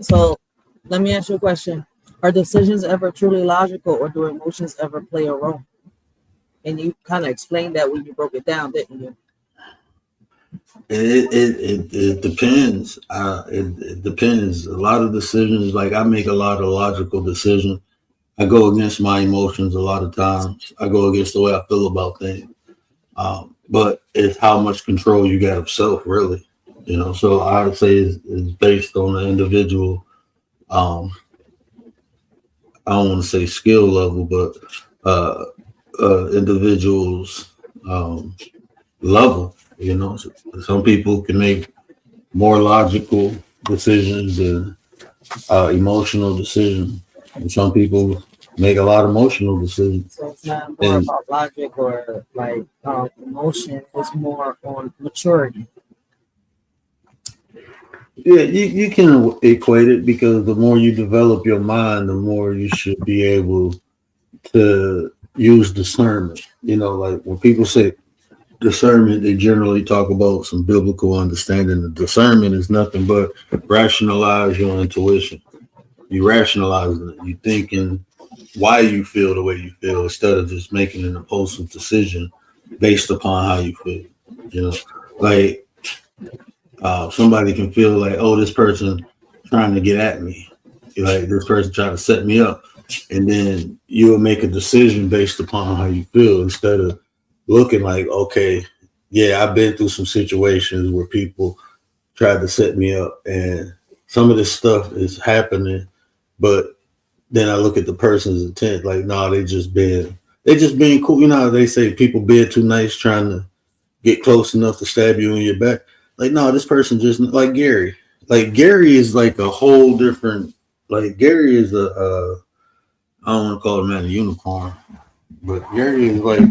So let me ask you a question. Are decisions ever truly logical or do emotions ever play a role? And you kind of explained that when you broke it down, didn't you? It depends. It depends. A lot of decisions, like I make a lot of logical decisions. I go against my emotions a lot of times. I go against the way I feel about things. But it's how much control you got of self, really. So I would say it's based on the individual. Um, I don't want to say skill level, but uh, individuals level. Some people can make more logical decisions and emotional decisions, and some people make a lot of emotional decisions. So it's not more And about logic or like emotion. It's more on maturity. yeah, you can equate it because the more you develop your mind, the more you should be able to use discernment. Like when people say discernment, they generally talk about some biblical understanding. The discernment is nothing but rationalize your intuition. You rationalizing it. You thinking why you feel the way you feel instead of just making an impulsive decision based upon how you feel. You know, like somebody can feel like, oh, this person trying to get at me. Like this person trying to set me up. And then you'll make a decision based upon how you feel instead of looking like, okay, yeah, I've been through some situations where people tried to set me up and some of this stuff is happening, but then I look at the person's intent, like, no, nah, they just being cool. You know how they say people being too nice trying to get close enough to stab you in your back. Like, no, this person just like Gary. Like Gary is like a whole different. Like Gary is I don't want to call him man a unicorn, but Gary is like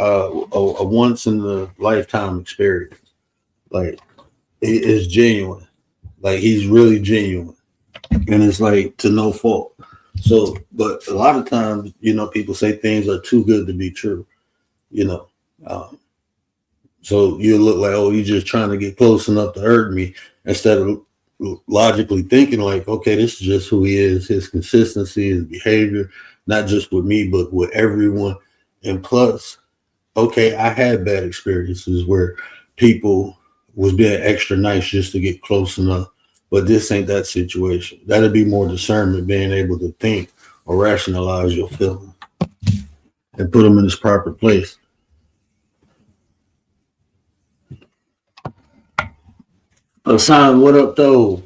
a once in the lifetime experience. Like it is genuine. Like he's really genuine, and it's like to no fault. So, but a lot of times, people say things are too good to be true. You know, um, So you look like, oh, you're just trying to get close enough to hurt me instead of logically thinking like, okay, this is just who he is, his consistency, his behavior, not just with me, but with everyone. And plus, okay, I had bad experiences where people was being extra nice just to get close enough. But this ain't that situation. That'd be more discernment, being able to think or rationalize your feelings and put them in its proper place. Hassan, what up, though?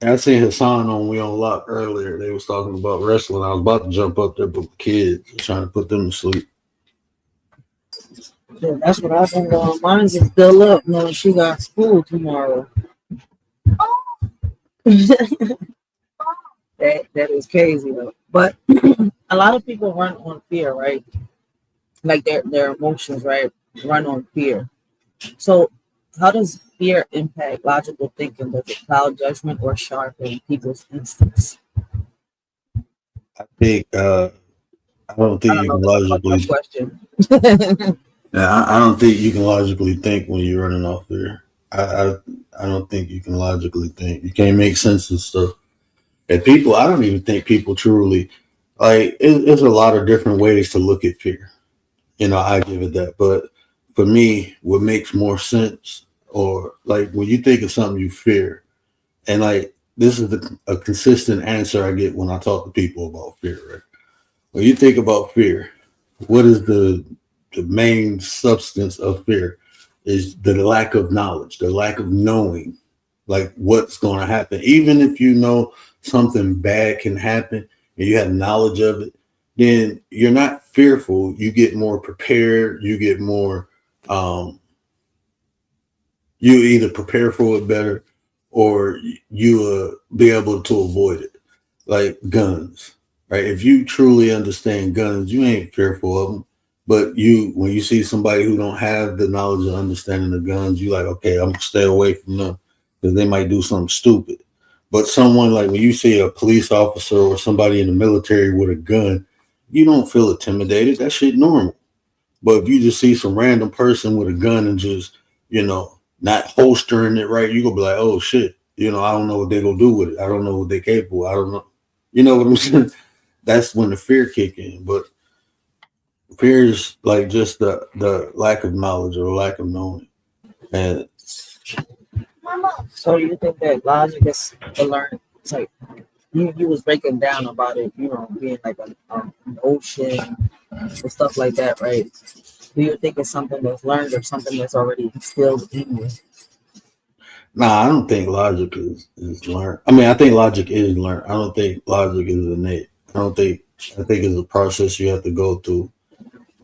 I seen Hassan on We on Lock earlier. They was talking about wrestling. I was about to jump up there, but the kids trying to put them to sleep. Yeah, that's what I've been doing. Mine's is still up knowing she got school tomorrow. That is crazy though. But a lot of people run on fear, right? Like their emotions, right? Run on fear. So how does fear impact logical thinking? Does it cloud judgment or sharpen people's instincts? I think I don't I think don't you know can if that's a fucked up logically. question. Yeah, I don't think you can logically think when you're running off there. I don't think you can logically think. You can't make sense of stuff. And people, I don't even think people truly like. It's a lot of different ways to look at fear. I give it that. But for me, what makes more sense, or like when you think of something you fear, and like this is a consistent answer I get when I talk to people about fear, right? When you think about fear, what is the main substance of fear? Is the lack of knowledge, the lack of knowing, like what's going to happen. Even if you know something bad can happen and you have knowledge of it, then you're not fearful. You get more prepared. You get more. Um, you either prepare for it better, or you be able to avoid it. Like guns, right? If you truly understand guns, you ain't fearful of them. But when you see somebody who don't have the knowledge or understanding of guns, you like, okay, I'm gonna stay away from them because they might do something stupid. But someone like when you see a police officer or somebody in the military with a gun, you don't feel intimidated. That shit normal. But if you just see some random person with a gun and just, not holstering it right, you gonna be like, oh shit. I don't know what they're gonna do with it. I don't know what they're capable. I don't know. You know what I'm saying? That's when the fear kick in. But fear is like just the lack of knowledge or lack of knowing. And So you think that logic is to learn? It's like you was breaking down about it, being like an ocean and stuff like that, right? Do you think it's something that's learned or something that's already instilled in you? nah, I don't think logic is learned. I mean, I think logic is learned. I don't think logic is innate. I don't think. I think it's a process you have to go through.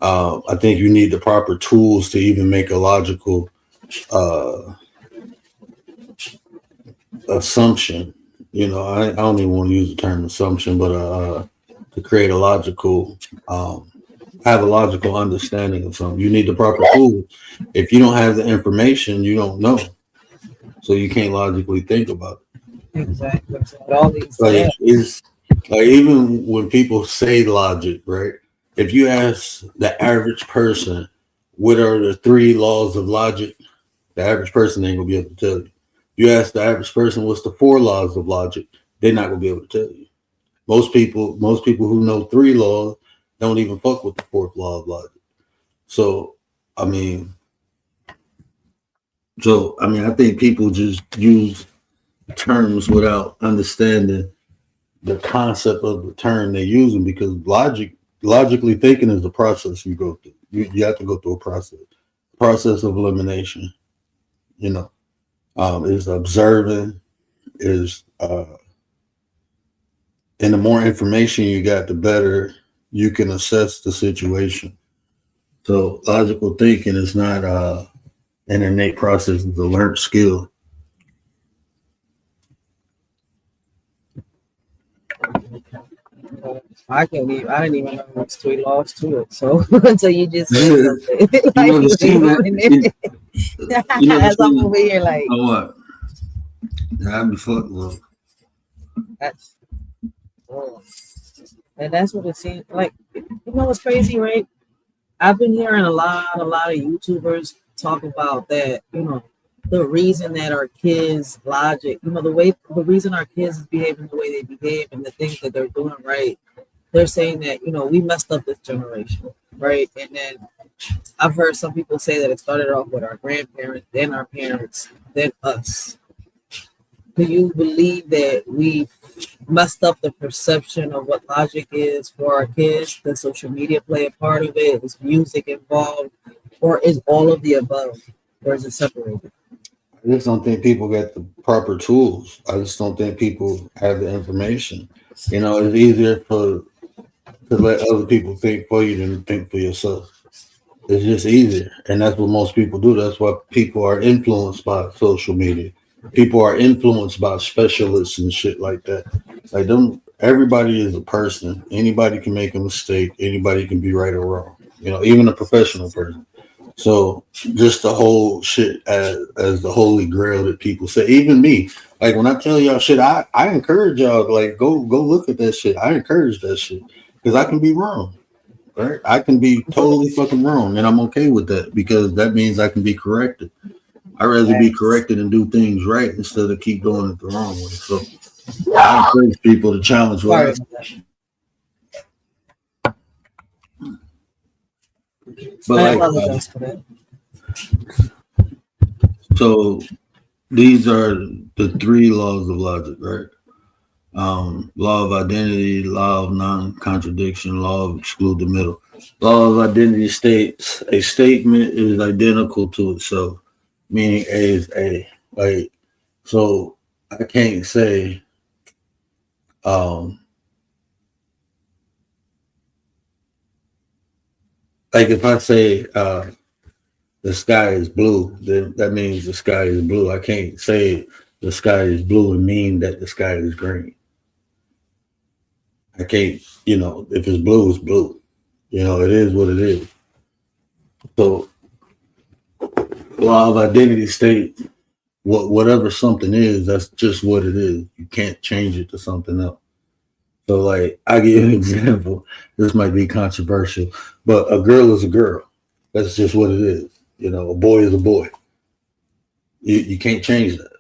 I think you need the proper tools to even make a logical uh, assumption. I don't even want to use the term assumption, but to create a logical, have a logical understanding of something, you need the proper tools. If you don't have the information, you don't know, so you can't logically think about Exactly. So with all these, it. Like it's like even when people say logic, right? If you ask the average person, what are the three laws of logic? The average person ain't gonna be able to tell you. You ask the average person what's the four laws of logic, they're not gonna be able to tell you. Most people who know three laws don't even fuck with the fourth law of logic. So I mean, I think people just use terms without understanding the concept of the term they're using because logically thinking is the process you go through. You have to go through a process of elimination. You know, is observing, is and the more information you got, the better you can assess the situation. So logical thinking is not an innate process; it's a learned skill. I can't even. I didn't even know there was three laws to it. So until you just said you something, never seen that? You never as I'm seen over here, like what? I'd be fucked with. that's, oh. And that's what it seems like. What's crazy, right? I've been hearing a lot of YouTubers talk about that. The reason that our kids' logic, the reason our kids is behaving the way they behave and the things that they're doing right. They're saying that we messed up this generation, right? And then I've heard some people say that it started off with our grandparents, then our parents, then us. Do you believe that we messed up the perception of what logic is for our kids? Does social media play a part of it? Is music involved? Or is all of the above? Or is it separated? I just don't think people get the proper tools. I just don't think people have the information. It's easier to let other people think for you than think for yourself. It's just easier, and that's what most people do. That's why people are influenced by social media. People are influenced by specialists and shit like that. Like them, everybody is a person. Anybody can make a mistake. Anybody can be right or wrong. Even a professional person. So just the whole shit as the holy grail that people say. Even me, like when I tell y'all shit, I encourage y'all like go look at that shit. I encourage that shit because I can be wrong. Right? I can be totally fucking wrong, and I'm okay with that because that means I can be corrected. I'd rather be corrected and do things right instead of keep doing it the wrong way. So I encourage people to challenge Sorry what. about that. But I like, apologize for that. so these are the three laws of logic, right? Law of identity, law of non-contradiction, law of exclude the middle. Law of identity states a statement is identical to itself, meaning A is A. Like, so I can't say, um, like if I say the sky is blue, then that means the sky is blue. I can't say the sky is blue and mean that the sky is green. I can't, if it's blue, it's blue. It is what it is. So law of identity state whatever something is, that's just what it is. You can't change it to something else. So like I give you an example. This might be controversial, but a girl is a girl. That's just what it is. A boy is a boy. You can't change that.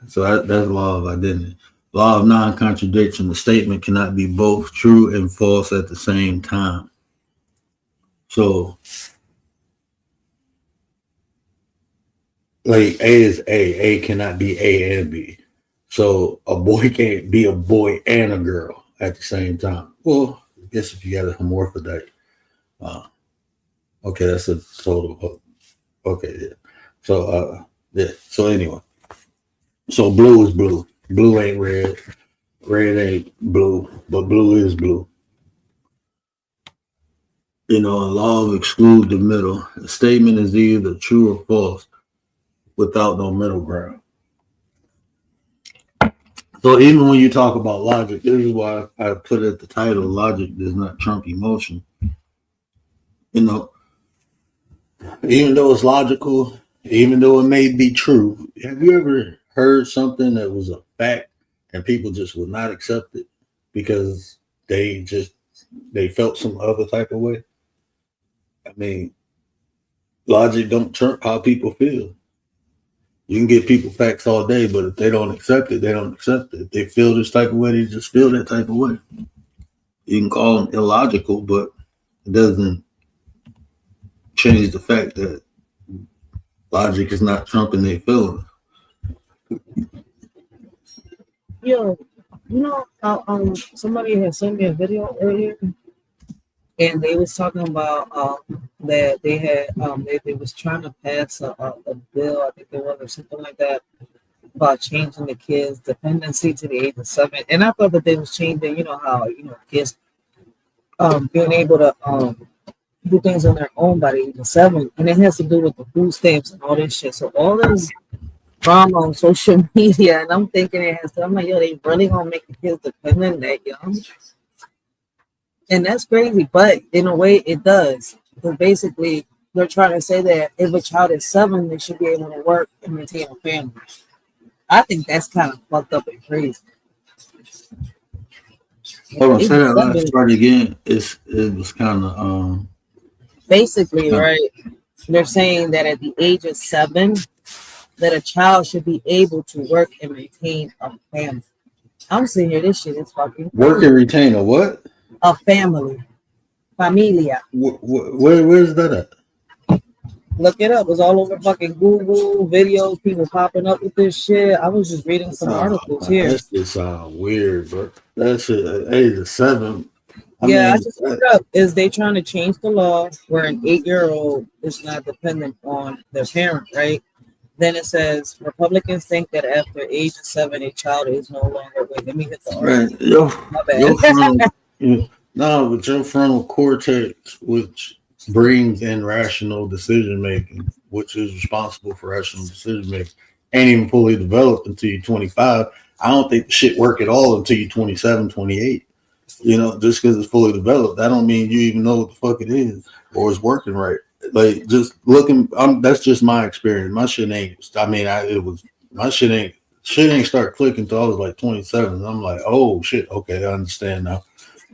So that's law of identity. Law of non-contradiction. The statement cannot be both true and false at the same time. So, like A is A. A cannot be A and B. So a boy can't be a boy and a girl at the same time. Well, I guess if you got a hermaphrodite. Uh, okay, that's a total. Okay, yeah. Yeah. So anyway, so blue is blue. Blue ain't red. Red ain't blue, but blue is blue. A law of exclude the middle. A statement is either true or false without no middle ground. So even when you talk about logic, this is why I put at the title, logic does not trump emotion. Even though it's logical, even though it may be true, have you ever heard something that was a fact and people just would not accept it because they felt some other type of way? I mean, logic don't trump how people feel. You can give people facts all day, but if they don't accept it, they don't accept it. If they feel this type of way, they just feel that type of way. You can call them illogical, but it doesn't change the fact that logic is not trumping their feelings. Yo, somebody had sent me a video earlier, and they was talking about that they had they was trying to pass a bill, I think it was, or something like that, about changing the kids' dependency to the age of 7. And I thought that they was changing, how kids being able to do things on their own by the age of 7, and it has to do with the food stamps and all this shit. So all this drama on social media, and I'm thinking it has to. I'm like, yo, they really gonna make the kids dependent that young? And that's crazy, but in a way it does. Because basically they're trying to say that if a child is 7, they should be able to work and maintain a family. I think that's kind of fucked up and crazy. Hold on, say that last part again. It was kind of basically right. They're saying that at the age of 7, that a child should be able to work and maintain a family. I'm sitting here, this shit is fucking crazy. Work and retain a what? A family. Familia. Where's that at? Look it up. It's all over fucking Google videos, people popping up with this shit. I was just reading some articles here. That's just weird, but that's at age of 7. I just looked up. Is they trying to change the law where an 8-year-old is not dependent on their parent, right? Then it says Republicans think that after age of 7, a child is no longer. Wait, let me hit the article. Right. My bad. But your frontal cortex, which brings in rational decision making, which is responsible for rational decision making, ain't even fully developed until you're 25. I don't think the shit work at all until you're 27, 28. Just because it's fully developed, that don't mean you even know what the fuck it is or it's working right. Like just looking, that's just my experience. My shit ain't. I mean, my shit ain't start clicking until I was like 27. And I'm like, oh shit, okay, I understand now.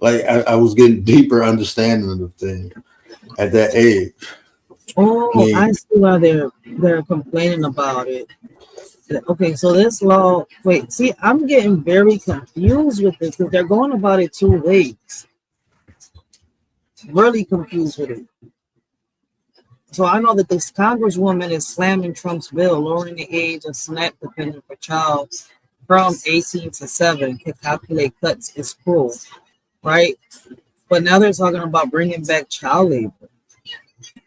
Like I was getting deeper understanding of the thing at that age. Oh, I see why they're complaining about it. Okay, so this law. Wait, see, I'm getting very confused with this because they're going about it 2 ways. Really confused with it. So I know that this Congresswoman is slamming Trump's bill, lowering the age of SNAP dependent for child from 18 to 7 can calculate cuts is cruel, right? But now they're talking about bringing back child labor.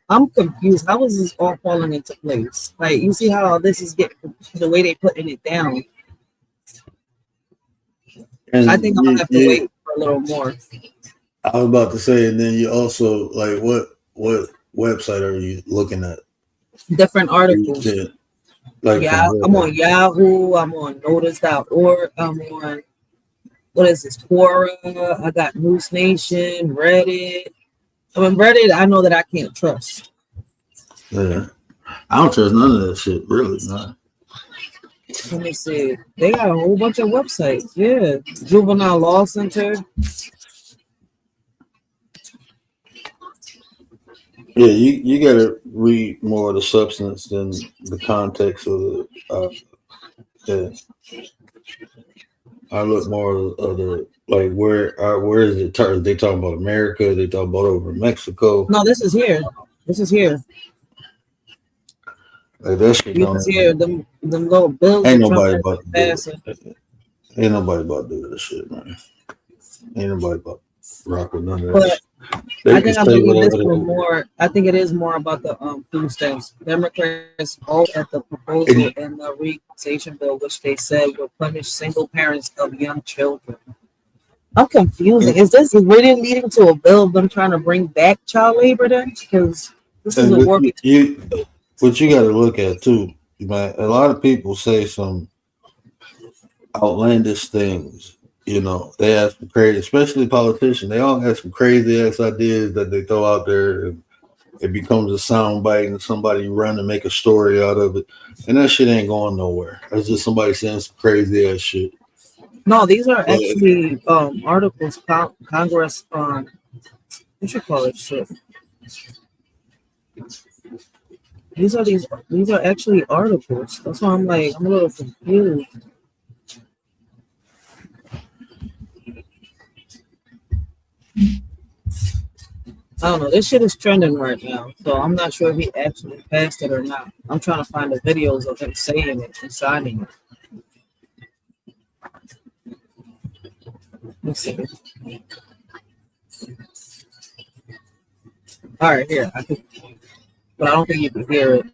I'm confused. How is this all falling into place? Like, you see how this is getting the way they putting it down. And I think I'm gonna have to wait for a little more. I was about to say, and then you also like what website are you looking at? Different articles. I'm on Yahoo, I'm on notice.org, I'm on what is this, Quora, I got News Nation, Reddit. I mean, Reddit, I know that I can't trust. Yeah. I don't trust none of that shit, really. No. Let me see. They got a whole bunch of websites. Yeah. Juvenile Law Center. Yeah, you got to read more of the substance than the context of Yeah. I look more of the like where is it? They talking about America? They talking about over Mexico? No, this is here. This is here. Like that shit This don't is here. Them little bills ain't that Trump nobody has about to been do passing. it. Ain't nobody about to do this shit, man. Ain't nobody about to rock with none of that But shit. They I can think I say believe whatever this they one want. more. I think it is more about the food stamps. Democrats vote at the proposal And, in the reauthorization bill, which they said will punish single parents of young children. I'm confusing. Is this really leading to a bill of them trying to bring back child labor then? Because this is and a what working. what you got to look at too, man. A lot of people say some outlandish things. You know, they have some crazy, especially politicians. They all have some crazy ass ideas that they throw out there, and it becomes a sound bite, and somebody run and make a story out of it, and that shit ain't going nowhere. That's just somebody saying some crazy ass shit. No, these are But actually articles. Congress what you call it shit. These are actually articles. That's why I'm like I'm a little confused. I don't know. This shit is trending right now, so I'm not sure if he actually passed it or not. I'm trying to find the videos of him saying it and signing it. Let's see. All right, here. But I don't think you can hear it.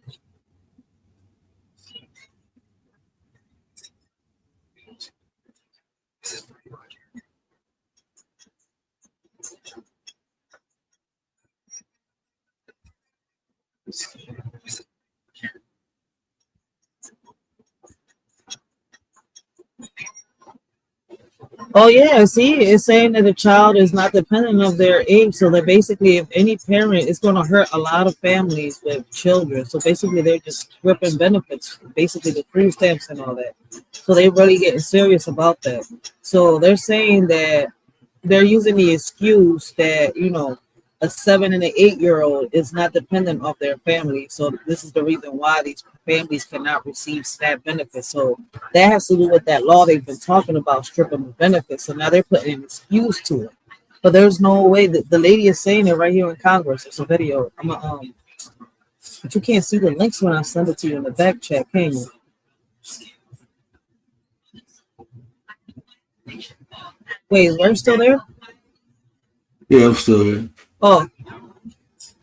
Oh yeah, see, it's saying that a child is not dependent of their age. So that basically, if any parent, it's going to hurt a lot of families with children. So basically, they're just stripping benefits, basically the food stamps and all that. So they really getting serious about that. So they're saying that they're using the excuse that a 7 and an 8-year-old is not dependent of their family. So this is the reason why these families cannot receive SNAP benefits. So that has to do with that law they've been talking about, stripping the benefits. So now they're putting an excuse to it. But there's no way that the lady is saying it right here in Congress. It's a video. But you can't see the links when I send it to you in the back chat, can you? Wait, is Word still there? yeah, I'm still here. Oh,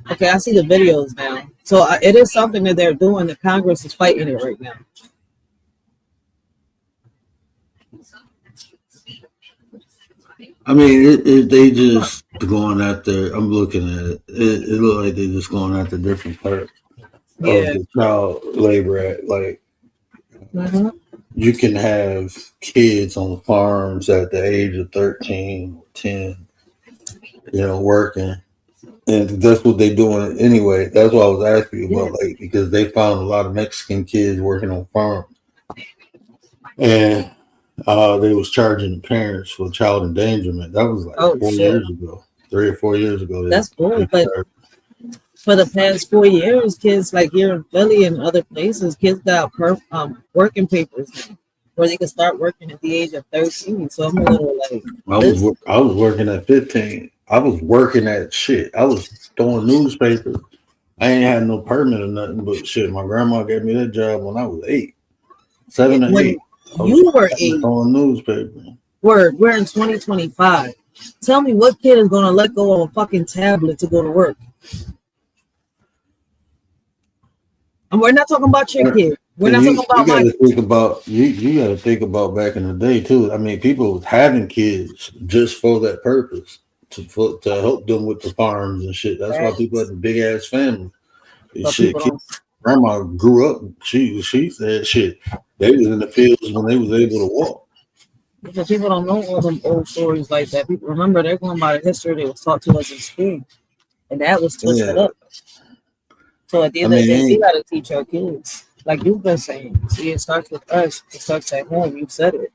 okay. I see the videos now. So it is something that they're doing. The Congress is fighting it right now. I mean, they just going after. I'm looking at it. It look like they just going after different parts of Yeah. the child labor act. Like Mhm. you can have kids on farms at the age of 13, 10, working. And that's what they doing anyway. That's what I was asking you Yeah. about, like, because they found a lot of Mexican kids working on farms. And they was charging the parents for child endangerment. That was like Oh four shit. years ago, 3 or 4 years ago. That's cool. They But charged. for the past 4 years, kids like here in Philly and other places, kids got working papers now, where they can start working at the age of 13. So I'm a little like this. I was working at 15. I was working at shit. I was throwing newspapers. I ain't had no permit or nothing, but shit. My grandma gave me that job when I was 8, 7 or 8. When I was you were 8, throwing newspapers. we're in 2025. Tell me what kid is gonna let go of a fucking tablet to go to work? And we're not talking about your kid. We're And not talking you about got my to think about you got to think about back in the day too. I mean, people was having kids just for that purpose to help them with the farms and shit. That's why people had kids. the big ass family. And But shit, people don't. grandma grew up. She said shit. They was in the fields when they was able to walk. Because people don't know all them old stories like that. People remember they're going by the history that was taught to us in school, and that was twisted Yeah, up. So at the I end of the day, we mean, got to teach our kids, like you've been saying. See, it starts with us. It starts at home. You said it.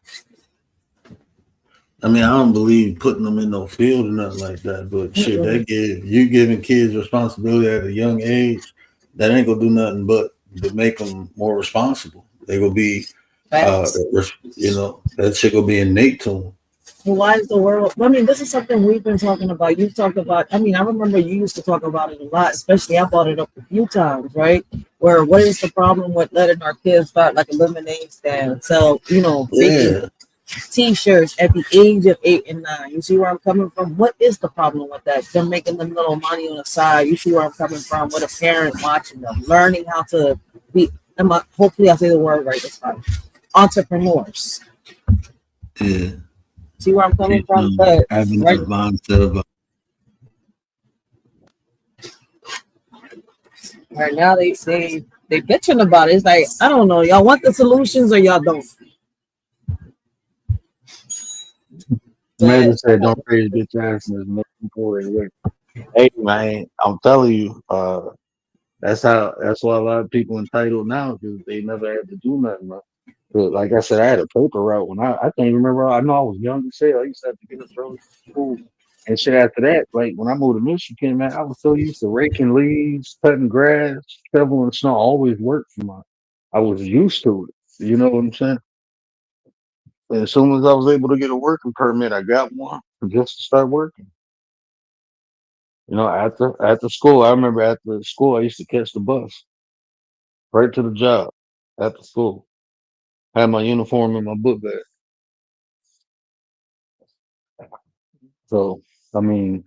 I don't believe putting them in no field or nothing like that. But shit, Mm-mm. that giving kids responsibility at a young age. That ain't gonna do nothing but to make them more responsible. They gonna be Facts. That shit will be innate to them. Why is the world? I mean, this is something we've been talking about. You've talked about. I mean, I remember you used to talk about it a lot. Especially, I brought it up a few times, right? Where what is the problem with letting our kids start like a lemonade stand? So baking Yeah. T-shirts at the age of 8 and 9. You see where I'm coming from? What is the problem with that? Them making them little money on the side. You see where I'm coming from? With a parent watching them, learning how to be. Hopefully, I say the word right this time. Entrepreneurs. Yeah. See where I'm coming Teach from? them But having right, that mindset of right now they bitching about it. It's like I don't know. Y'all want the solutions or y'all don't? Imagine But said, "Don't raise bitch asses, make people away." Hey man, I'm telling you, that's why a lot of people entitled now because they never had to do nothing. Man. But like I said, I had a paper route when I can't even remember. I know I was young as hell. I used to have to get up early for school and shit. After that, like when I moved to Michigan, man, I was so used to raking leaves, cutting grass, shoveling snow. Always worked for my. I was used to it. You know what I'm saying? And as soon as I was able to get a working permit, I got one just to start working. After school, I remember after school, I used to catch the bus right to the job after school. Had my uniform and my book bag. So, I mean,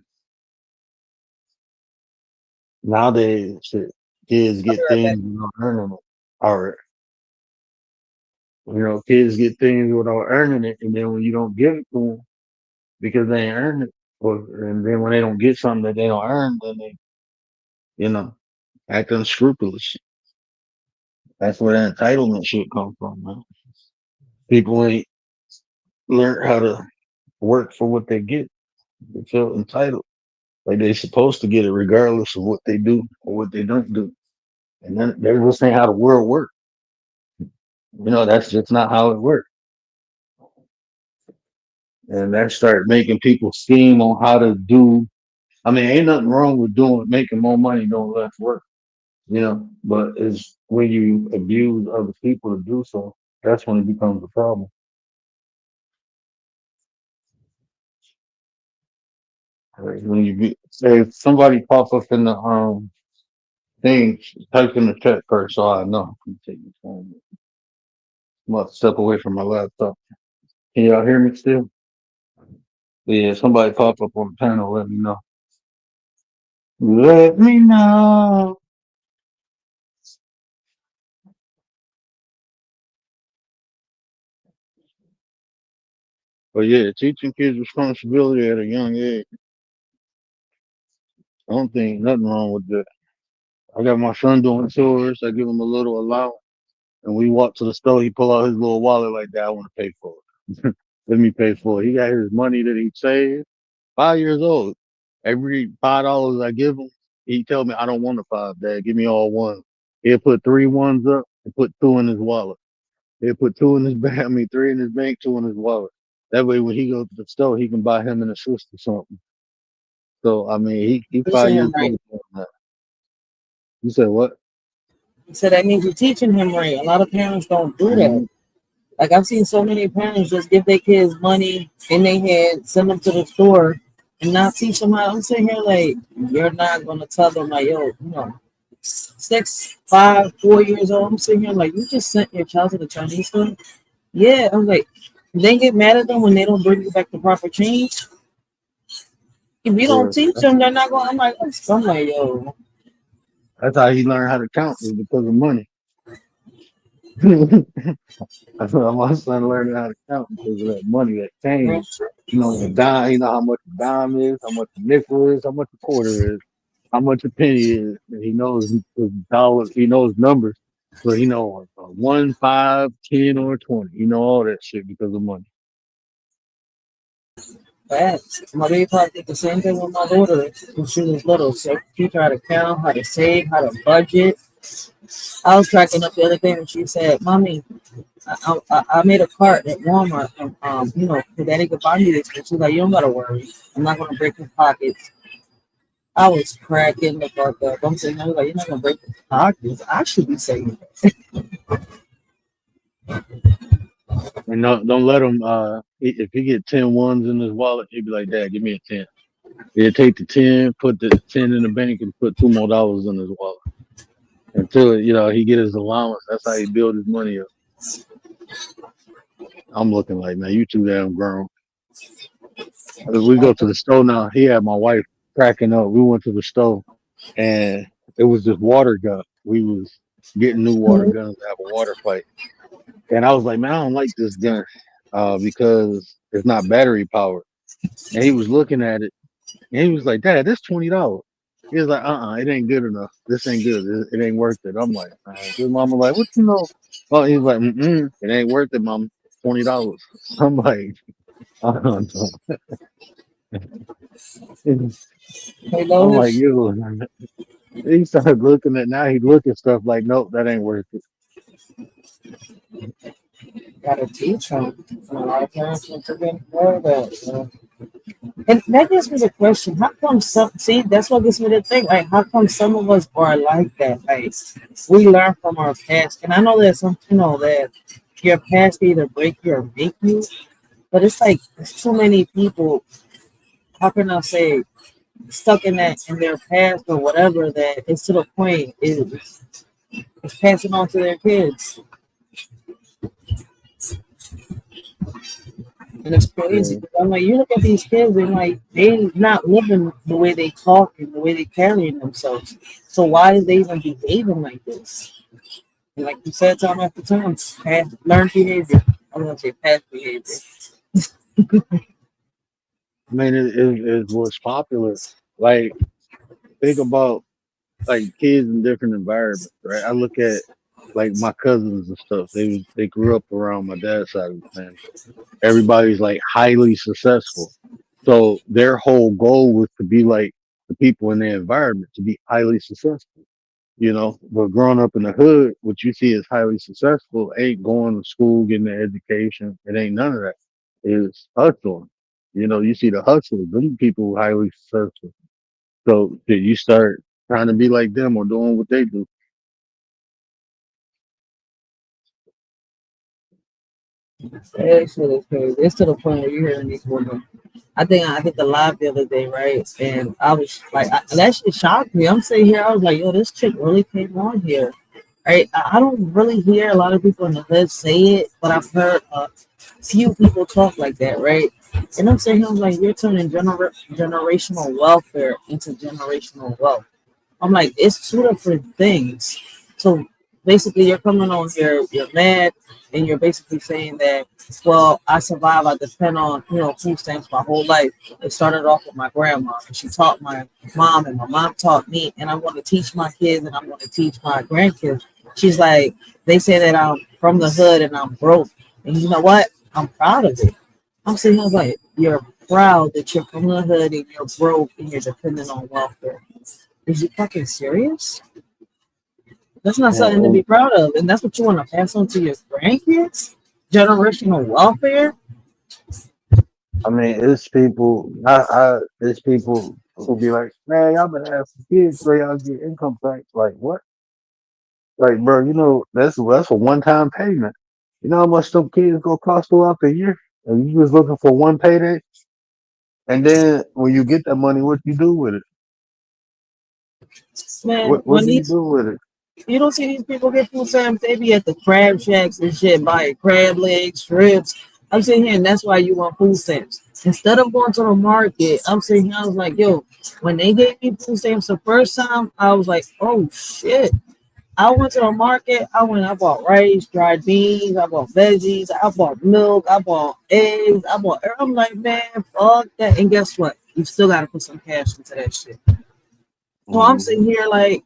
nowadays, shit, kids I'll be get right back. things without earning it. All right. Kids get things without earning it. And then when you don't give it to them because they ain't earned it, and then when they don't get something that they don't earn, then they, you know, act unscrupulous. That's where that entitlement shit comes from, man. People ain't learn how to work for what they get. They feel entitled. Like they supposed to get it regardless of what they do or what they don't do. And then they're just saying how the world works. That's just not how it works. And that started making people scheme on how to do. I mean, ain't nothing wrong with making more money doing less work, but it's when you abuse other people to do so, that's when it becomes a problem. Like when say if somebody pop up in the thing, type in the chat first so I know. I'm taking this phone. I'm about to step away from my laptop. Can y'all hear me still? Yeah, somebody pop up on the panel, let me know. Let me know. But yeah, teaching kids responsibility at a young age. I don't think nothing wrong with that. I got my son doing chores. I give him a little allowance, and we walk to the store. He pull out his little wallet like that. I want to pay for it. Let me pay for it. He got his money that he saved. 5 years old. Every $5 I give him, he tell me I don't want a five, Dad. Give me all one. He'll put 3 ones up and put two in his wallet. He'll put two in his bank. I mean, three in his bank, two in his wallet. That way, when he goes to the store, he can buy him and his sister something. So I mean, he five Teaching years him right. old. Now. You said what? So that means you're teaching him right. A lot of parents don't do that. Mhm. Like I've seen so many parents just give their kids money in their hand, send them to the store, and not teach them how. I'm sitting here like you're not gonna tell them like, yo, 6, 5, 4 years old. I'm sitting here like you just sent your child to the Chinese store. Yeah, I was like, they get mad at them when they don't bring you back the proper change. If you don't Yeah, teach them, they're not going. I'm like, yo, that's how he learned how to count is because of money. That's how my son learned how to count because of that money, that bro, change. The dime. You know how much a dime is, how much a nickel is, how much a quarter is, how much a penny is. And he knows his dollars. He knows numbers. So he knows 1, 5, 10, or 20. You know all that shit because of money. facts. My baby probably did the same thing with my daughter when she was little. So teach her how to count, how to save, how to budget. I was cracking up the other day when she said, "Mommy, I made a cart at Walmart, and because Daddy could buy me this." And she's like, "You don't gotta worry. I'm not gonna break his pockets." I was cracking the fuck up. I'm saying, I was like, "You're not gonna break his pockets. I should be saying that." And don't let him. If he get 10 ones in his wallet, he'd be like, "Dad, give me a 10." He'll take the 10, put the 10 in the bank, and put two more dollars in his wallet until he get his allowance. That's how he build his money up. I'm looking like, man, you too damn grown. We go to the store now. He had my wife cracking up. We went to the store, and it was this water gun. We was getting new water guns to have a water fight. And I was like, man, I don't like this gun because it's not battery powered. And he was looking at it, and he was like, Dad, this $20. He was like, it ain't good enough. This ain't good. It ain't worth it. I'm like, his mama like, what you know? Oh, he's like, it ain't worth it, mom. $20. I'm like, I don't know. Hey, I'm like, Lois, yo. He started looking at now. He look at stuff like, nope, that ain't worth it. gotta teach them. A lot of parents want to get more of that. And that gives me the question: how come some? See, that's what gives me the thing. Like, how come some of us are like that? Like, we learn from our past, and I know that that your past either break you or make you. But it's like there's too many people. How can I say stuck in their past or whatever that it's to the point it's passing on to their kids, and it's crazy. Yeah. 'Cause I'm like, you look at these kids and like they not living the way they talk and the way they carrying themselves. So why is they even behaving like this? And like you said, time after time, past learned behavior. I'm gonna say past behavior. I mean, it was popular. Like, think about like kids in different environments, right? I look at like my cousins and stuff. They grew up around my dad's side of the family. Everybody's like highly successful. So their whole goal was to be like the people in their environment, to be highly successful. But growing up in the hood, what you see as highly successful ain't going to school, getting an education. It ain't none of that. It's hustling. You see the hustlers, them people highly successful. So did you start trying to be like them or doing what they do? That shit is crazy. It's to the point where you're hearing these women. I did the live the other day, right? And I was like, that shit shocked me. I'm sitting here, I was like, yo, this chick really came on here, right? I don't really hear a lot of people in the hood say it, but I've heard a few people talk like that, right? And I'm saying, I'm like, you're turning generational welfare into generational wealth. I'm like, it's two different things. So basically, you're coming on here, you're mad, and you're basically saying that, well, I survive, I depend on, food stamps my whole life. It started off with my grandma, and she taught my mom, and my mom taught me, and I'm going to teach my kids, and I'm going to teach my grandkids. She's like, they say that I'm from the hood and I'm broke. And you know what? I'm proud of it. I'm sitting here like, you're proud that you're from the hood and you're broke and you're dependent on welfare. Is you fucking serious? That's not Yeah, something to be proud of. And that's what you want to pass on to your grandkids? Generational welfare? I mean, it's people. It's people who be like, man, y'all been asking kids so y'all get income tax. Like what? Like, bro, that's a one time payment. You know how much some kids go cost throughout the year, and you just looking for one payday, and then when you get that money, what you do with it? Man, What when do you these do with it? you don't see these people get food stamps, they be at the crab shacks and shit buying crab legs, shrimps. I'm sitting here and that's why you want food stamps. Instead of going to the market, I'm sitting here, I was like, yo, when they gave me food stamps the first time, I was like, oh shit. I went to the market. I bought rice, dried beans. I bought veggies. I bought milk. I bought eggs. I'm like, man, fuck that. And guess what? You still got to put some cash into that shit. So I'm Mhm. sitting here like,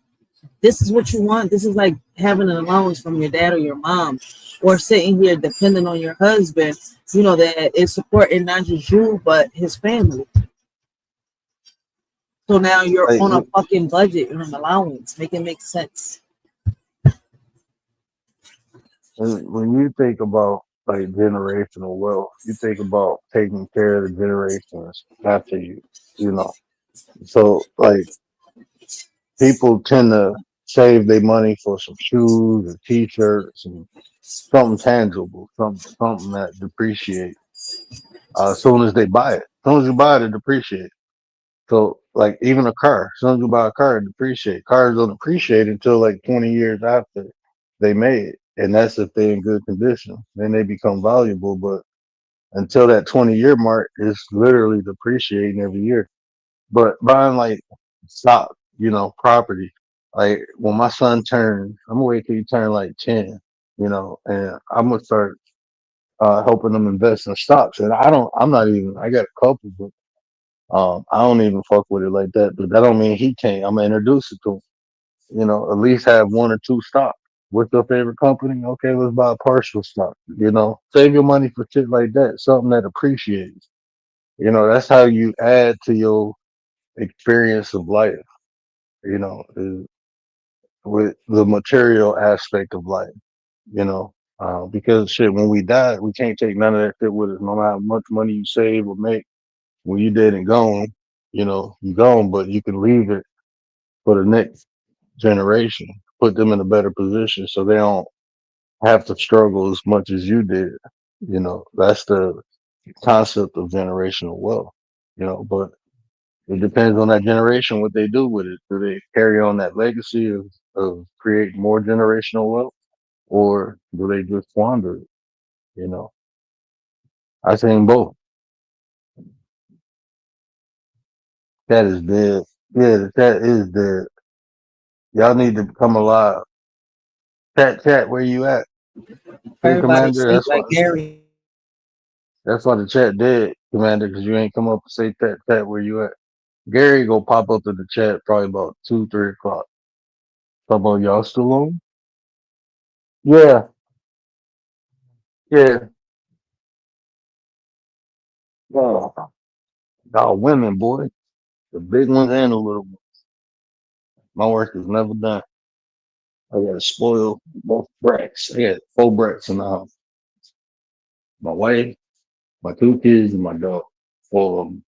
this is what you want. This is like having an allowance from your dad or your mom, or sitting here depending on your husband, that is supporting not just you, but his family. So now you're Like on a fucking budget and an allowance. Make it make sense. when you think about like generational wealth, you think about taking care of the generations after you. You know, so like people tend to save their money for some shoes and t-shirts and something tangible, something that depreciates as soon as they buy it. As soon as you buy it, it depreciates. So like even a car, as soon as you buy a car, it depreciates. Cars don't appreciate until like 20 years after they made it. And that's if they're in good condition. Then they become valuable. But until that 20-year mark, it's literally depreciating every year. But buying like stock, property, like when my son turns, I'm gonna wait till he turn like 10, and I'm gonna start helping them invest in stocks. And I'm not even, I got a couple, but I don't even fuck with it like that. But that don't mean he can't. I'm gonna introduce it to him. At least have one or two stocks. What's your favorite company? Okay, let's buy a partial stock. Save your money for shit like that. Something that appreciates. That's how you add to your experience of life. Is with the material aspect of life. Because shit, when we die, we can't take none of that shit with us. No matter how much money you save or make, when you dead and gone, you gone. But you can leave it for the next generation, put them in a better position so they don't have to struggle as much as you did. That's the concept of generational wealth. But it depends on that generation what they do with it. Do they carry on that legacy of creating more generational wealth, or do they just squander it? You know, I think both. That is dead. Yeah, the chat is dead. Y'all need to come alive. Chat, where you at? Hey, Everybody Commander. sleep That's why. like Gary. That's why the chat dead, Commander, because you ain't come up and say chat, where you at? Gary go pop up in the chat probably about 2, 3 o'clock. Some of y'all still on? Yeah, yeah. Oh, y'all women, boy. The big ones and the little ones. My work is never done. I gotta spoil both brats. I got 4 brats in the house. My wife, my 2 kids, and my dog. 4 of them.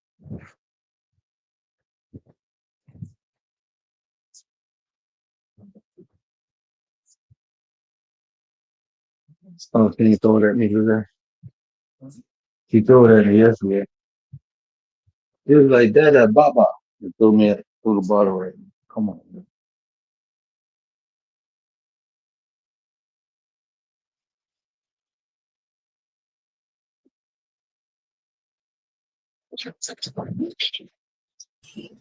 Oh, can you throw it at me today? She threw it at me yesterday. It was like that Baba. It threw me at through the bottle right now. Come on. Man.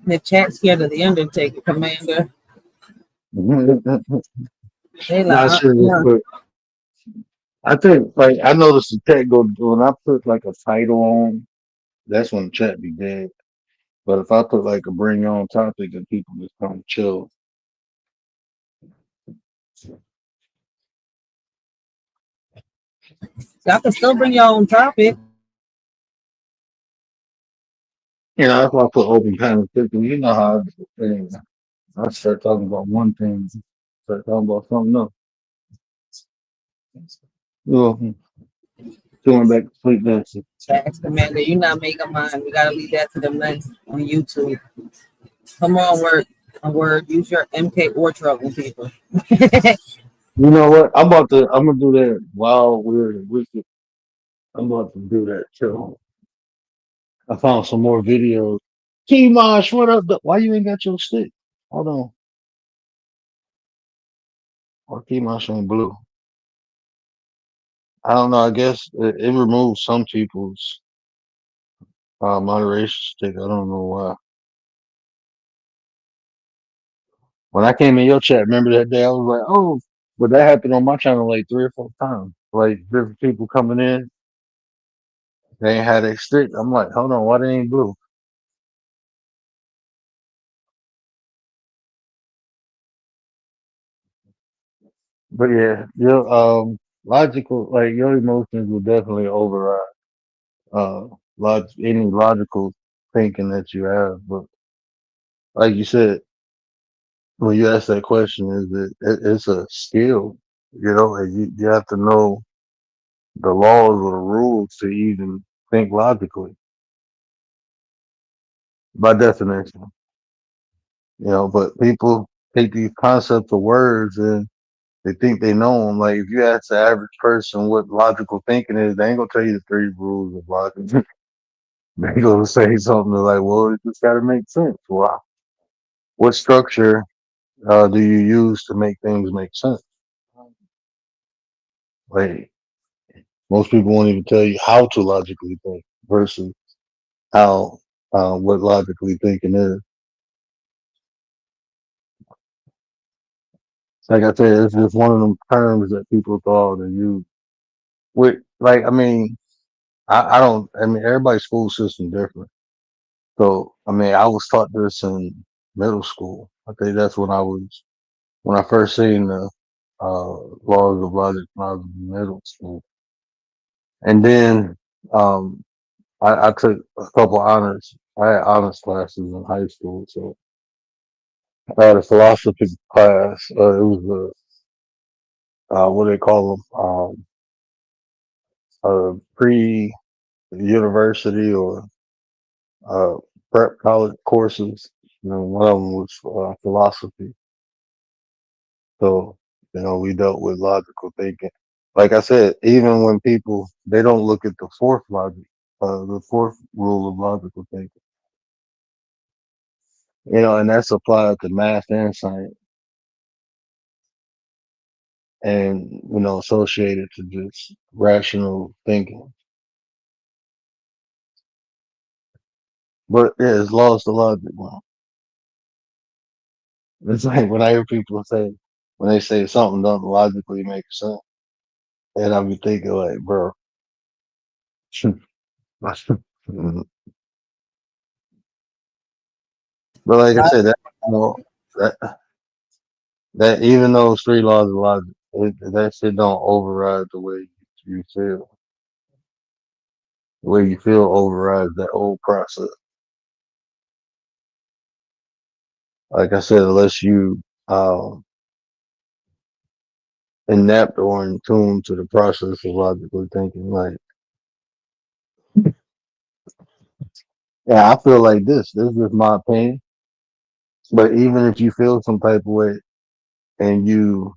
The chat scared of the Undertaker, Commander. They like, Nah, shit real uh-uh. quick. I think like I noticed the chat go when I put like a title on, that's when the chat be dead. But if I put like a bring on topic and people just come chill. Y'all can still bring your own topic. That's why I put open panel thinking. You know how I do things. I start talking about one thing, start talking about something else. Well, going back to sleep dancing. Facts, Commander. You not making mine. We gotta leave that to them next on YouTube. Come on, word. Use your MK or trouble, people. You know what? I'm gonna do that while we're with it. I'm about to do that too. I found some more videos. T-Mosh, what up? Why you ain't got your stick? Hold on. Or T-Mosh ain't blue. I don't know. I guess it removes some people's moderation stick. I don't know why. When I came in your chat, remember that day? I was like, oh, but that happened on my channel like 3 or 4 times. Like different people coming in, they ain't had a stick. I'm like, hold on, why they ain't blue? But yeah, your logical, like your emotions will definitely override uh any logical thinking that you have. But like you said, when you ask that question, it's a skill, and you have to know the laws or the rules to even think logically by definition. But people take these concepts of words and They think they know them. Like if you ask the average person what logical thinking is, they ain't gonna tell you the three rules of logic. They gonna say something like, "Well, it just got to make sense." Wow. What structure do you use to make things make sense? Like most people won't even tell you how to logically think versus how what logically thinking is. Like I said, it's just one of them terms that people throw out and use. With like, I mean, I don't. I mean, everybody's school system different. So, I mean, I was taught this in middle school. I think that's when I first seen the laws of logic when I was in middle school. And then I took a couple honors. I had honors classes in high school, so I had a philosophy class. It was what do they call them? Pre-university or uh, prep college courses. One of them was philosophy. So, we dealt with logical thinking. Like I said, even when people they don't look at the fourth rule of logical thinking, and that's applied to math and science, and associated to just rational thinking. But yeah, it's lost the logic, man. It's like when I hear people say when they say something doesn't logically make sense, and I be thinking like, bro. but like I said, that that even those three laws of logic, that shit don't override the way you feel. The way you feel overrides that whole process. Like I said, unless you inept or in tune to the process of logically thinking, like yeah, I feel like this. This is my opinion. But even if you feel some type of way and you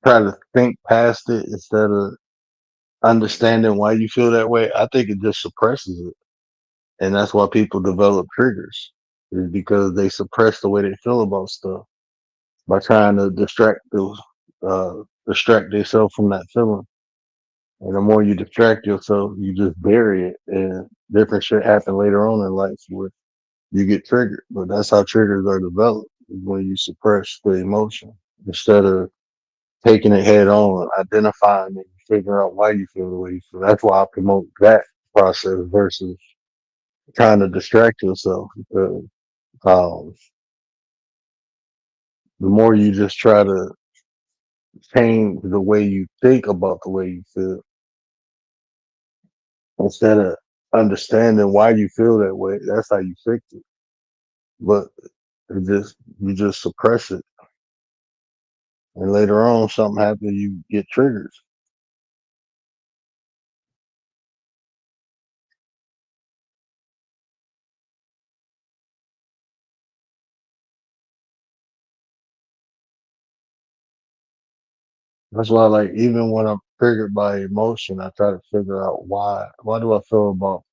try to think past it instead of understanding why you feel that way, I think it just suppresses it. And that's why people develop triggers, is because they suppress the way they feel about stuff by trying to distract themselves from that feeling. And the more you distract yourself, you just bury it, and different shit happen later on in life where you get triggered. But that's how triggers are developed, is when you suppress the emotion instead of taking it head on, identifying it, figuring out why you feel the way you feel. That's why I promote that process versus trying to distract yourself. Because um, the more you just try to change the way you think about the way you feel instead of understanding why you feel that way, that's how you fix it. But you just suppress it, and later on something happens, you get triggered. That's why, like, even when I'm triggered by emotion, I try to figure out why. Why do I feel about?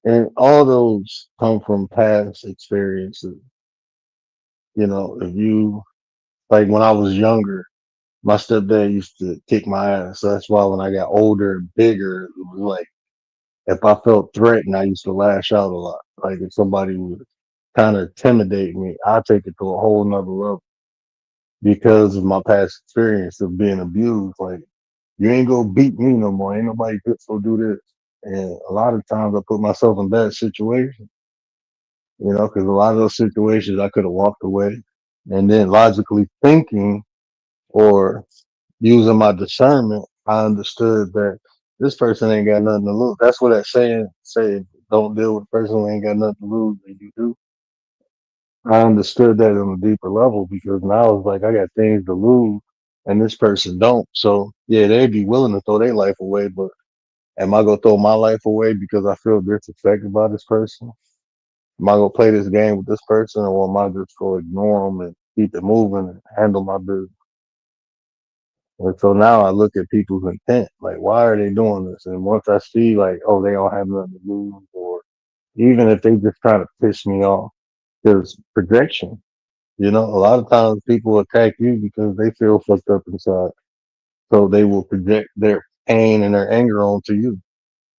And all those come from past experiences. If you like when I was younger, my stepdad used to kick my ass. So that's why when I got older and bigger, it was like if I felt threatened, I used to lash out a lot. Like if somebody would kind of intimidate me, I take it to a whole nother level because of my past experience of being abused. Like you ain't gonna beat me no more. Ain't nobody fit to do this. And a lot of times I put myself in bad situations, because a lot of those situations I could have walked away. And then logically thinking or using my discernment, I understood that this person ain't got nothing to lose. That's what that saying say, don't deal with a person who ain't got nothing to lose and you do. I understood that on a deeper level because now it's like I got things to lose and this person don't. So yeah, they'd be willing to throw their life away, but am I gonna throw my life away because I feel disrespected by this person? Am I gonna play this game with this person, or am I just gonna ignore them and keep it moving and handle my business? And so now I look at people's intent, like why are they doing this? And once I see like, oh, they don't have nothing to lose, or even if they just try to piss me off, there's projection. You know, a lot of times people attack you because they feel fucked up inside, so they will project their pain and their anger onto you.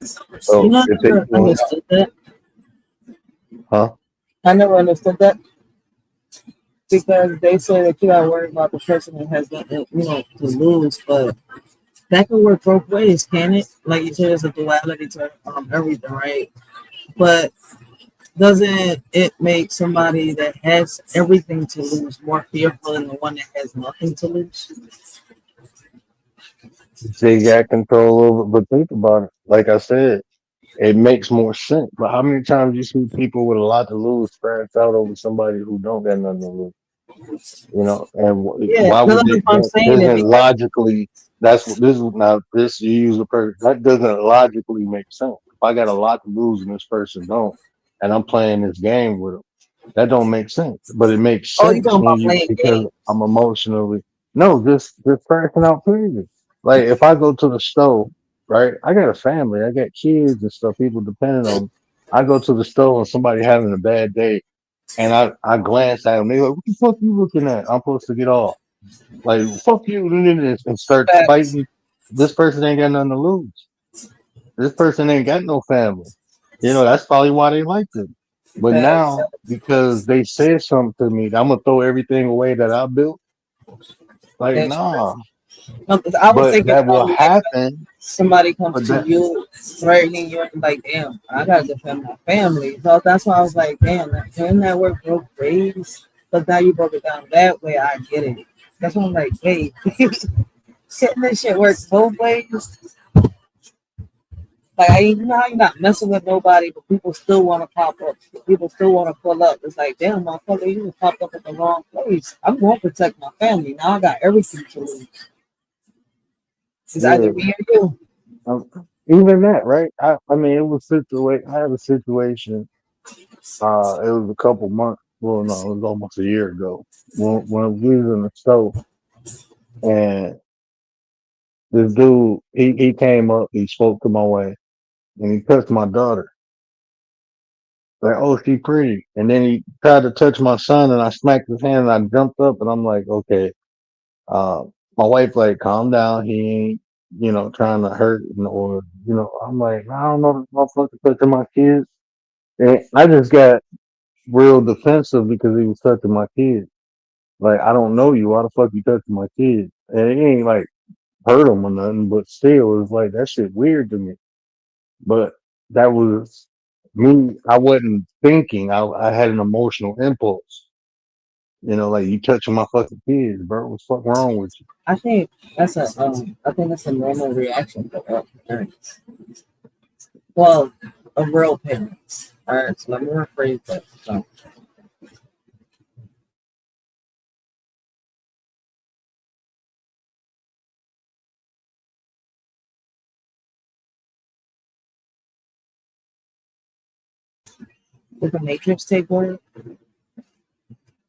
You So know, I if they never feel, understood that. huh? I never understood that because they say that you gotta worry about the person that has nothing, to lose, but that can work both ways, can it? Like you said, there's a duality to everything, right? But doesn't it make somebody that has everything to lose more fearful than the one that has nothing to lose? They got control over, but think about it. Like I said, it makes more sense. But how many times you see people with a lot to lose crash out over somebody who don't got nothing to lose? You know, and Yeah, why no, would that's they? what I'm That saying. It doesn't because logically. That's what this is now. This you use a person that doesn't logically make sense. If I got a lot to lose and this person don't, and I'm playing this game with them, that don't make sense. But it makes oh, you sense talking when about you playing because games? I'm emotionally no, just crashing out period. Like if I go to the store, right? I got a family, I got kids and stuff. People depending on. Me. I go to the store and somebody having a bad day and I glance at them. They like, what the fuck you looking at? I'm supposed to get off. Like, fuck you. And start Facts, fighting. This person ain't got nothing to lose. This person ain't got no family. You know, that's probably why they liked it. But facts. now, because they said something to me, I'm going to throw everything away that I built. Like, That's true. nah. No, 'cause I was But thinking that will from like happen. somebody comes But to that, you threatening you and like, damn, I gotta defend my family. So that's why I was like, damn, can that work both ways? But now you broke it down that way, I get it. That's why I'm like, hey, shit, this shit works both ways. Like, you know how you're not messing with nobody, but people still want to pop up. People still want to pull up. It's like, damn, motherfucker, you just popped up at the wrong place. I'm going to protect my family. Now I got everything to lose. It's yeah. either me or you. Um, even that, right? I mean, it was situation. I had a situation. It was a couple months. Well, no, it was almost a year ago when we was in the store, and this dude he came up, he spoke to my wife, and he touched my daughter. Like, oh, she pretty, and then he tried to touch my son, and I smacked his hand, and I jumped up, and I'm like, okay, uh, my wife like, calm down, he ain't, trying to hurt, or I'm like, I don't know, this motherfucker touching my kids, and I just got real defensive because he was touching my kids. Like, I don't know you. Why the fuck you touching my kids? And it ain't like hurt him or nothing, but still, it's like that shit weird to me. But that was me. I wasn't thinking. I had an emotional impulse. Like you touching my fucking kids, bro. What's fuck wrong with you? I think I think that's a normal reaction for all parents. Well, of real parents. All right, so let me rephrase that. So, did the Matrix take word?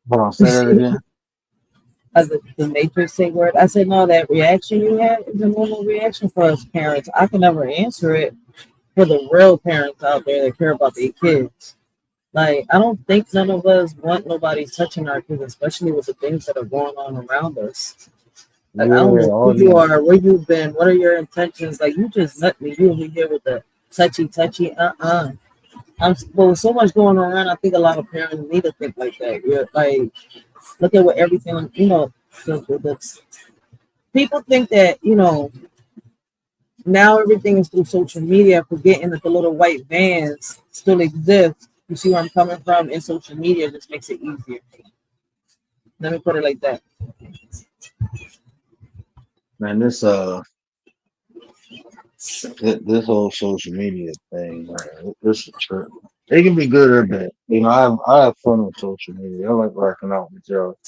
Hold on, say that again. The Matrix take word? I said no. That reaction you had is a normal reaction for us parents. I can never answer it for the real parents out there that care about their kids. Like, I don't think none of us want nobody touching our kids, especially with the things that are going on around us. Like, I don't Yeah, know all who you these. are, where you've been, what are your intentions. Like, you just met me. You over here with the touchy. But with so much going on, I think a lot of parents need to think like that. You're like, look at what everything, the people think that, now everything is through social media, forgetting that the little white vans still exist. You see where I'm coming from? And social media just makes it easier. Let me put it like that. Man, this whole social media thing, man, this is true. It can be good or bad. I have fun with social media. I like working out with y'all.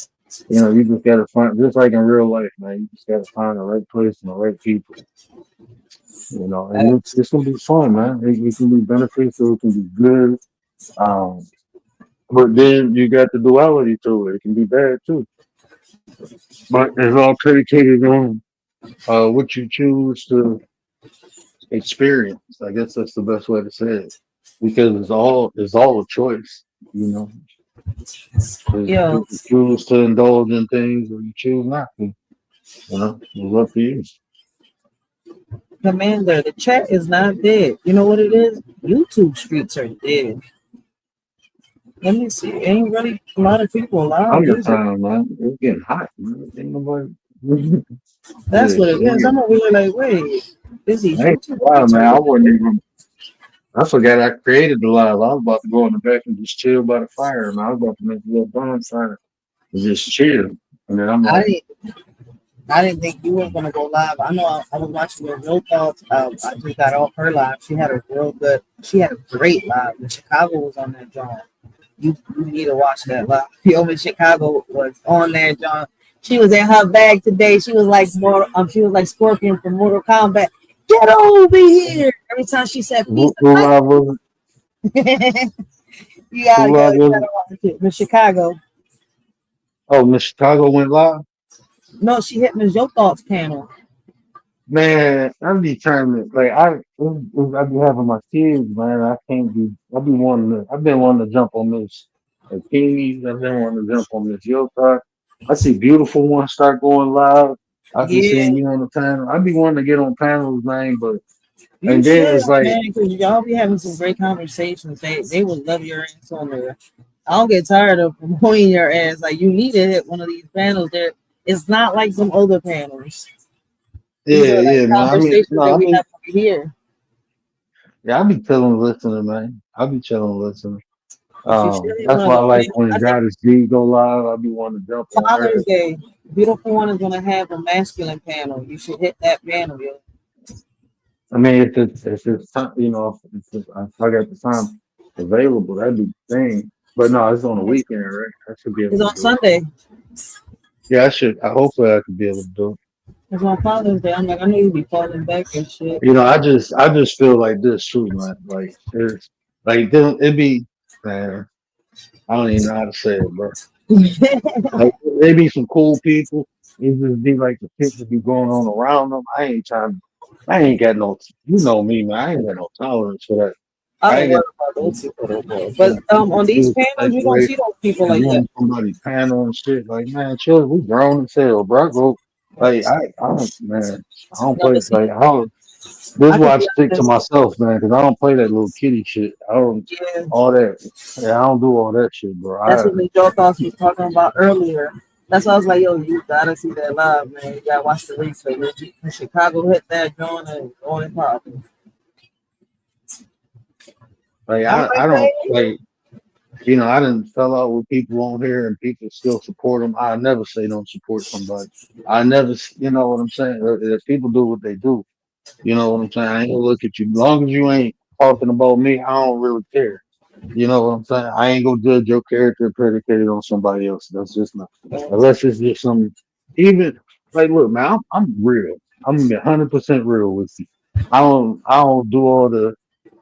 You just gotta find, just like in real life, man. You just gotta find the right place and the right people. And it's gonna be fun, man. It can be beneficial. It can be good. Um, but then you got the duality to it. It can be bad too. But it's all predicated on what you choose to experience. I guess that's the best way to say it, because it's all a choice. You know, Yeah, you choose to indulge in things, or you choose not to. You know, it's up to you. Commander, the chat is not dead. You know what it is? YouTube streets are dead. Let me see. Ain't really a lot of people live either. Summertime, man. It's getting hot, man. Ain't nobody. That's Yeah, what it is. I'm over here like, wait, is these I ain't YouTube wow, streets man. are I really wasn't dead? even. I forgot I created the live. I was about to go in the back and just chill by the fire, and I was about to make a little bonfire and just chill. And then I'm I like, didn't. I didn't think you were gonna go live. I know I was watching your real thoughts. I just got off her live. She had a real good. She had a great live. And Chicago was on that John. You need to watch that live. Yo, in Chicago was on there, John. She was in her bag today. She was like more. She was like Scorpion from Mortal Kombat. Get over here! Every time she said peace, who live was you it? gotta Who go. live You was gotta it? watch it. Miss Chicago. Oh, Miss Chicago went live. No, she hit Miss Your Thoughts panel. Man, I be trying to like I be having my kids, man. I can't be. I be wanting to. I've been wanting to jump on Miss Bikinis. I've been wanting to jump on Miss Yoga. I see beautiful ones start going live. I be Yeah, seeing you on the panel. I be wanting to get on panels, man. But you and then should, it's like, man, because y'all be having some great conversations. They would love your ass on there. I don't get tired of promoting your ass. Like you need to hit one of these panels. There, it's not like some other panels. These yeah, are like yeah, man. I mean, conversations no, that I we mean, have over here. yeah, I be chilling, listening, man. I be chilling, listening. But you should hit That's one of why I those. like Man, when I think Goddess G go live. I be wanting to jump on her. Father's Day, beautiful one is gonna have a masculine panel. You should hit that panel, yo. I mean, if it's time, if I got the time available, that'd be the thing. But no, it's on the It's, weekend, right? I should be able it's to on do it. Sunday. Yeah, I should. Hopefully, I could be able to do it. It's on Father's Day. I'm like, I know you be falling back and shit. I just feel like this too, man. Like, it's like then it'd be, man. I don't even know how to say it, bro. Like, there be some cool people. It just be like the shit that be going on around them. I ain't trying. I ain't got no. You know me, man. I ain't got no tolerance for that. I I don't ain't worry got. about those people no more. But on these panels, you don't Like, see those people and like you that. on somebody's panel and shit. Like, man, chill. We grown as hell, bro. Go. Like, I don't, man. I don't No, play. but see, Like, I don't. This is I could why I be stick to honest. myself, man, because I don't play that little kitty shit. I don't Yeah, all that. Yeah, I don't do all that shit, bro. that's what Miss Joe thought she was talking about earlier. That's why I was like, yo, you gotta see that live, man. You gotta watch the replay. When Chicago hit that joint and all that popping. Like, I'm I like, don't hey. like. I didn't fell out with people on here, and people still support them. I never say don't support somebody. I never, you know what I'm saying. If people do what they do, you know what I'm saying. I ain't gonna look at you. As long as you ain't talking about me, I don't really care. You know what I'm saying? I ain't gonna judge your character predicated on somebody else. That's just not unless it's just some even like look, man, I'm real. I'm 100% real with you. I don't do all the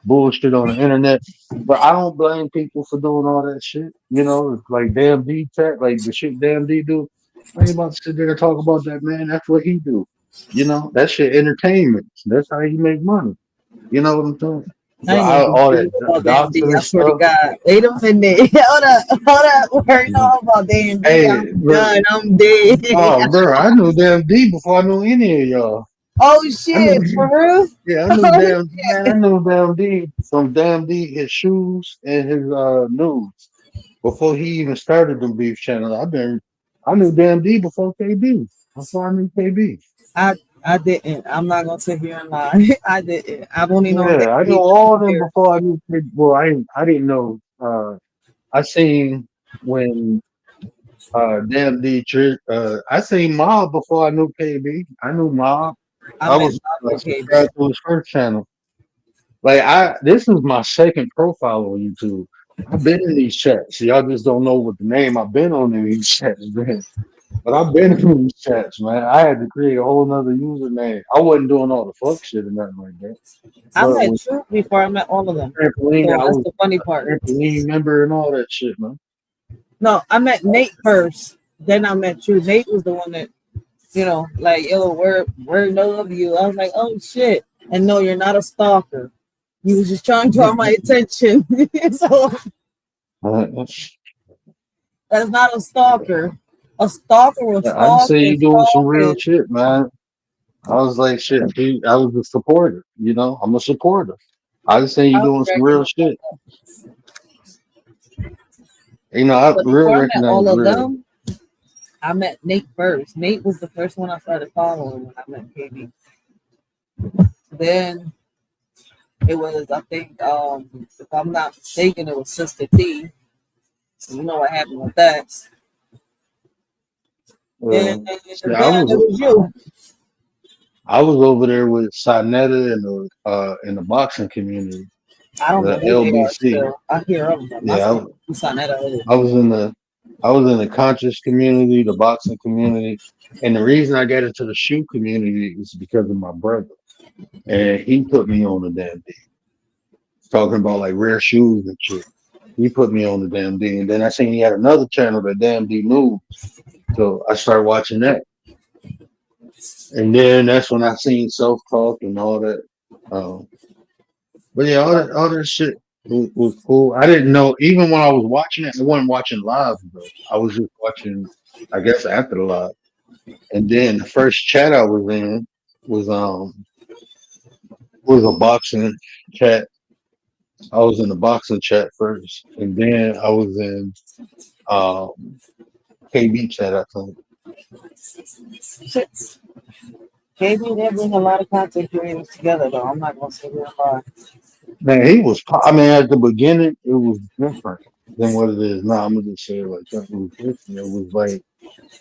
bullshit on the internet. But I don't blame people for doing all that shit. It's like damn D tech, like the shit damn D do. I ain't about to sit there and talk about that, man. That's what he do. That shit entertainment. That's how he make money. You know what I'm saying? I But ain't gonna all do that about damn D. doctor I swear to stuff. God. Wait a minute. Hold up. We're not about damn D. Hey, I'm look, done. I'm dead. oh, bro, I knew damn D before I knew any of y'all. Oh I knew, shit, for real? yeah, I knew damn man. I knew damn D from damn D his shoes and his nudes before he even started the beef channel. I knew damn D before KB. Before I knew KB. I didn't. I'm not gonna sit here and lie. I didn't. I've only known Yeah, I damn knew D for all 2 of them years. before I knew. Well, I didn't know. I seen when damn D trick. I seen Mob before I knew KB. I knew Mob. I I met was Bob and KB. subscribed to his first channel. Like this is my second profile on YouTube. I've been in these chats. Y'all just don't know what the name I've been on in these chats, man. But I've been in these chats, man. I had to create a whole nother username. I wasn't doing all the fuck shit or nothing like that. I But met when Truth before I met all of them. trampoline, So I that's was the funny a part. trampoline member and all that shit, man. No, I met Nate first. Then I met Truth. Nate was the one that You know, like, yo, we're love you. I was like, oh shit. And no, you're not a stalker. You was just trying to draw my attention. So that's not a stalker. A stalker will I just stalk say you and doing some stalk real and shit, man. I was like, shit, dude, I was a supporter. I'm a supporter. I just say you I don't doing some real recognize. shit. I But real before I met recognize all of real. them, I met Nate first. Nate was the first one I started following when I met KB. Then it was, I think, if I'm not mistaken, it was Sister T. You know what happened with that. Uh, And shit, then it was you. I was over there with Sinetta in the boxing community, I don't know the who they are LBC. still. I hear of them, but my Yeah, son, who's on that other. I was in the I was in the conscious community, the boxing community, and the reason I got into the shoe community is because of my brother, and he put me on the damn thing, talking about like rare shoes and shit. He put me on the damn thing, and then I seen he had another channel, the damn D News, so I started watching that, and then that's when I seen self talk and all that. Um, but yeah, all that shit was cool. I didn't know even when I was watching it, I wasn't watching live though. I was just watching, I guess, after the live. And then the first chat I was in was was a boxing chat. I was in the boxing chat first, and then I was in um KB chat. I think. Shit. KB, they bring a lot of content creators together, though. I'm not gonna say real lie. Man, he was. I mean, at the beginning, it was different than what it is now. I'm gonna just say it like that. It was different. It was like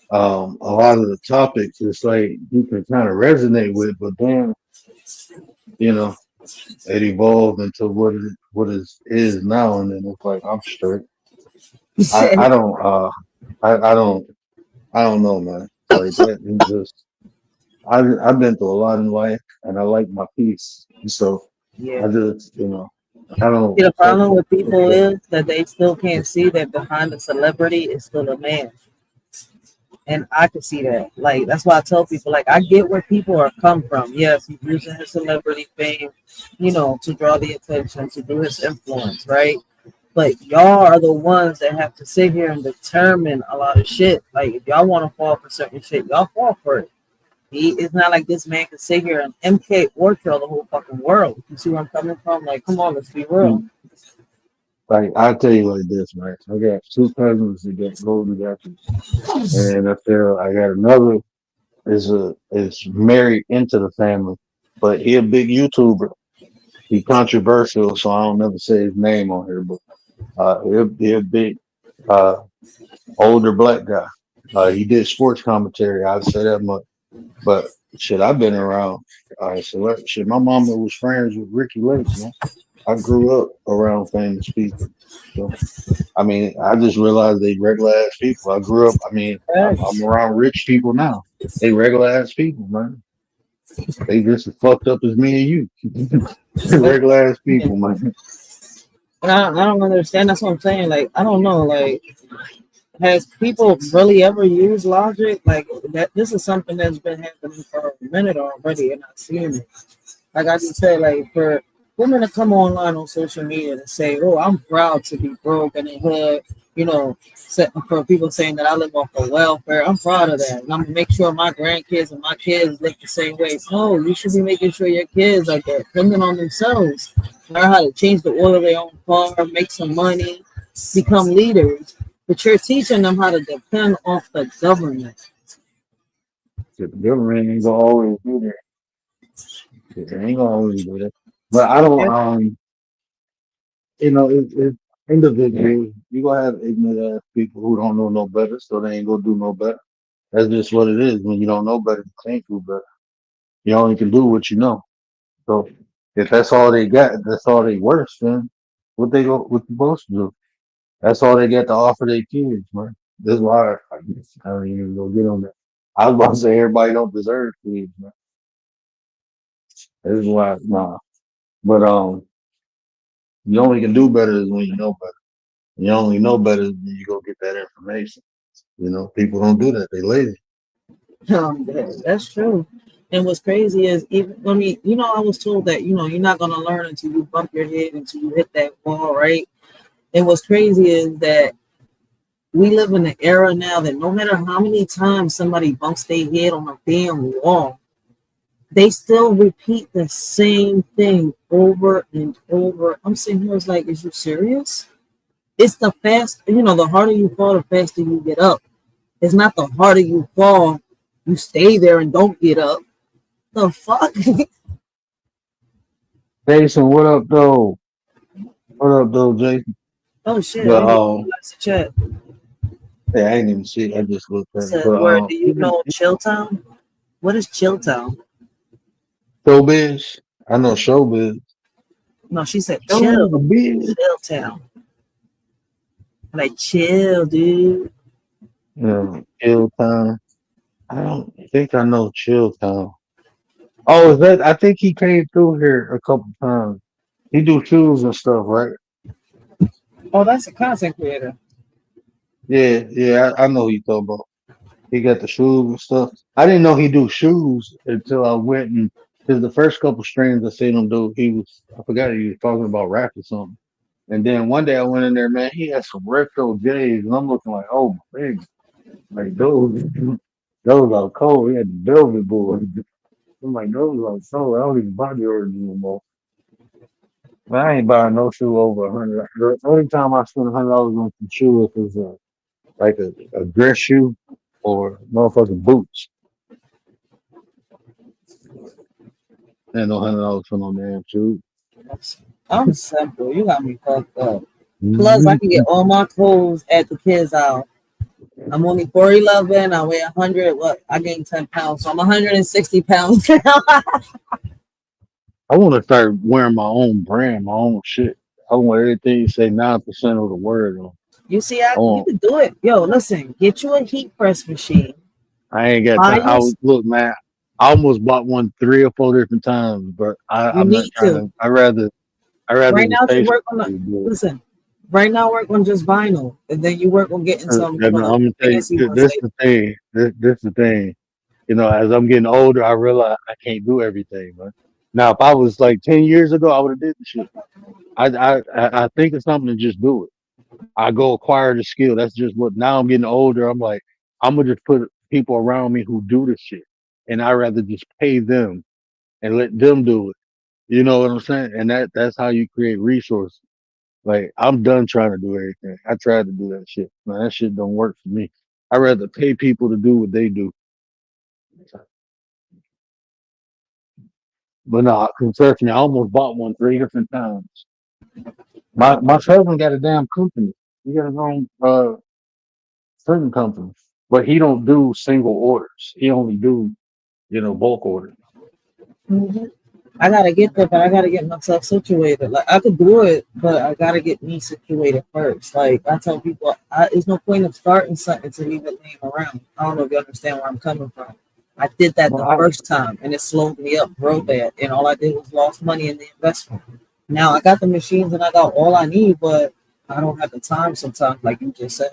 a lot of the topics. It's like you can kind of resonate with, but then you know it evolved into what is now, and then it's like I'm straight. I don't I don't I don't know, man. Like that is just I've been through a lot in life and I like my peace. So Yeah. I just I don't See, the fuck problem with with people that. is that they still can't see that behind the celebrity is still a man. And I can see that. Like, that's why I tell people, like, I get where people are come from. Yes, he's using his celebrity fame, to draw the attention, to do his influence, right? But y'all are the ones that have to sit here and determine a lot of shit. Like, if y'all want to fall for certain shit, y'all fall for it. It's not like this man can sit here and MK or kill the whole fucking world. You see where I'm coming from? Like, come on, let's be real. Mm. Like I tell you like this, man. I got two cousins that got golden jackets, and I got another is married into the family, but he a big YouTuber. He controversial, so I don't never say his name on here, but he a big uh older black guy. He did sports commentary. I'd say that much. But shit, I've been around. Shit, my mama was friends with Ricky Lake, man. I grew up around famous people. So, I mean, I just realized they regular ass people. I grew up, I mean, I'm Facts. around rich people now. They regular ass people, man. They just as fucked up as me and you. They regular ass people, man. And I don't understand. That's what I'm saying. Like, I don't know. Like, has people really ever used logic? Like, that this is something that's been happening for a minute already, and I've seen it. Like I just said, like, for women to come online on social media and say, "Oh, I'm proud to be broke and in hood," for people saying that I live off of welfare, I'm proud of that, and I'm gonna make sure my grandkids and my kids live the same way. No, you should be making sure your kids are dependent on themselves, learn how to change the oil of their own car, make some money, become leaders. But you're teaching them how to depend off the government. The government ain't gonna always do that. They ain't gonna always do that. But I don't, Yeah. it individuals, you gonna have ignorant ass people who don't know no better, so they ain't gonna do no better. That's just what it is. When you don't know better, you can't do better. You only can do what you know. So if that's all they got, that's all they worth, then what you supposed to do? That's all they got to offer their kids, man. This is why I don't even go get on that. I was about to say everybody don't deserve kids, man. This is why, nah. But you only can do better is when you know better. You only know better when you go get that information. People don't do that. They lazy. That's true. And what's crazy is even I mean, I was told that, you're not gonna learn until you bump your head until you hit that wall, right? And what's crazy is that we live in an era now that no matter how many times somebody bumps their head on a damn wall, they still repeat the same thing over and over. I'm sitting here, it's like, is you serious? It's the harder you fall, the faster you get up. It's not the harder you fall, you stay there and don't get up. The fuck? Jason, what up, though? What up, though, Jason? Oh shit! But I didn't even realize the chat. yeah, I ain't even see it. I just looked at it. Said, But where do you know Chilltown? What is Chilltown? showbiz. I know showbiz. No, she said Showbiz. Chilltown. Like chill, dude. Yeah, Chill Town. I don't think I know Chill Town. Oh, is that? I think he came through here a couple times. He do shoes and stuff, right? Oh, that's a content creator. Yeah, yeah. I know who you talking about. He got the shoes and stuff. I didn't know he do shoes until I went and because the first couple streams I seen him do, I forgot he was talking about rap or something. And then one day I went in there, man, he had some retro J's, and I'm looking like, oh my thing, like those, those are cold. He had the Velvet Boys. I'm like, those are so. I don't even buy the original anymore. But I ain't buying no shoe over $100. The only time I spent $100 on some shoes was like a dress shoe or motherfucking boots. And no $100 for no damn shoe. I'm simple. You got me fucked up. Plus, I can get all my clothes at the kids' house. I'm only 4'11". I weigh 100. What? I gained 10 pounds, so I'm 160 pounds now. I want to start wearing my own brand, my own shit. I want everything you say 9% of the word on. You see, I you want. can do it. Yo, listen, get you a heat press machine. I ain't got Buy time. your, Look, man. I almost bought one 3 or 4 different times, but you I'm not need trying to. to. I rather Right just now, pay just for work on it. the. Listen, right now, work on just vinyl, and then you work on getting some, And I'm the gonna tell you, fancy ones. this the thing. This the thing. As I'm getting older, I realize I can't do everything, man. Now, if I was like 10 years ago, I would have did the shit. I think it's something to just do it. I go acquire the skill. That's just what. Now I'm getting older. I'm like, I'm gonna just put people around me who do the shit, and I rather just pay them and let them do it. You know what I'm saying? And that's how you create resources. Like I'm done trying to do everything. I tried to do that shit. Man, that shit don't work for me. I rather pay people to do what they do. But no, trust me, I almost bought one 3 different times. My cousin got a damn company. He got his own certain company, but he don't do single orders. He only do bulk orders. Mhm. I gotta get there, but I gotta get myself situated. Like I could do it, but I gotta get me situated first. Like I tell people, there's no point of starting something to leave it laying around. I don't know if you understand where I'm coming from. I did that Well, the first time, and it slowed me up real bad. And all I did was lost money in the investment. Now I got the machines and I got all I need, but I don't have the time sometimes, like you just said.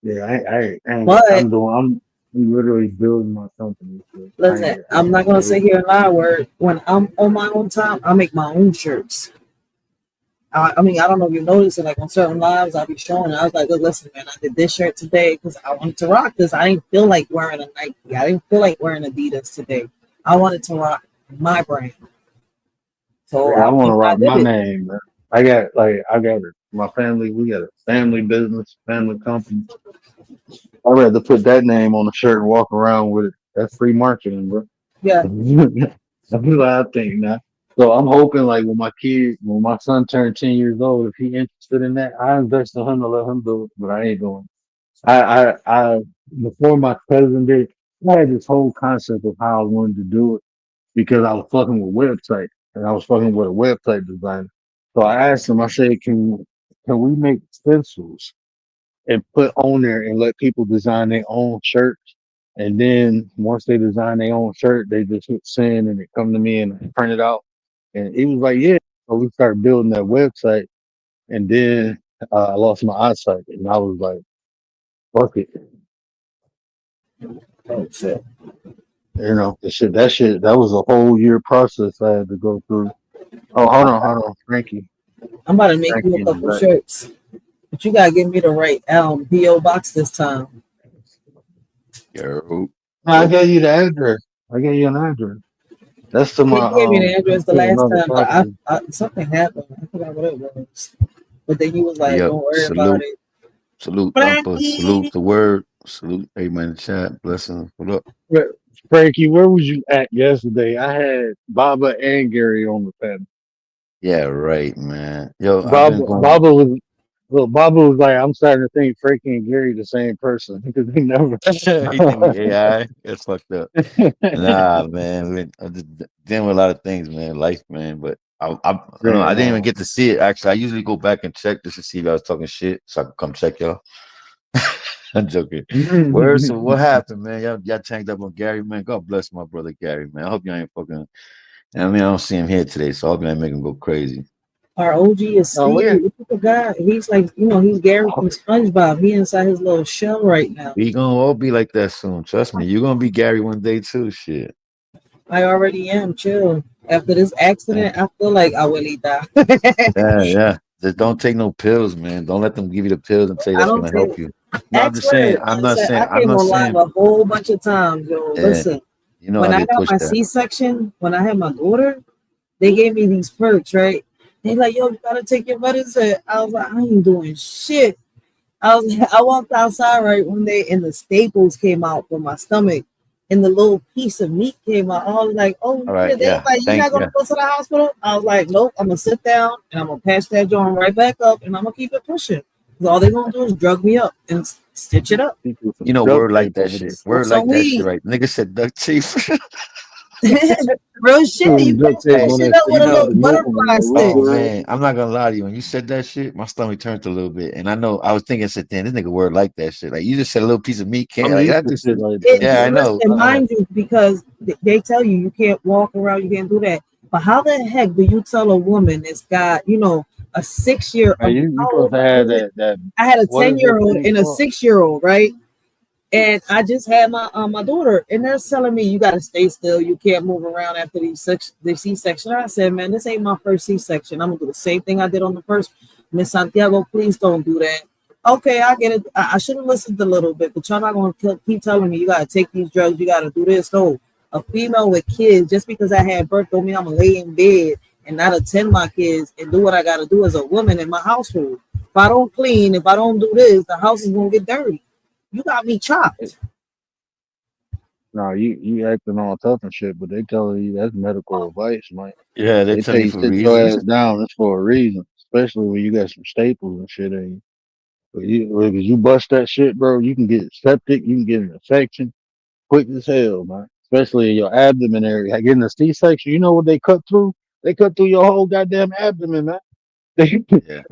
yeah, I ain't got. But I'm literally building my company. So listen, I I'm ain't not got gonna to. sit here and lie. Where when I'm on my own time, I make my own shirts. I mean, I don't know if you noticed it, like on certain lives, I'll be showing. I was like, "Look, listen, man, I did this shirt today because I wanted to rock this. I didn't feel like wearing a Nike. I didn't feel like wearing Adidas today. I wanted to rock my brand. So Yeah, I I want to went and I rock did my it. name, man. I got my family. We got a family business, family company. I'd rather put that name on a shirt and walk around with it. That's free marketing, bro. Yeah. That's what I think now. So I'm hoping like when my son turned 10 years old, if he interested in that, I invest in him to let him do it, but I ain't doing it. Before my cousin did, I had this whole concept of how I wanted to do it because I was fucking with websites and I was fucking with a website designer. So I asked him, I said, can we make stencils and put on there and let people design their own shirts? And then once they design their own shirt, they just hit send and it come to me and I print it out. And he was like, yeah. So we started building that website and then I lost my eyesight and I was like, fuck it. Oh shit! You know, that was a whole year process I had to go through. Oh, hold on, Frankie. I'm about to make you Frankie a in the couple back. shirts, but you gotta give me the right PO box this time. Yo, I gave you the address. I gave you an address. That's to Yeah, my you gave me the address the to last another time, but property. something happened. I forgot what it was. But then you was hey, like, yo, "Don't worry about salute, it." salute, salute Frankie. the word, salute, amen, in the chat, blessings, what up? Frankie, where was you at yesterday? I had Baba and Gary on the panel. Yeah, right, man. Yo, I've been Baba, going, Baba was Well, Baba was like, I'm starting to think Frankie and Gary the same person because they never. he think we AI, that's fucked up. Nah, man, I'm just dealing with a lot of things, man, life, man, but I don't know, I didn't even Man, get to see it, actually. I usually go back and check just to see if I was talking shit, so I can come check y'all. I'm joking. Where so what happened, man? Y'all tanked up on Gary, man. God bless my brother Gary, man. I hope y'all ain't fucking. I mean, I don't see him here today, so I hope you ain't making him go crazy. Our OG is no, Stevie. What you forgot? He's like, he's Gary from SpongeBob. He inside his little shell right now. We gonna all be like that soon. Trust me. You're gonna be Gary one day too. Shit. I already am. Chill. After this Yeah, accident, I feel like abuelita. yeah. Just don't take no pills, man. Don't let them give you the pills and tell you I that's don't gonna help take. you. No, I'm I just saying. swear. I I'm came not on live saying. a whole bunch of times, yo. Yeah, Listen, you know when I I did got push my that. C-section, when I had my daughter, they gave me these perks, right? They like, yo, you gotta take your medicine. I was like, I ain't doing shit. I walked outside right one day and the staples came out from my stomach and the little piece of meat came out. I was like, oh All right. shit. They was Yeah. like, you Thank not you. gonna go to the hospital? I was like, nope, I'm gonna sit down and I'm gonna patch that joint right back up and I'm gonna keep it pushing. Because all they're gonna do is drug me up and stitch it up. people some You know, duct word like tape that over there. shit. Smoke Word some like that shit, weed. right? Nigga said duct tape. Real shit. You Some duct patch tape that Hey, on shit that up shit. with you a You got know, little the milk on butterfly that oh stitch. wrist. man, I'm not gonna lie to you. When you said that shit, my stomach turned a little bit, and I know I was thinking, said, "Damn, this nigga word like that shit." Like you just said, a little piece of meat can't I'm like used that. to Just shit like It, that. yeah, I know. listen, I know. mind you, because they tell you you can't walk around, you can't do that. But how the heck do you tell a woman that's got, a 6 year? Man, you How supposed old to my have kid? that I had a what is that 10-year-old thing and a called? 6-year-old, right? And I just had my daughter, and they're telling me you got to stay still, you can't move around after the C-section. I said, man, this ain't my first C-section. I'm gonna do the same thing I did on the first. Miss Santiago, please don't do that. Okay, I get it. I should have listened a little bit, but y'all not gonna keep telling me you gotta take these drugs, you gotta do this. No, a female with kids, just because I had birth don't mean I'm gonna lay in bed and not attend my kids and do what I gotta do as a woman in my household. If I don't clean, if I don't do this, the house is gonna get dirty. You got me chopped. No, you acting all tough and shit, but they telling you that's medical advice, man. Yeah, they're They tell telling you you for sit your reasons. ass down. It's for a reason, especially when you got some staples and shit in you. If you bust that shit, bro, you can get septic, you can get an infection quick as hell, man. Especially in your abdomen area. Like getting a C-section, you know what they cut through? They cut through your whole goddamn abdomen, man. They, Yeah,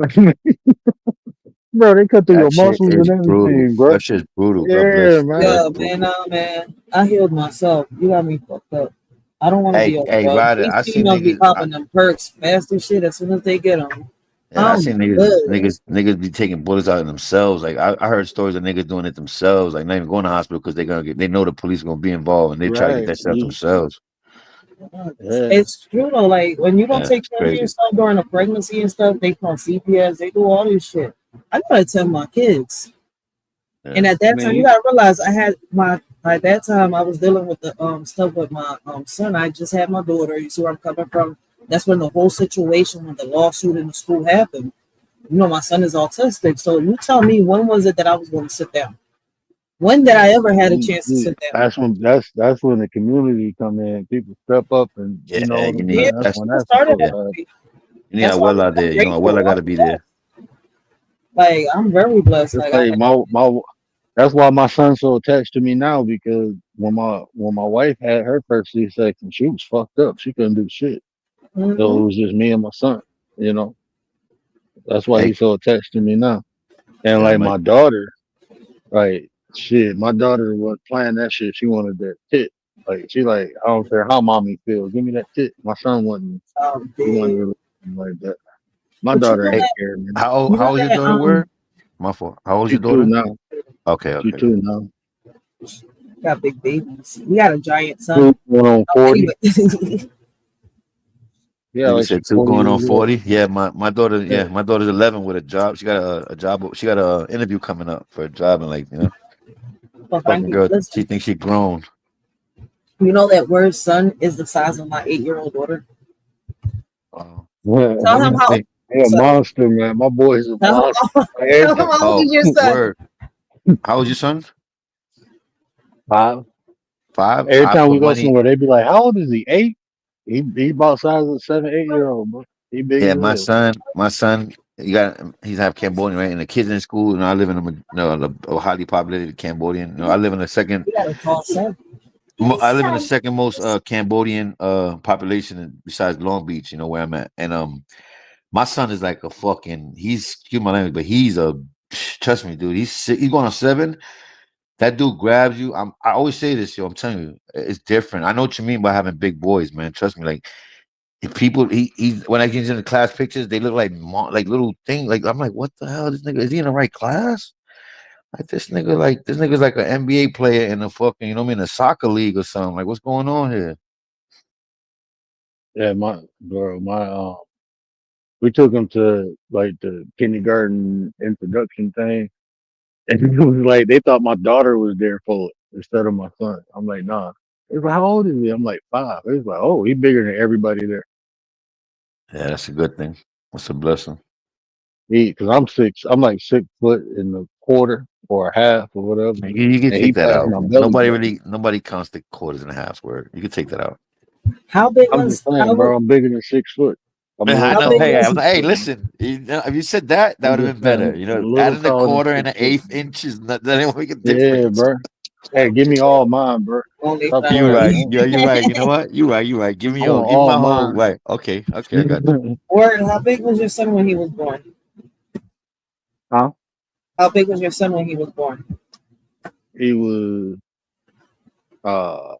bro, they cut through that your shit muscles is and brutal. everything, bro. That shit's brutal. God Yeah, bless you. Yeah, man. that's Yeah, man, brutal. man. I healed myself. You got me fucked up. I don't want to be Hey, on hey, drugs. Ryder, These I see females be niggas. popping them perks fast as shit as soon as they get them. Yeah, I I'm seen niggas, good. niggas be taking bullets out of themselves. Like I heard stories of niggas doing it themselves, like not even going to hospital because they know the police are gonna be involved and they try to get Right. that shit out themselves. Yeah. It's true though. Like when you don't Yeah, take it's care of crazy. yourself during a pregnancy and stuff, they call CPS. They do all this shit. I gotta tell my kids. Yeah, And at I that mean, time, you gotta realize I had my. At that time, I was dealing with the stuff with my son. I just had my daughter. You see where I'm coming from? That's when the whole situation with the lawsuit in the school happened. My son is autistic. So you tell me, when was it that I was going to sit down? When did I Yeah. ever had a chance to sit down? That's when the community come in. People step up and you know yeah, what you I'm Yeah, need saying. That's that's when it that's started supposed yeah, that to happen. way. you need a That's why well out I'm there. You know, a grateful. well I gotta I'm be blessed. there. Like I'm very blessed. Just Like I like my that's why my son's so attached to me now because when my wife had her first C-section, she was fucked up. She couldn't do shit. So mhm. it was just me and my son. You know, that's why Hey, he's so attached to me now. And yeah, like but my daughter, right? Shit, my daughter was playing that shit. She wanted that tit. Like she like, I don't care how mommy feels. Give me that tit. My son wasn't. He wasn't Dead. really like that. My But daughter ain't hey, care, man. how old is your daughter? Word? My fault. How old is She your two daughter? now. Okay, She okay, two okay. now. got big babies. We got a giant son. Two going on 40. Anyway. Yeah, You like said she's 2 40 going on years old. 40. Yeah, my daughter. Yeah, Yeah. my daughter's 11 with a job. She got a job. She got a interview coming up for a job, and like But fucking Frankie, girl, she listen, thinks she grown. you know that word son is the size of my 8-year-old daughter. Oh, Tell him how old Hey, a son. monster, man. My boy's a Tell him, monster. tell him how old oh, is your son. word. How old's your son? 5. 5. Every time we But go when he, somewhere, they be like, "How old is he? 8? He about size of a 7, 8-year-old, bro. He big yeah, as hell." my son, he's half Cambodian, right? And the kids in school, I live in a highly populated Cambodian. I live in the second. You got a tall son. I live in the second most Cambodian population besides Long Beach. Where I'm at, and my son is like a fucking. Excuse my language, but he's a. Trust me, dude. He's going on 7. That dude grabs you. I always say this, yo. I'm telling you, it's different. I know what you mean by having big boys, man. Trust me. Like if people, he when I get into the class pictures, they look like little things. Like I'm like, what the hell? This nigga, is he in the right class? Like this nigga's like an NBA player in a fucking, a soccer league or something. Like what's going on here? Yeah, we took him to like the kindergarten introduction thing, and it was like they thought my daughter was there for it instead of my son. I'm like, nah. It's like, how old is he? I'm like 5. It's like, oh, he's bigger than everybody there. Yeah, that's a good thing. That's a blessing. Because I'm like 6 foot in the quarter or a half or whatever, You can and he take that passed out. my belly button. Nobody counts the quarters and halves. Word. You can take that out. How big I'm was just saying, bro. I'm bigger than 6 foot. I'm a I little how know. big taller. was Hey, listen. If you said that, that I'm would have just been better. saying, I'm a little Adding the taller than quarter and 6 an foot. eighth inches that didn't make a Yeah, difference. bro. Hey, give me all mine, bro. only Stop five? You're playing with right. me. Yeah, you're right. You know what? You're right. You're right. Give me I want give me all my whole mine. right. Okay. Okay. I got you. Word, how big was your son when he was born? Huh? How big was your son when he was born? He was uh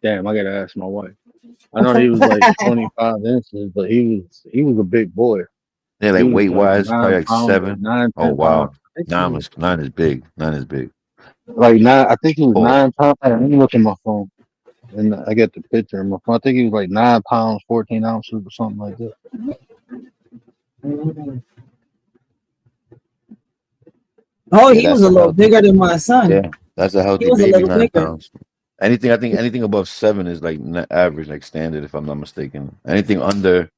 damn, I gotta ask my wife. I know he was like 25 inches, but he was a big boy. Yeah, He like was weight like wise, probably 9 like pounds, 7. 9, Oh 10 pounds. wow. I think he was Nine is big. 9 is big. like 9. I think he was Pause. 9 pounds. Let me look at my phone. And I got the picture in my phone. I think he was like 9 pounds, 14 ounces or something like that. Mhm. Oh, Yeah, he was that's a a little healthy. bigger than my son. Yeah, that's a He healthy was a baby. little 9 bigger. pounds. Anything above 7 is like average, like standard. If I'm not mistaken, anything under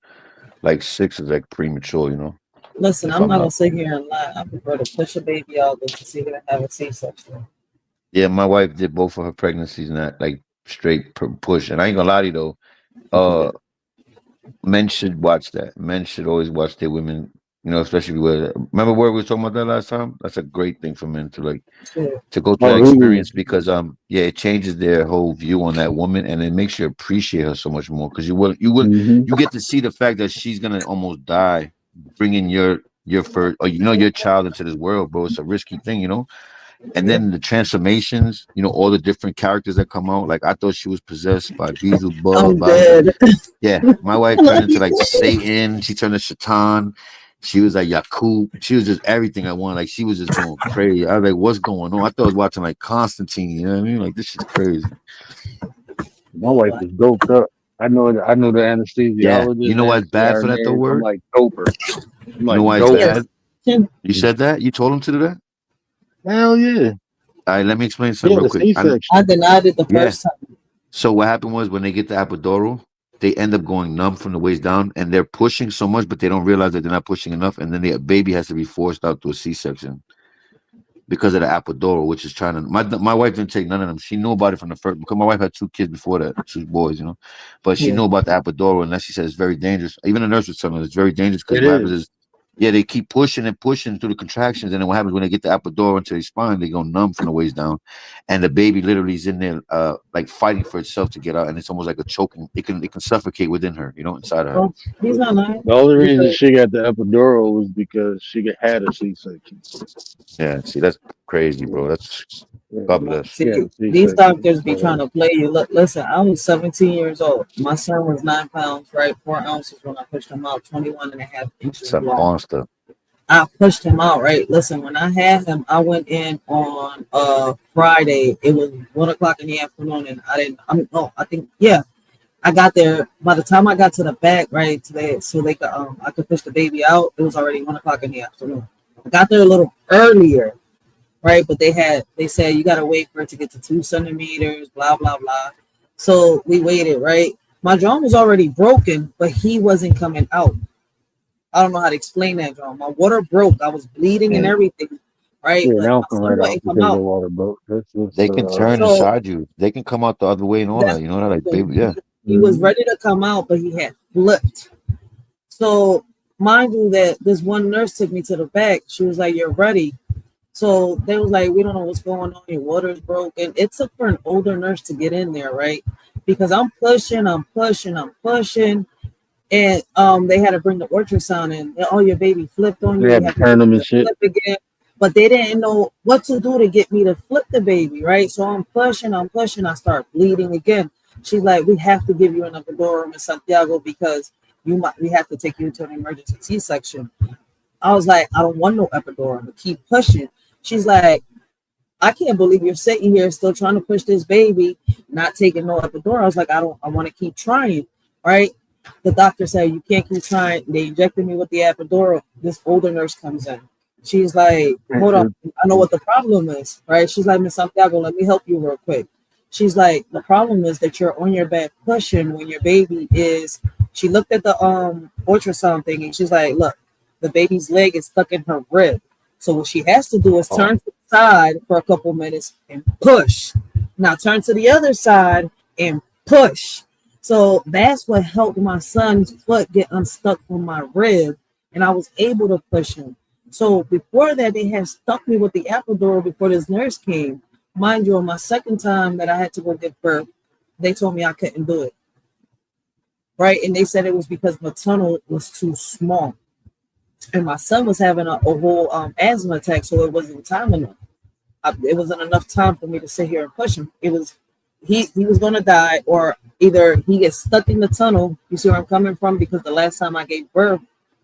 like 6 is like premature. Listen, If I'm I'm not not. gonna sit here and lie. I prefer to push a baby out than to see her have a C-section. Yeah, my wife did both of her pregnancies and that like straight push. And I ain't gonna lie to you though. Uh, Men should watch that. Men should always watch their women. Especially where. Remember where we were talking about that last time? That's a great thing for men to like Sure. to go through Oh, that really? experience because yeah, it changes their whole view on that woman and it makes you appreciate her so much more because Mm-hmm. you get to see the fact that she's gonna almost die, bringing your first or your child into this world, bro. It's a risky thing. And then the transformations, all the different characters that come out. Like I thought she was possessed by Beelzebub. I'm dead. Yeah, my wife turned into like Satan. She turned to Shaitan. She was like Yakub. She was just everything I wanted. Like she was just going crazy. I was like, "What's going on?" I thought I was watching like Constantine. You know what I mean? Like this shit's crazy. My wife is doped up. I know the Yeah, you anesthesiologist know why and it's bad for that though? CRNAs. I'm Word. like doper. I'm You know like why it's doper. Yes. bad? You said that. You told him to do that. Hell yeah. All right, let me explain He something had real a quick. C-section. I denied it the Yeah. first time. So what happened was when they get the epidural, they end up going numb from the waist down, and they're pushing so much, but they don't realize that they're not pushing enough, and then the baby has to be forced out to a C-section because of the epidural, which is trying to. My wife didn't take none of them. She knew about it from the first because my wife had 2 kids before that, 2 boys. But she Yeah. knew about the epidural, and that she said it's very dangerous. Even the nurse was telling her it's very dangerous because It what happens is. is, yeah, they keep pushing and pushing through the contractions, and then what happens when they get the epidural into their spine, they go numb from the waist down, and the baby literally is in there, like fighting for itself to get out, and it's almost like a choking. It can suffocate within her, inside of her. Well, he's not lying. The only reason Because she got the epidural was because she had a C-section. Yeah, see, that's crazy, bro. That's Yeah, God bless. she had see, a these C-section. doctors be trying to play you. Look, listen, I was 17 years old. My son was 9 pounds, right? 4 ounces when I pushed him out, 21 and a half It's inches a long. monster. I pushed him out, right? Listen, when I had him, I went in on Friday. It was 1 o'clock in the afternoon, and I didn't. I think yeah, I got there. By the time I got to the back, right, today, so they could I could push the baby out. It was already 1 o'clock in the afternoon. I got there a little earlier, right? But they said you gotta wait for it to get to 2 centimeters, blah blah blah. So we waited, right? My drum was already broken, but he wasn't coming out. I don't know how to explain that, John. My water broke. I was bleeding and Yeah. everything, right? Yeah, But now my come son right out wouldn't come because the out. water broke. That's just, They can turn So inside you. They can come out the other way and all that's that. You know that, like the baby. Yeah. he was ready to come out, but he had flipped. So mind you that this one nurse took me to the back. She was like, "You're ready." So they was like, "We don't know what's going on. Your water's broken." It took for an older nurse to get in there, right? Because I'm pushing, and they had to bring the ultrasound in. Oh, your baby flipped on you. they We had to have to turn get them you and to shit. flip again. But they didn't know what to do to get me to flip the baby, right? So I'm pushing. I start bleeding again. She's like, "We have to give you an epidural in Santiago because we have to take you to an emergency C-section." I was like, "I don't want no epidural. I'm gonna keep pushing." She's like, "I can't believe you're sitting here still trying to push this baby, not taking no epidural." I was like, I want to keep trying, right? The doctor said, "You can't keep trying." They injected me with the epidural. This older nurse comes in. She's like, "Hold on, I know what the problem is," right? She's like, "Miss Santiago, let me help you real quick." She's like, "The problem is that you're on your back pushing when your baby is." She looked at the ultrasound thing and she's like, "Look, the baby's leg is stuck in her rib. So what she has to do is Oh, turn to the side for a couple minutes and push. Now turn to the other side and push." So that's what helped my son's foot get unstuck from my rib, and I was able to push him. So before that, they had stuck me with the epidural before this nurse came. Mind you, on my second time that I had to go give birth, they told me I couldn't do it, right? And they said it was because my tunnel was too small, and my son was having a whole asthma attack, so it wasn't time enough. It wasn't enough time for me to sit here and push him. It was he was gonna die, or either he gets stuck in the tunnel. You see where I'm coming from? Because the last time I gave birth,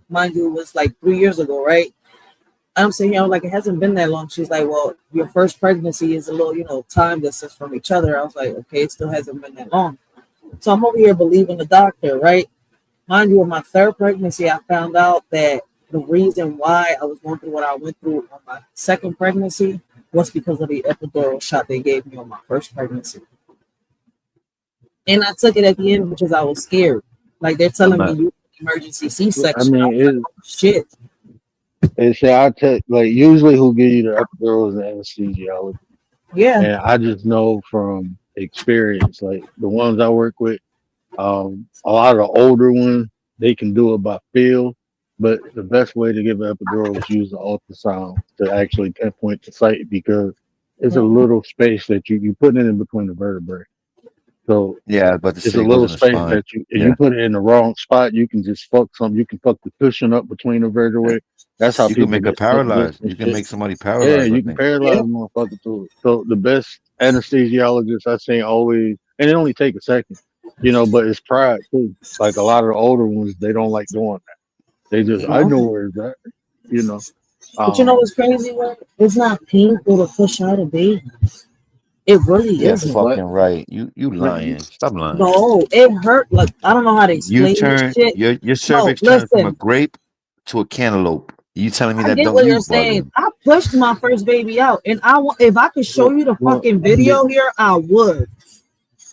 mind you, was like 3 years ago, right? I'm sitting here, I'm like, it hasn't been that long. She's like, "Well, your first pregnancy is a little, time distance from each other." I was like, "Okay, it still hasn't been that long." So I'm over here believing the doctor, right? Mind you, in my third pregnancy, I found out that the reason why I was going through what I went through on my second pregnancy was because of the epidural shot they gave me on my first pregnancy. And I took it at the end because I was scared. Like they're I'm telling me not. you emergency I C-section. I mean, was like, "Oh, shit." I take like usually who give you the epidural is the anesthesiologist, Yeah. and I just know from experience, like the ones I work with, a lot of the older ones they can do it by feel, but the best way to give an epidural is use the ultrasound to actually pinpoint the site because it's a Mhm. little space that you put in between the vertebrae. So Yeah, I was about to it's say a it goes little in the space spine. that if Yeah. you put it in the wrong spot, you can just fuck some. You can fuck the cushion up between the vertebrae. That's how You can people make a get slip discs paralyzed. and You can shit. make somebody Yeah, paralyzed, I you can think. paralyze Yeah. a motherfucker to it. So the best anesthesiologist I seen always, and it only take a second, but it's pride too. Like a lot of the older ones, they don't like doing that. They just, I No. know where it's at, you know. But you know Um, what's crazy? What? It's not painful to push out a baby. It really Yeah, isn't. what? fucking right. You Man, lying. Stop lying. No, it hurt. Like I don't know how to You explain this turn shit. your No, cervix turned from a listen. grape to a cantaloupe. You telling me I that get don't what you you're saying. bugging? I pushed my first baby out, and if I could show well, you the well, fucking the- video here, I would.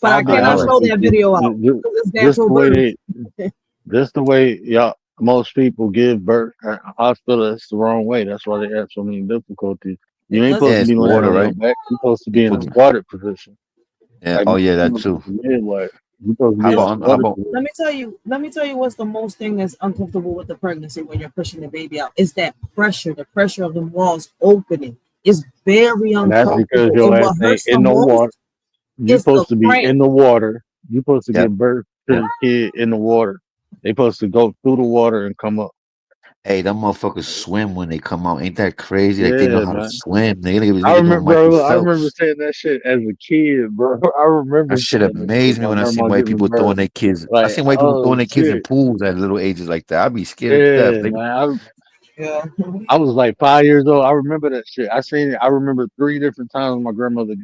But I'll I be All right, all cannot right. honest show with that you. video out because it's Just natural the way birth. just the way y'all most people give birth at a hospital, it's the wrong way. That's why they have so many difficulties. You It ain't doesn't. supposed Yeah, to it's be laying water, on your right? back. You're supposed to You be in a put squatted position. yeah, Like oh yeah, that you too. midwife. You're supposed to How be in a Yo, about how squatted about position. let me tell you what's the most thing that's uncomfortable with the pregnancy when you're pushing the baby out is that pressure, the pressure of the walls opening is very And that's because uncomfortable. your And ass what ain't hurts the in the water. most You're is the supposed to be cramp. in the water. You're supposed to yep, give birth to yep. the kid in the water. They supposed to go through the water and come up. Hey, them motherfuckers swim when they come out. Ain't that crazy? Like they know Yeah, how to man. swim. They nigga doing Michael I remember Phelps. saying that shit as a kid, bro. I That remember shit saying that shit. amazed me My when I seen grandma white giving people throwing birth. their kids. I Like, seen white people oh throwing their kids in shit. pools at little ages like that. I'd be scared to death. Yeah, They man. Yeah. I was like 5 years old. I remember that shit. I seen it. I remember 3 different times my grandmother,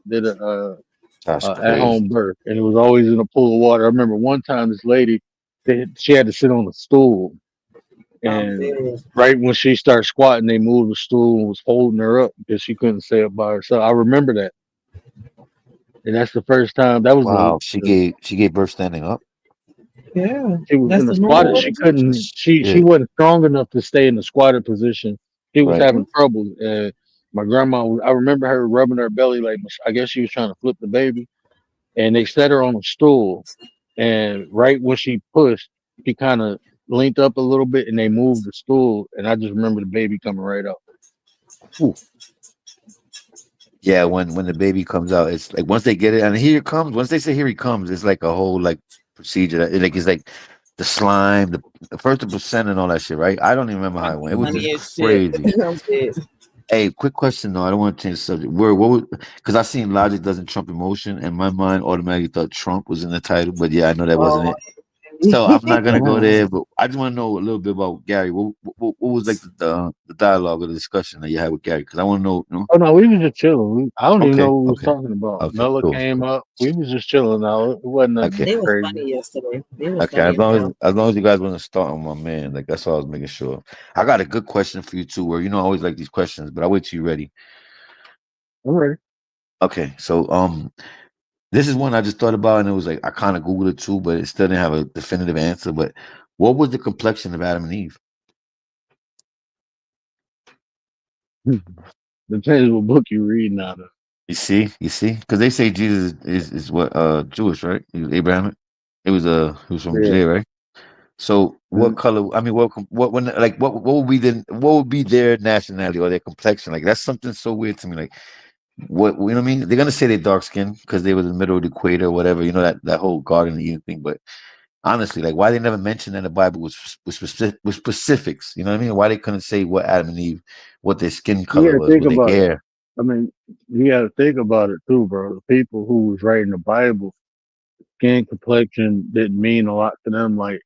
did a That's at crazy. home birth, and it was always in a pool of water. I remember one time this lady, she had to sit on a stool, I'm and dead. right when she started squatting, they moved the stool and was holding her up because she couldn't stay up by herself. I remember that, and that's the first time. That was Wow, she gave birth standing up. Yeah. she was That's in the the normal squatted. Holy She position. couldn't. She shit. wasn't strong enough to stay in the squatted position. She was Right. having trouble, and my grandma. I remember her rubbing her belly like I guess she was trying to flip the baby, and they set her on a stool. And right when she pushed, she kind of linked up a little bit, and they moved the stool. And I just remember the baby coming right up. Ooh. Yeah, when the baby comes out, it's like once they get it, and here it comes. Once they say here he comes, it's like a whole like procedure. Like it's like the slime, the first the percent and all that shit, right? I don't even remember how it went. It was just Funny as shit. crazy. I'm dead. Hey, quick question though. I don't want to change the subject. Where what would because I seen Logic doesn't Trump emotion, and my mind automatically thought Trump was in the title, but yeah, I know that wasn't Oh, it. So I'm not gonna go there, but I just want to know a little bit about Gary. What was like the dialogue or the discussion that you had with Gary? Because I want to know, you know. Oh no, we was just chilling. I don't even Okay, know what we was okay, talking about. okay, Mella cool, came cool. up. We was just chilling. Now it wasn't Okay, nothing they was crazy. funny yesterday. They was okay. funny As as long hell. as you guys wasn't starting my man, like that's all I was making sure. I got a good question for you too. Where I always like these questions, but I wait till you're ready. I'm ready. Okay, so this is one I just thought about, and it was like I kind of googled it too, but it still didn't have a definitive answer. But what was the complexion of Adam and Eve? Depends what book you reading out of. You see, because they say Jesus is what Jewish, right? He was Abrahamic. He was from Yeah. Judea, right? So what Mhm. color? I mean, what when like what would be what would be their nationality or their complexion? Like that's something so weird to me. Like what you know what I mean? They're gonna say they're dark skinned because they were in the middle of the equator or whatever. You know that whole Garden of Eden thing. But honestly, like why they never mentioned that in the Bible was specifics. You know what I mean? Why they couldn't say what Adam and Eve, what their skin You color gotta was, think what their about it. hair. I mean, you got to think about it too, bro. The people who was writing the Bible, skin complexion didn't mean a lot to them like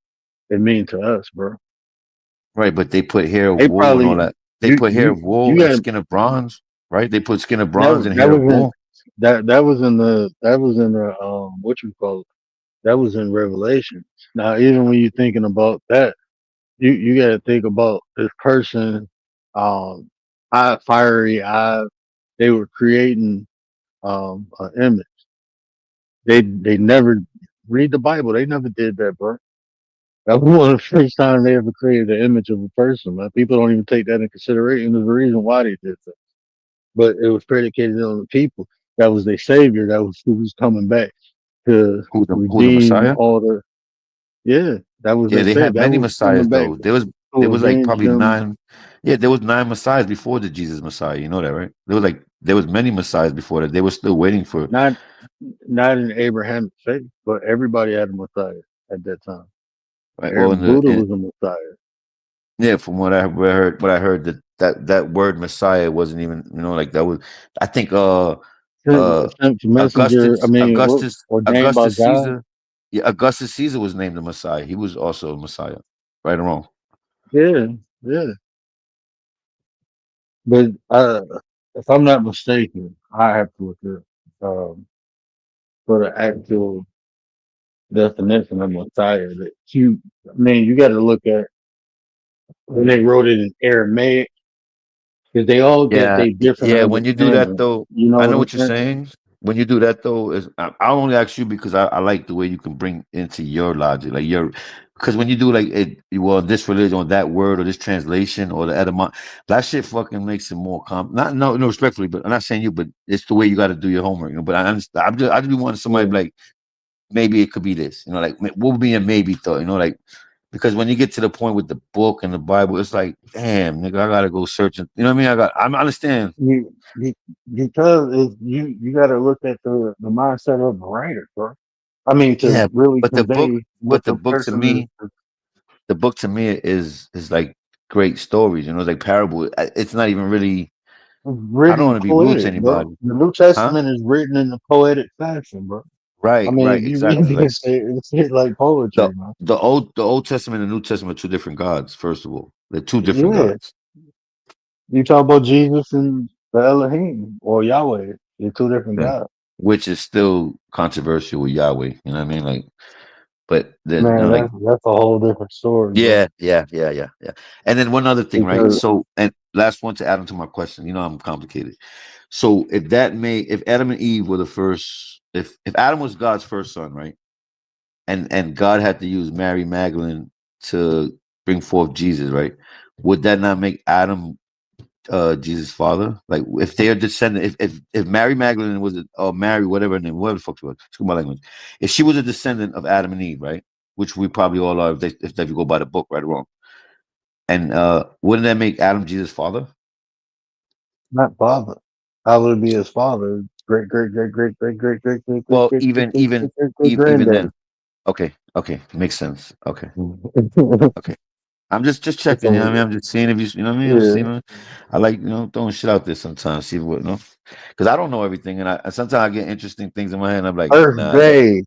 it mean to us, bro. Right, but they put hair of They wool and all probably that. They you put hair you of wool you and got skin of bronze, right? They put skin of bronze that and that hair of was in wool. that was in the what you call it? That was in Revelation. Now, even when you're thinking about that, you got to think about this person, um, fiery eye. They were creating an image. They never read the Bible. They never did that, bro. That was one of the first time they ever created an image of a person. Man. People don't even take that in consideration. There's a reason why they did that, but it was predicated on the people. That was their savior. That was who was coming back to Who the redeem Messiah? all the. Yeah, that was Yeah, they they said had that many was coming messiahs back though. to There was like avenge probably them. nine. Yeah, there was nine messiahs before the Jesus Messiah. You know that, right? There was many messiahs before that. They were still waiting for. Not not in Abrahamic faith, but everybody had a Messiah at that time. Right. Well, Buddha was a Messiah. yeah, from what I heard that word Messiah wasn't even like that was. I think uh Sent messenger. I mean, what ordained by Augustus God. Caesar. Yeah, Augustus Caesar was named the Messiah. He was also a Messiah, right or wrong. Yeah, yeah. But if I'm not mistaken, I have to look at for the actual definition of Messiah. That I mean, you got to look at when they wrote it in Aramaic because they all get Yeah, they different yeah. When you do that understanding. though, You know I what know I'm what you're saying? saying. When you do that though, is I only ask you because I like the way you can bring into your logic, like your because when you do like it, well, this religion or that word or this translation or the etymology, that shit fucking makes it more not no respectfully, but I'm not saying you, but it's the way you got to do your homework. But I understand. I just be wanting somebody to Yeah. be like maybe it could be this, like what would be a maybe thought, like. Because when you get to the point with the book and the Bible, it's like, damn, nigga, I gotta go searching. You know what I mean? I understand. You because you got to look at the mindset of the writer, bro. I mean, to Yeah, really but convey what but the person is the book to me is like great stories. It's like parable. It's not even really. I don't written want to be rude to poetic, bro. anybody, The New huh? Testament is written in a poetic fashion, bro. I Right, mean, right, if you read exactly. Like this, it's like the poetry, man. the Old Testament and New Testament are two different gods. First of all, They're two different Yeah, gods. you talk about Jesus and the Elohim or Yahweh. They're two different Okay. gods. Which is still controversial with Yahweh. You know what I mean? Like, but there's Man, like that's a whole different story, bro. yeah. And then one other thing, right? Because So, and last one to add on to my question. You know, I'm complicated. So, if Adam and Eve were the first, if Adam was God's first son, right? And God had to use Mary Magdalene to bring forth Jesus, right? Would that not make Adam Jesus' father? Like, if they are descendant, if Mary Magdalene was or Mary, whatever her name, whatever the fuck she was, excuse my language, if she was a descendant of Adam and Eve, right? Which we probably all are if they go by the book, right or wrong. And wouldn't that make Adam Jesus' father? not father. How would it be his father? Great, great, great, great, great, great, great, great, great, Well, great, great, even great, even great, great, great even granddaddy. then, okay, makes sense. Okay, Yeah. okay. I'm just checking. You know what I mean? I'm just seeing if you know what I mean. I'm just seeing. I like throwing shit out there sometimes. See what because I don't know everything, and I sometimes I get interesting things in my head. And I'm like, Earth nah, Day.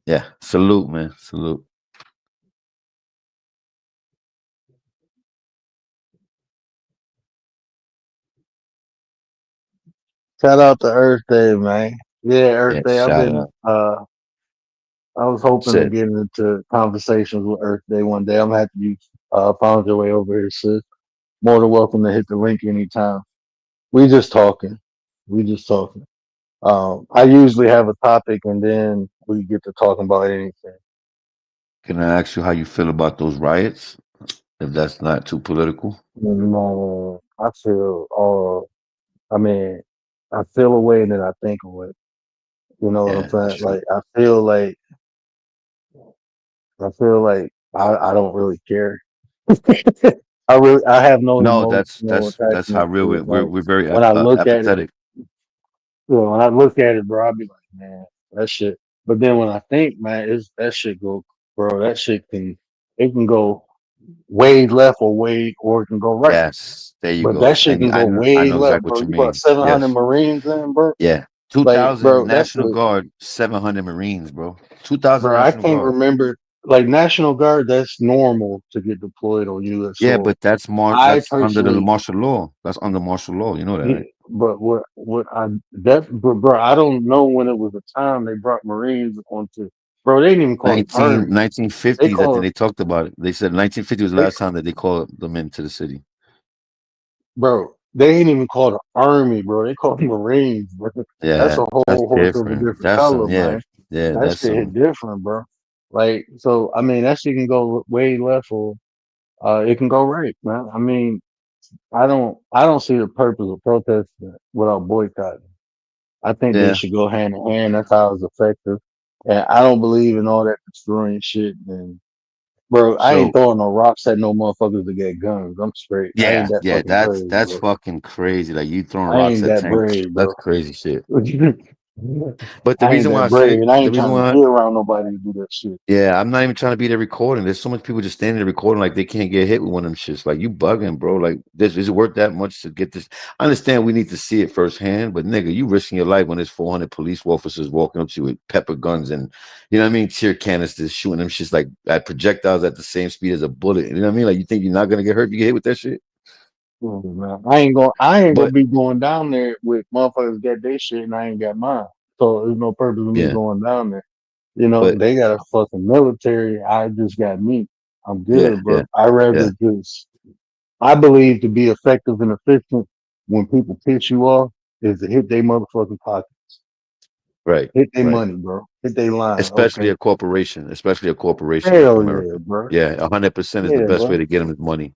yeah. Salute, man. Salute. Shout out to Earth Day, man. Yeah, Earth Yeah, Day. shout out. I was hoping to Said, get into conversations with Earth Day one day. I'm gonna have to found your way over here, sis. More than welcome to hit the link anytime. We just talking. We just talking. I usually have a topic and then we get to talking about anything. can I ask you how you feel about those riots? If that's not too political. No, I feel I mean, I feel a way and then I think a way. You know what I'm Yeah, that's saying? true. Like I don't really care. I have no No, emotional that's how attachment real to it. Like we're very when I look at it, apathetic. when I look at it, bro, I'll be like, man, that shit. But then when I think, man, it's that shit go, bro. That shit it can go way left or it can go right. Yes, there you But go. that shit can go I way know left, exactly bro. what you You brought mean. 700 Yes. Marines in, bro. Yeah. Like, 2000 bro, that National shit, Guard, 700 Marines, bro. 2000 bro. I National can't Guard. remember. Like National Guard, that's normal to get deployed on U.S. Yeah, soil. but I that's under the personally, martial law. That's under martial law. You know that, yeah, right? but but bro, I don't know when it was a time they brought Marines onto. Bro, they didn't even call it army. Nineteen They fifties. I think call they talked about it. They said 1950 was the they, last time that they called them into the city. bro, they ain't even called it army, bro. They called it Marines, bro. That's Yeah, a that's whole horse of a different. different That's some, color, yeah, man. yeah, That that's shit hit some, different, bro. Like, so I mean, that shit can go way left or it can go right, man. I mean, I don't see the purpose of protesting without boycotting. I think they yeah. should go hand in hand. That's how it's effective. And I don't believe in all that destroying shit. And bro, I ain't So, throwing no rocks at no motherfuckers to get guns. I'm straight. I ain't that yeah, fucking brave, that's bro. fucking crazy. Like you throwing I rocks ain't at that tanks. brave, That's bro. crazy shit. But the I ain't reason why that I brave, say and I the ain't reason trying to why be around nobody to do that shit. Yeah, I'm not even trying to be there recording. There's so much people just standing there recording like they can't get hit with one of them shits. Like you bugging, bro. Like this is it worth that much to get this? I understand we need to see it firsthand, but nigga, you risking your life when there's 400 police officers walking up to you with pepper guns and you know what I mean, tear canisters shooting them shits like at projectiles at the same speed as a bullet. You know what I mean? Like you think you're not gonna get hurt if you get hit with that shit? Man. I ain't gonna But be going down there with motherfuckers get their shit and I ain't got mine. So there's no purpose in me yeah, going down there. You know, but they got a fucking military. I just got me. I'm yeah, good, yeah, bro. I yeah. rather just I believe to be effective and efficient when people piss you off is to hit their motherfucking pocket. Right, Hit their right. money, bro. Hit their line. Especially Okay. a corporation like Hell yeah, America. bro. Yeah, 100% is the Yeah, best way bro. to get them money.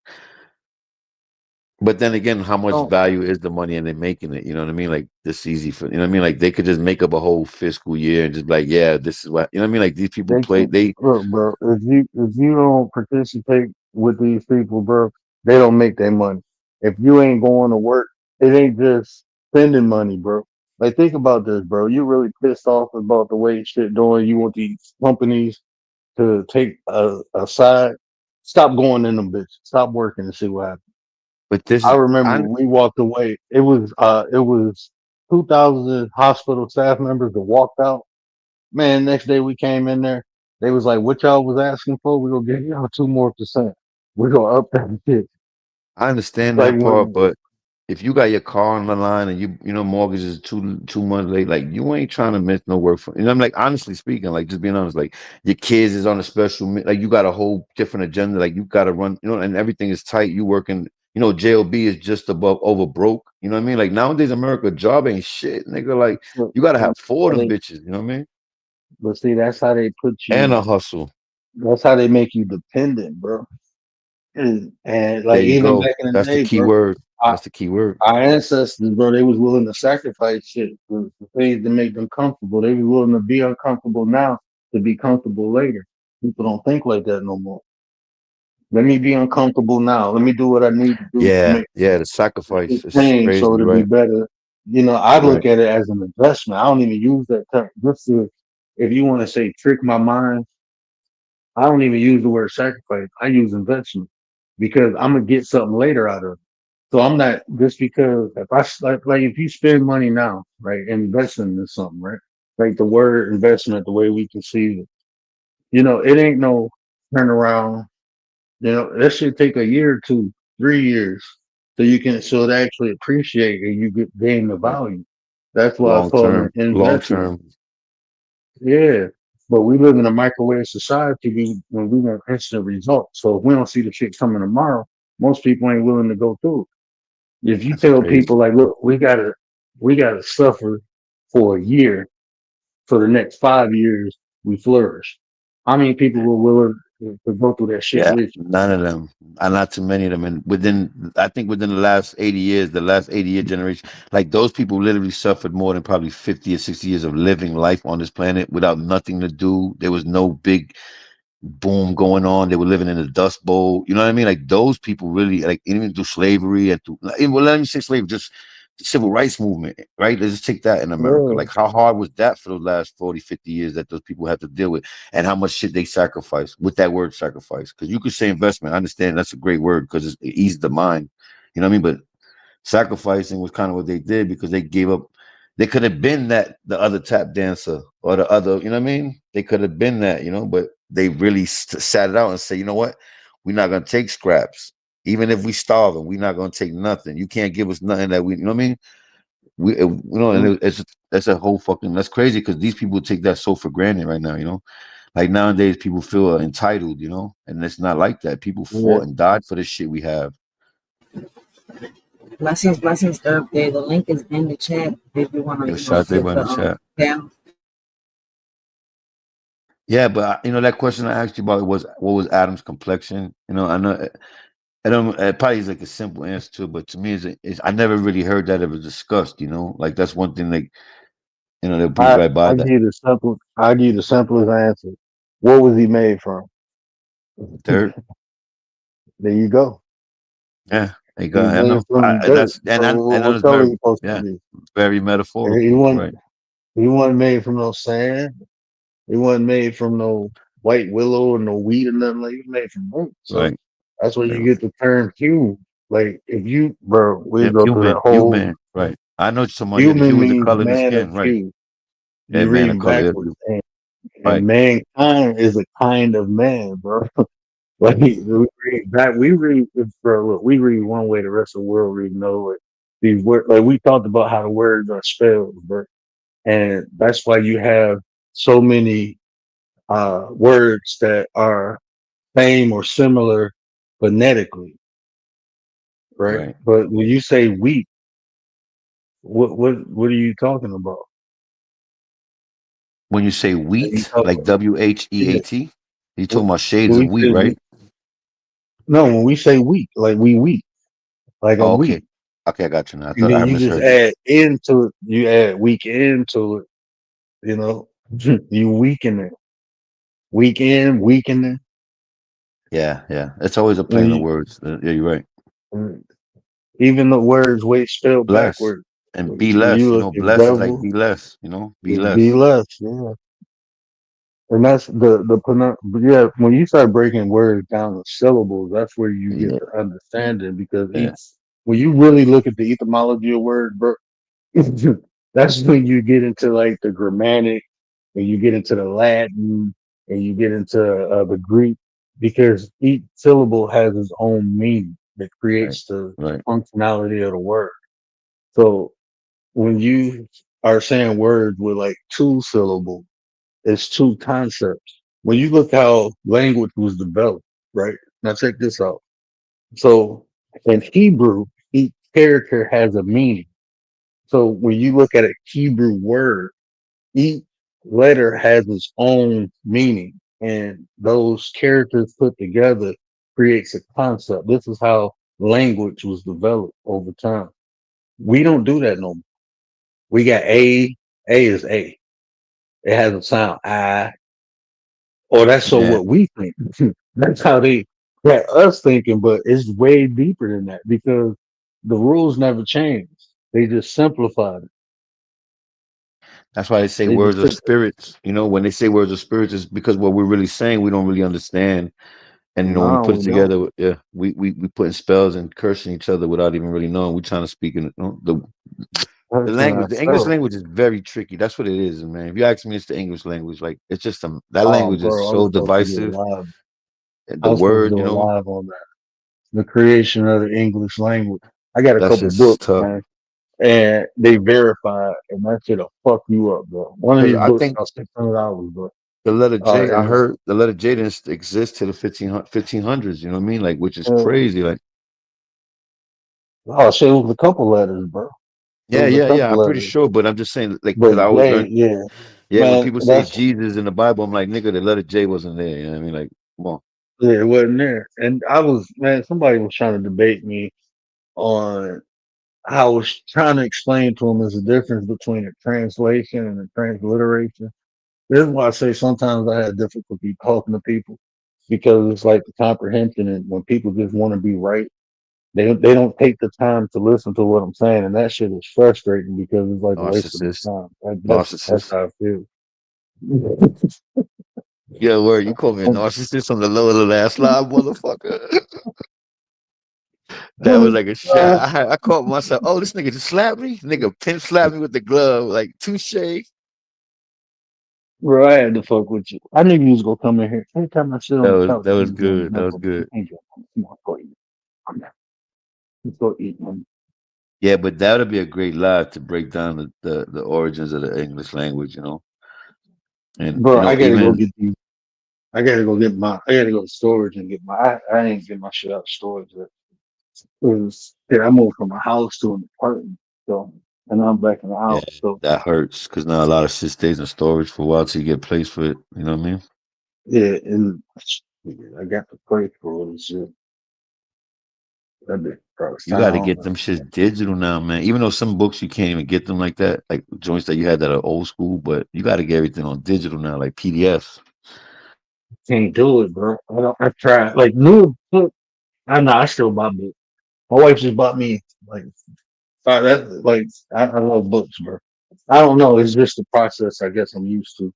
But then again, how much Don't value is the money and they're making it? You know what I mean? Like this easy for you know what I mean? Like they could just make up a whole fiscal year and just be like, yeah, this is what you know what I mean? Like these people they play can they look, bro. If you don't participate with these people, bro, they don't make their money. If you ain't going to work, it ain't just spending money, bro. Like think about this, bro. You really pissed off about the way shit doing. You want these companies to take a side. Stop going in them bitches. Stop working and see what happens. but this I is remember I when we walked away. It was 2,000 hospital staff members that walked out. Man, next day we came in there. They was like, "What y'all was asking for? We gonna give y'all 2% more." We're gonna up that shit. I understand Like that part, when but if you got your car on the line and you know mortgage is 2 months late, like you ain't trying to miss no work for. I'm like honestly speaking, like just being honest, like your kids is on a special, like you got a whole different agenda, like you got to run, and everything is tight. You working, JOB is just above over broke. You know what I mean? Like nowadays, America job ain't shit, nigga. Like you got to have four of them bitches. You know what I mean? but see, that's how they put And you. a hustle. That's how they make you dependent, bro. And There like you even go. back in the That's the day, key bro, word. our, That's the key word. our ancestors, bro, they was willing to sacrifice shit for things to make them comfortable. They was willing to be uncomfortable now to be comfortable later. People don't think like that no more. Let me be uncomfortable now. Let me do what I need to do to Yeah, make yeah. The sacrifice this is change crazy. so You're it'll be right. better. I Right. look at it as an investment. I don't even use that term. Just to, if you want to say trick my mind, I don't even use the word sacrifice. I use investment because I'm gonna get something later out of it. So I'm not just because if like if you spend money now, right, investing in something, right, like the word investment, the way we conceive it, it ain't no turnaround. That should take a year or two, 3 years, so it actually appreciate and you gain the Right. value. That's why I Long call it term. an Long investment. term. Yeah. But we live in a microwave society when we want instant results. So if we don't see the shit coming tomorrow, most people ain't willing to go through it. If you That's tell people crazy. like, look, we gotta suffer for a year, for the next 5 years, we flourish. How many people were willing to go through that shit Yeah, with you? none of them. Not too many of them. And I think within the last 80 years, the last 80-year generation, like those people literally suffered more than probably 50 or 60 years of living life on this planet without nothing to do. There was no big boom going on. They were living in a dust bowl. You know what I mean? Like those people really, like even through slavery and well, let me say slavery, just the civil rights movement, right? Let's just take that in America. Yeah. Like how hard was that for the last 40, 50 years that those people had to deal with, and how much shit they sacrificed with that word sacrifice? Because you could say investment. I understand that's a great word because it eases the mind. You know what I mean? But sacrificing was kind of what they did because they gave up. They could have been that the other tap dancer or the other, you know what I mean? They could have been that, but they really sat it out and said, you know what? We're not gonna take scraps, even if we starving. We're not gonna take nothing. You can't give us nothing that we, you know what I mean? And that's a whole fucking that's crazy because these people take that so for granted right now. Like nowadays, people feel entitled, and it's not like that. People Yeah. fought and died for the shit we have. Blessings, blessings, Earth Day. The link is in the chat if you want to, Yo, shout out to click everybody in the the chat. down. Yeah, but that question I asked you about was what was Adam's complexion? I know it probably is like a simple answer to it, but to me, I never really heard that ever discussed. Like that's one thing. Like they'll breeze right by I that. give you the simple. I give you the simplest answer. What was he made from? Third, There you go. yeah, they He was got. I made know, from and dirt. that's So and what it's color very, he supposed to yeah, be? very He metaphorical, wasn't. right? He wasn't made from no sand. He wasn't made from no white willow or no weed or nothing. Like he was made from dirt. So Right. that's where you Yeah. get the term human. Like if you, bro, we Yep, go through that human, whole human, right? I know what you're talking about. Yeah, the human hue is the means color of the man of skin, right? hue. Yeah, You man, the read color, yeah, backwards, and right, mankind is a kind of man, bro. Like we read bro, look, we read one way, the rest of the world read another way. These words, like we talked about how the words are spelled, bro, and that's why you have so many words that are same or similar phonetically, right? right. But when you say wheat, what are you talking about? When you say Are you wheat, talking, like WHEAT, you talking about shades when of we wheat, say right? no, when we say wheat, like we wheat, like a Oh, wheat. okay, okay, I got you now. I And thought then I you just misheard you. add into it, you add week into it, you know, you weaken it. Week in, weakening. Yeah, yeah. It's always a When play on the you words. Yeah, you're right. mm, even the words way spelled Bless backward. and When be you less. look at Bless is like devil, be less. Be is be less. less, yeah. And that's yeah, when you start breaking words down to syllables, that's where you get Yeah, the understanding because yeah, each when you really look at the etymology of word, bro, that's when you get into like the grammatic and you get into the Latin and you get into the Greek. because each syllable has its own meaning that Right. creates the Right. functionality of the word. So when you are saying words with like two syllables, it's two concepts. When you look how language was developed, right? Now check this out. So in Hebrew, each character has a meaning. So when you look at a Hebrew word, each letter has its own meaning, and those characters put together creates a concept. This is how language was developed over time. We don't do that no more. We got A is A. It has a sound I, or that's so Yeah. what we think. That's how they got us thinking, but it's way deeper than that because the rules never changed. They just simplified it. That's why they say They just words of simplified. spirits. You know, when they say words of spirits, is because what we're really saying we don't really understand. And you know, when we No, put it we don't. together, yeah, we putting spells and cursing each other without even really knowing. We're trying to speak in the Cursing language. The English ourselves. language is very tricky. That's what it is, man. If you ask me, it's the English language. Like it's just that Oh, language is bro, I so was supposed to do a divisive. live. I The was supposed to word, do you a know, live on that. The creation of the English language. I got a that's couple just books, tough. man, and they verified, and that shit'll fuck you up, bro. One of Because these I books think cost $600, bro. the letter J, I And heard the letter J didn't exist till the 1500s. You know what I mean? Like, which is uh, crazy. Like, oh shit, it was a couple letters, bro. It yeah, was a yeah, yeah. couple I'm pretty letters. sure, but I'm just saying, like, because I But always Jay, learn. yeah, Yeah, when man, people say that's Jesus in the Bible, I'm like, nigga, the letter J wasn't there. You know what I mean? Like, come on. yeah, it wasn't there. And I was, man, somebody was trying to debate me on. I was trying to explain to them there's a difference between a translation and a transliteration. This is why I say sometimes I have difficulty talking to people because it's like the comprehension, and when people just want to be right, they don't take the time to listen to what I'm saying, and that shit is frustrating because it's like a waste of my Narcissist. time. That's Narcissist. how I feel. Yeah, word. You call me a narcissist on the lower the last line, motherfucker. That was like a shot. I caught myself. Oh, this nigga just slapped me. Nigga pin slapped me with the glove. Like touche. That Bro, I had to fuck with you. I knew you was gonna come in here. Anytime I sit on the couch, was you doing good. That was nothing. good. Angel, come on, go eat. Come down. Let's go eat, man. Yeah, but that would be a great live to break down the origins of the English language. You know, and you Bro, I know gotta go even get these. I gotta go get my. I gotta go to storage and get my. I ain't get my shit out of storage yet. 'Cause, yeah, I moved from a house to an apartment, so and I'm back in the yeah, house. So that hurts because now a lot of shit stays in storage for a while till you get placed for it. You know what I mean? yeah, and I got to pray for it and shit. That bit probably You got to sound. get them shits digital now, man. Even though some books you can't even get them like that, like joints that you had that are old school, but you got to get everything on digital now, like PDFs. Can't do it, bro. I don't. I tried. Like new book. I know. I still buy books. My wife just bought me like that. Like I love books, bro. I don't know. It's just the process. I guess I'm used to.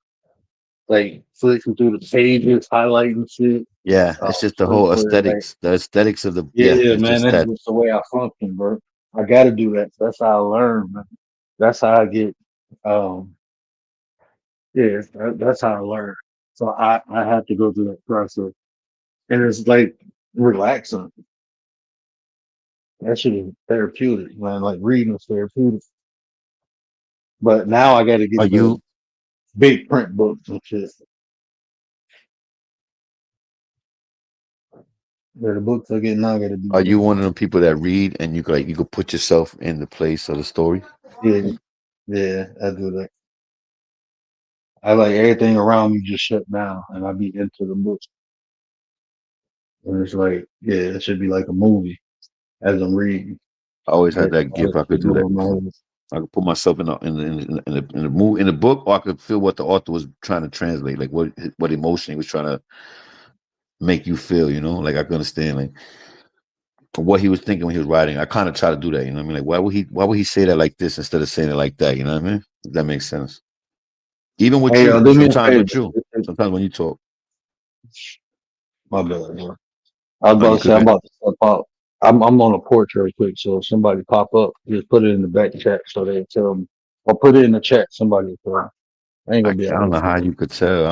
Like flicking through the pages, highlighting shit. Yeah, it's just the whole Circling, like aesthetics. The aesthetics of the yeah, yeah, it's man. just That's that. just the way I function, bro. I got to do that. That's how I learn, man. That's how I get. Um, yeah, that's how I learn. So I have to go through that process, and it's like relaxing. That shit is therapeutic, man. Like reading is therapeutic. But now I got to Are get the you big print books and shit. Yeah, the books I get now got to be are you big. one of the people that read and you could put yourself in the place of the story? Yeah, yeah, I do that. I like everything around me just shut down, and I be into the book. And it's like, yeah, it should be like a movie as I'm reading. I always had Like that all gift. that I could shit do over that. my head. I could put myself in the book, or I could feel what the author was trying to translate, like what emotion he was trying to make you feel. You know, like I could understand like what he was thinking when he was writing. I kind of try to do that. You know what I mean? Like why would he say that like this instead of saying it like that? You know what I mean? If that makes sense. Even with Hey, you, do me a sometimes favor. with you, sometimes when you talk. My bad, bro. I was No, about you to say could I'm get. about to step out. I'm on a porch real quick, so if somebody pop up, just put it in the back chat so they tell me, or put it in the chat. Somebody will tell me. I ain't I, gonna be I out don't here know too how long. you could tell. I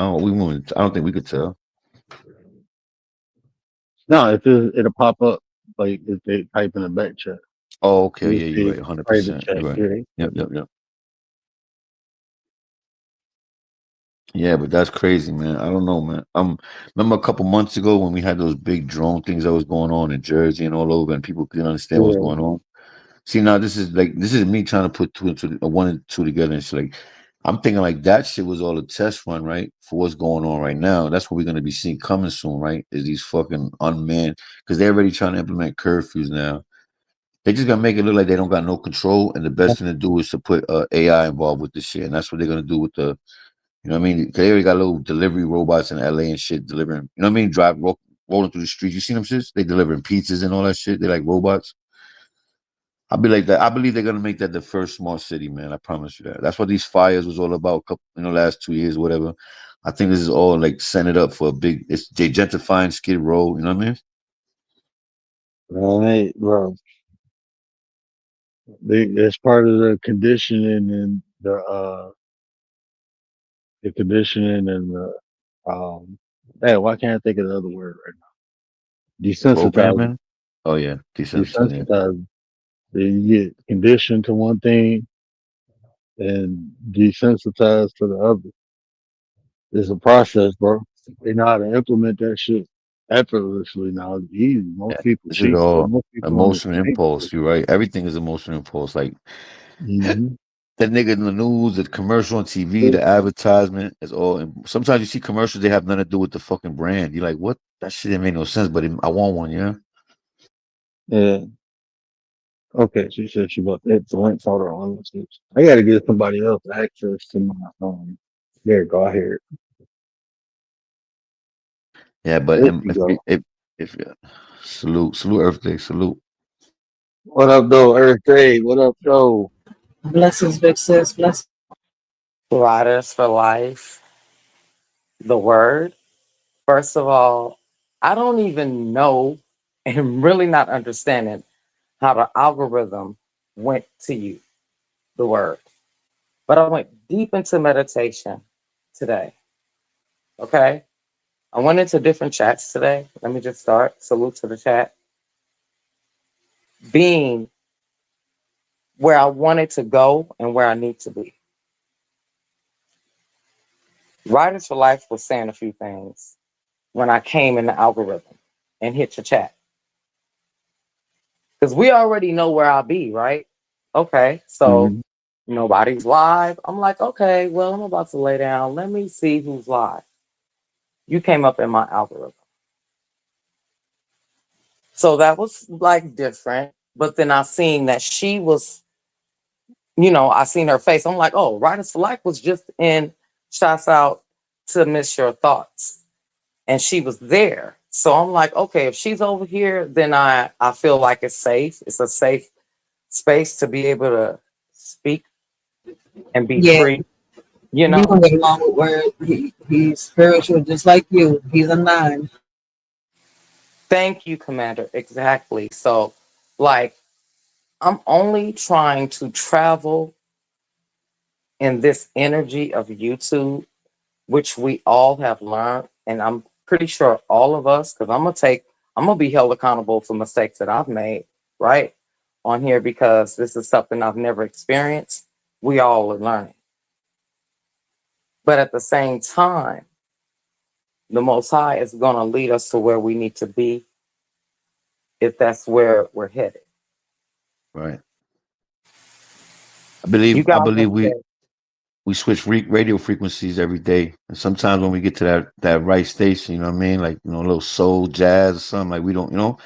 don't think we could tell. No, it'll pop up like if they type in the back chat. Oh, okay, You yeah, you're see right, private 100%. chat. You're right. Yeah. Yep. Yeah, but that's crazy, man. I don't know, man. Remember a couple months ago when we had those big drone things that was going on in Jersey and all over, and people couldn't understand what's Yeah. going on. See, now this is me trying to put one and two together. And it's like I'm thinking like that shit was all a test run, right, for what's going on right now. That's what we're gonna be seeing coming soon, right? Is these fucking unmanned because they're already trying to implement curfews now. They just gonna make it look like they don't got no control, and the best thing to do is to put AI involved with this shit, and that's what they're gonna do with the you know what I mean? 'Cause they already got little delivery robots in LA and shit delivering. You know what I mean? Rolling through the streets. You seen them shits? They delivering pizzas and all that shit. They like robots. I'll be like that. I believe they're gonna make that the first smart city, man. I promise you that. That's what these fires was all about. Last 2 years, whatever. I think this is all like setting it up for a big. It's they gentrifying Skid Row. You know what I mean? Right, bro. It's part of the conditioning and the conditioning and the hey, why can't I think of the other word right now? Desensitizing. Programming. Oh yeah, desensitizing. Desensitizing. You get conditioned to one thing and desensitized to the other. It's a process, bro. They know how to implement that shit effortlessly now. It's easy. Yeah, Most people this is cheat. So all most people don't emotional even think impulse. You're right. Everything is emotional impulse. Like mm-hmm. that nigga in the news, the commercial on TV, the advertisement is all. Sometimes you see commercials they have nothing to do with the fucking brand. You're like, what? That shit didn't make no sense, but I want one. Yeah. Yeah. Okay, she said she bought that joint photo on. I got to give somebody else access to my phone. There you go. I hear it. Yeah, but There you go. if salute Earth Day, salute. What up, though, Earth Day? What up, though? Blessings, big sis. Blessings. Riders for life. The word. First of all, I don't even know and really not understanding how the algorithm went to you, the word. But I went deep into meditation today. Okay. I went into different chats today. Let me just start. Salute to the chat. Being where I wanted to go and where I need to be. Riders for Life was saying a few things when I came in the algorithm and hit your chat. Because we already know where I'll be, right? Okay, so Mm-hmm. nobody's live. I'm like, okay, well, I'm about to lay down. Let me see who's live. You came up in my algorithm. So that was like different. But then I seen that she was, I seen her face. I'm like, oh, Riders for Life was just in Shots Out to Miss Your Thoughts. And she was there. So I'm like, okay, if she's over here, then I feel like it's safe. It's a safe space to be able to speak and be Yeah, free, you gonna get along with word. He's spiritual, just like you. He's a 9. Thank you, Commander. Exactly. So, like, I'm only trying to travel in this energy of YouTube, which we all have learned. And I'm pretty sure all of us, because I'm going to be held accountable for mistakes that I've made, right? On here, because this is something I've never experienced. We all are learning. But at the same time, the Most High is going to lead us to where we need to be if that's where we're headed. Right. I You believe I guys have believe we said, we switch radio frequencies every day, and sometimes when we get to that right station, you know what I mean, like a little soul jazz or something, like we don't,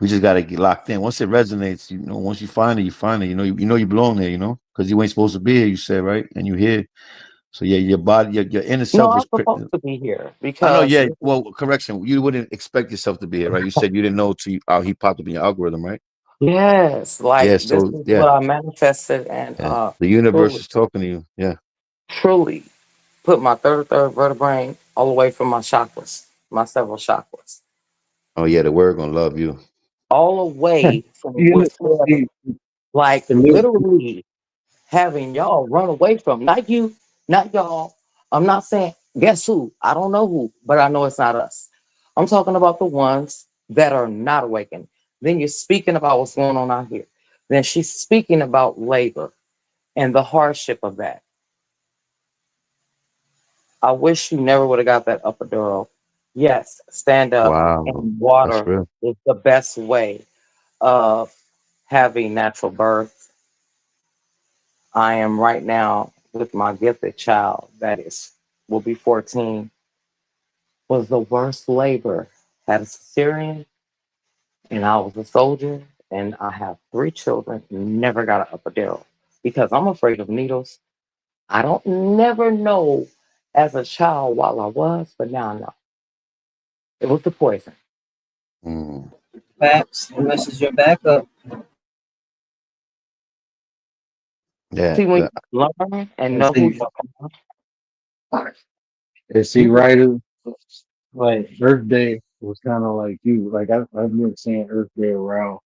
we just gotta get locked in. Once it resonates, once you find it, you find it. You belong there, because you ain't supposed to be here. You said right, and you here. So yeah, your body, your inner no, self I'm is. supposed to be here I know, because yeah. Well, correction. You wouldn't expect yourself to be here, right? You said you didn't know till he popped up in your algorithm, right? yes, like Yeah. this So is yeah, what I manifested and yeah. The universe truly, is talking to you. Yeah. truly put my third vertebrae all the way from my chakras, my several chakras, Oh yeah, the word gonna love you. all the way from You know, what's there, like and this- literally having y'all run away from, not you, not y'all. I'm not saying guess who? I don't know who, but I know it's not us. I'm talking about the ones. that are not awakened. Then you're speaking about what's going on out here. Then she's speaking about labor and the hardship of that. I wish you never would have got that epidural. Yes, stand up Wow, and that's water real. is the best way of having natural birth. I am right now with my gifted child that is will be 14. Was the worst labor. Had a cesarean and I was a soldier and I have 3 children. Never got an epidural because I'm afraid of needles. I don't never know as a child while I was, but now I know. It was the poison. Mm. Facts. It messes your back up. Yeah, See, when you learn and And know who see, you and see, are, right? Like Earth Day was kind of like you. Like I've been seeing Earth Day around.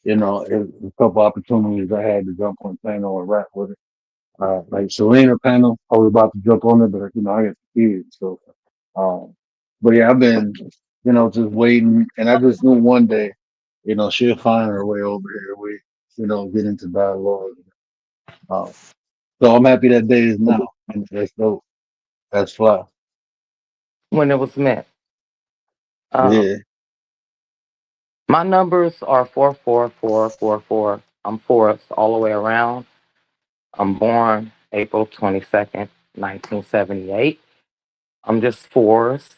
You know, a couple opportunities I had to jump on the panel and rap with it. Like Selena panel, I was about to jump on it, but you know, I got the kids. So, um, but yeah, I've been, you know, just waiting, and I just knew one day, you know, she'll find her way over here. We, you know, get into dialogue. Um, so I'm happy that day is now, and that's dope. That's fly. when it was meant. Um, Yeah. my numbers are 44444. I'm Forrest all the way around. I'm born April 22nd, 1978. I'm just Forrest,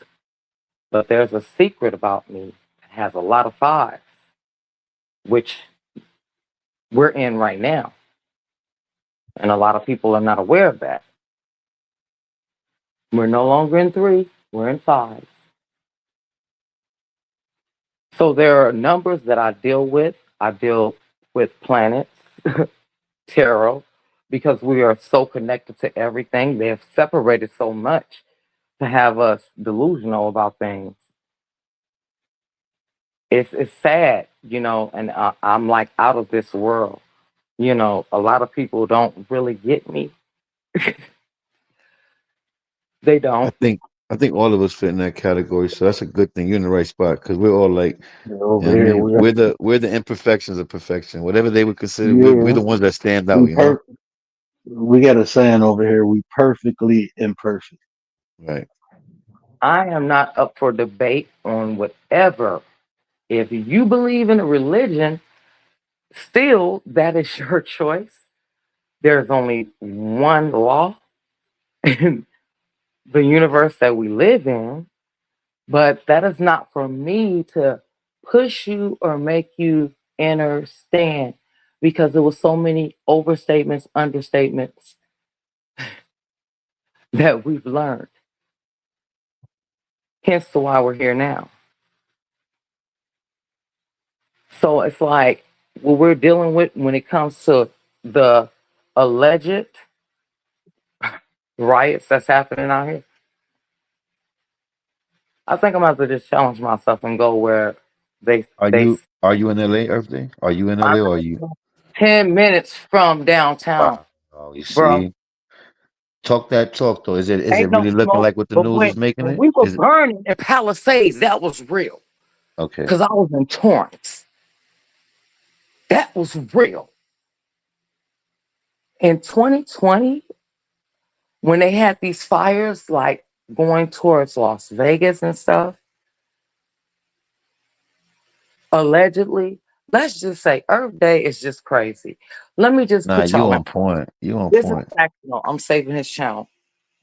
but there's a secret about me that has a lot of fives, which we're in right now. And a lot of people are not aware of that. We're no longer in three, we're in five. So there are numbers that I deal with. I deal with planets, tarot, because we are so connected to everything. They have separated so much to have us delusional about things. It's sad, and I'm like out of this world. A lot of people don't really get me. They I don't. think I think all of us fit in that category, so that's a good thing. You're in the right spot because we're all like, Yeah, you know over what I here mean, we got, we're the imperfections of perfection. Whatever they would consider, we're yeah, the ones that stand out. we You know, per we got a saying over here, we perfectly imperfect. right? I am not up for debate on whatever. If you believe in a religion, still, that is your choice. There's only one law in the universe that we live in, but that is not for me to push you or make you understand because there was so many overstatements, understatements that we've learned. Hence to why we're here now. So it's like what we're dealing with when it comes to the alleged riots that's happening out here. I think I'm about to just challenge myself and go where Are they you in LA, Earth Day? Are you in LA I'm or are you? 10 minutes from downtown, Wow. Oh, you bro. see, talk that talk though. Is it Ain't no really looking smoke. like what the But news when is making when it? we were Is it burning in Palisades, that was real. okay? Cause I was in Torrance. That was real. In 2020, when they had these fires like going towards Las Vegas and stuff, allegedly, let's just say Earth Day is just crazy. Let me just Nah, put you y'all on. on point. You on This is point. factual. I'm saving his channel.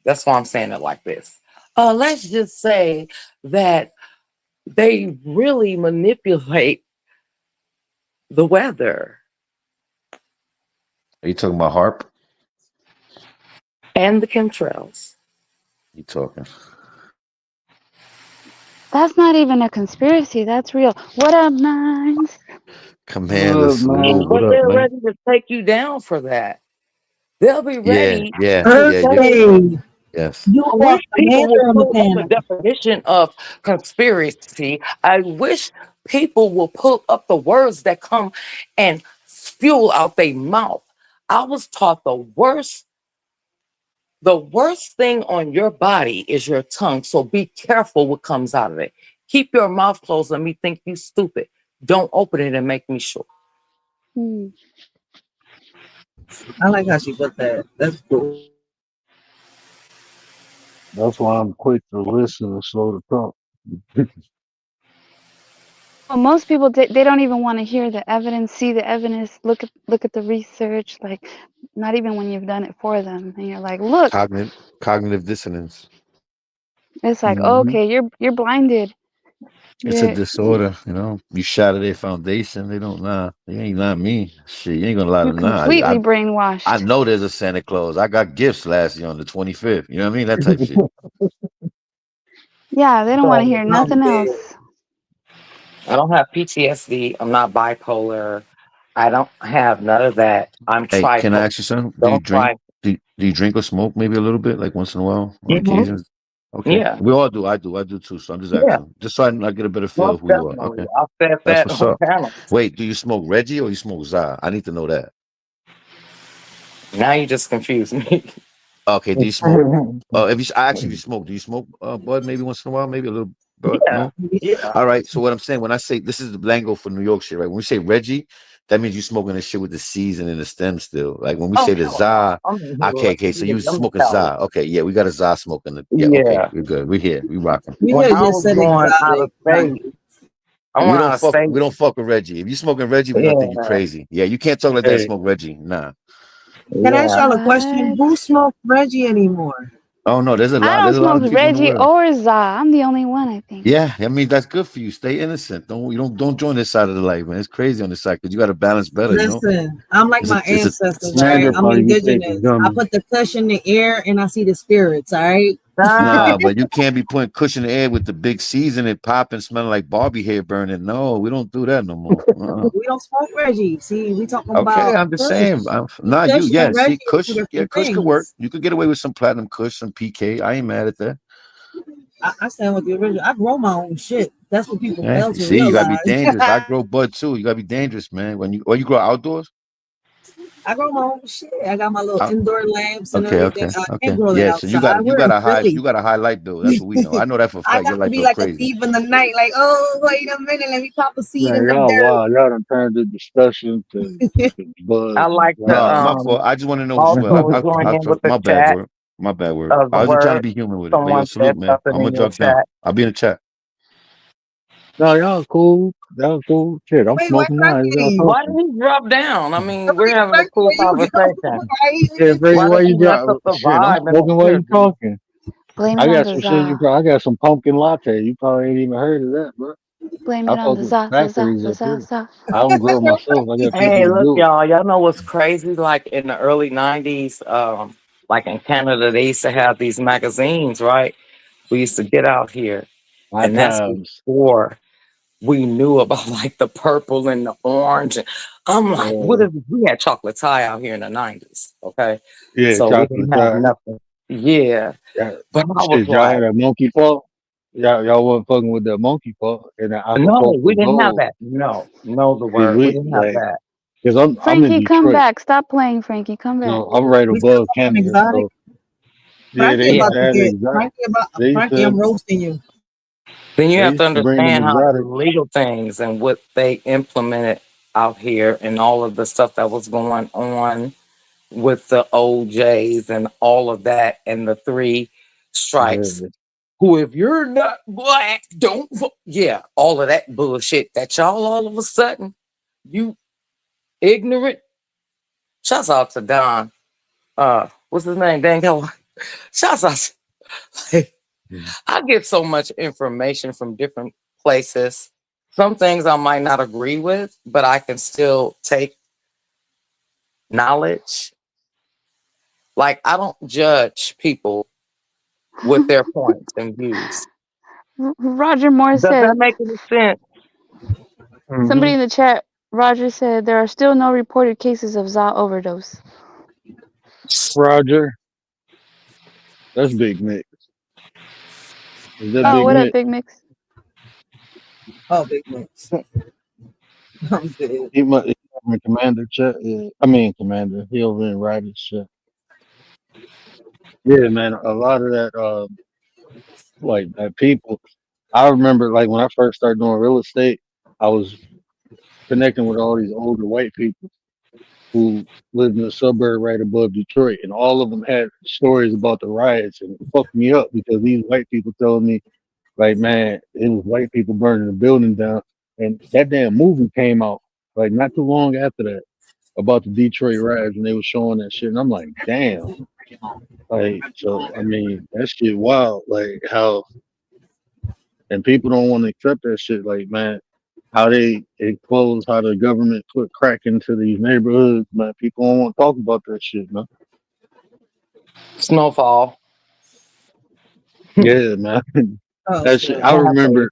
That's why I'm saying it like this. Let's just say that they really manipulate the weather Are you talking about harp? and the chemtrails. You talking? That's not even a conspiracy. That's real. What up, Nines? Commander Good Salute. man. What But up, they're man? ready to take you down for that. They'll be Yeah, ready yeah, to yeah. Earth You say, Day. yes. You I are wish people commander will on the pull up the panel. definition of conspiracy. I wish people will pull up the words that come and spew out their mouth. I was taught the worst thing on your body is your tongue. So be careful what comes out of it. Keep your mouth closed. Let me think you stupid. Don't open it and make me sure. Hmm. I like how she put that. That's cool. That's why I'm quick to listen and slow to talk. Well, most people they don't even want to hear the evidence, see the evidence, look at the research. Like, not even when you've done it for them, and you're like, look, Cognitive dissonance. it's like, hmm okay, you're blinded. It's a You're disorder, you know. You shatter their foundation. They don't nah. They ain't not me. Shit, you ain't gonna lie to you're them. Nah. completely I brainwashed. know there's a Santa Claus. I got gifts last year on the 25th. You know what I mean? That type shit. Yeah, they don't want to So hear I'm nothing dead. else. I don't have PTSD. I'm not bipolar. I don't have none of that. I'm Hey, can I tripolar. ask you something? Do you Don't drink? try. Do you drink or smoke maybe a little bit, like once in a while, on Hmm. occasions? Okay, Yeah, we all do. I do. I do too. So I'm just yeah, asking, just so I get a better feel most of who you are. definitely. Okay, I said that's that what's on up. panel. Wait, do you smoke Reggie or you smoke Za? I need to know that. Now you just confused me. Okay, do you smoke? If you, I actually, if you smoke, do you smoke bud? Maybe once in a while, maybe a little bud. Yeah, No. yeah, All right. So what I'm saying when I say this is the lingo for New York shit, right? When we say Reggie, that means you smoking this shit with the season and the stem still. Like when we oh say the hell no! za, I'm in here okay, like okay. So you I'm smoking telling za. Okay, yeah, we got a za smoking. Yeah, okay, you. Yeah, we're good. We here. We rocking. You when could have I just was said going out of exotic. Like, state, I went out of We state. don't fuck with Reggie. If you smoking Reggie, we're gonna think you Yeah, crazy. Yeah, you can't talk like that and Hey, smoke Reggie. Nah. can I ask yeah. y'all a question? What? Who smokes Reggie anymore? Oh no, there's a I lot. don't There's a lot smoke of people in the Reggie world. or Za. I'm the only one, I think. Yeah, I mean that's good for you. Stay innocent. Don't join this side of the life, man. It's crazy on this side because you got to balance better. You know, Listen, I'm like my it's a ancestors, all right? Commander I'm probably be taking indigenous. I dummy. put the cush in the air and I see the spirits, all right? Ah, nah, but you can't be putting cushion in the air with the big season and popping, smelling like Barbie hair burning. No, we don't do that no more. We don't smoke Reggie. See, we talking Okay, about I'm just kush. saying. Nah, you Kush yeah. and Reggie See, is two Kush, yeah, different Kush could work. things. You could get away with some platinum Kush, some PK. I ain't mad at that. I stand with the original. I grow my own shit. That's what people Yeah, fail you to see, you gotta be realize. dangerous. I grow bud too. You gotta be dangerous, man. When you grow outdoors. I grow my own shit. I got my little indoor lamps and Okay, everything. okay, I can't okay. grow that Yeah, so outside. you We're got in a Philly. high light bill. That's what we know. I know that for a I fact. Your got to light be bill like a crazy. thief in the night, like, oh, wait a minute, let me pop a seed Man, in the y'all dirt. wow, y'all done turned the discussion to I Bud. like the No, my fault. I just want to know. Well, also join in with the my bad chat word. My bad word. of the I wasn't trying to word. be human with it, but yo, Someone said salute, man. something I'm in a your drug down. chat. I'll be in the chat. No, y'all cool. Y'all cool. Shit, I'm Wait, what, smoking mine. Y'all Frankie? Why did talking. he drop down? I mean, we're Frankie, having a cool where you conversation. go? Right? Yeah, Frankie, Why why did he you mess drop? up the Shit, I'm vibe and the smoking while you energy? talking. Blame I it on got the some shit Za. I got some pumpkin latte. You probably ain't even heard of that, bro. Blame I it on fuck the with Za, the Za, factories the up Za, here. Za. I don't grow myself. I got people Hey, to look, do it. y'all know what's crazy? Like in the early 90s, like in Canada, they used to have these magazines, right? We used to get out here, My and that's times. before we knew about like the purple and the orange. And I'm like, what Uh, is we had chocolate tie out here in the 90s, okay? yeah, So we chocolate didn't have tie. nothing. Yeah. Yeah. But I was Shit, y'all like, had a monkey paw. Y'all wasn't fucking with the monkey paw and the no, we Acapulco didn't have gold. that. No, no, the See, word. We we didn't have like, that. cause I'm in Frankie, come Detroit. back. Stop playing, Frankie. Come back. So I'm right We still above talking Canada. exotic? So yeah, Frankie they used Yeah. about to to have the get, exotic. Frankie, I'm roasting you. Then you They have to used to bring them understand how the exotic. legal things and what they implemented out here and all of the stuff that was going on with the OJs and all of that and the three strikes. Yeah, Who, if you're not black, don't vote. Yeah, all of that bullshit that y'all all of a sudden, you ignorant. Shouts out to Don. What's his name? Dan Keller. Shouts out. Like, I get so much information from different places. Some things I might not agree with, but I can still take knowledge. Like, I don't judge people with their points and views. Roger Moore Does that said, make any sense? hmm somebody in the chat, Roger said, there are still no reported cases of Za overdose. Roger, that's Big Mick. Is that Oh, Big what up, Mick? Big Mix? Oh, big mix. I'm dead. He in Commander chat. Yeah. I mean Commander. He over in Ryder's chat. Yeah, man. A lot of that, like that people. I remember like when I first started doing real estate, I was connecting with all these older white people who lived in a suburb right above Detroit, and all of them had stories about the riots, and it fucked me up because these white people telling me like, man, it was white people burning the building down, and that damn movie came out like not too long after that about the Detroit riots, and they were showing that shit, and I'm like, damn, like, so I mean, that shit wild, like how, and people don't want to accept that shit, like, man, how they expose how the government put crack into these neighborhoods, man. People don't want to talk about that shit, man. Snowfall. Yeah, man. Oh That shit. shit. I Exactly. remember,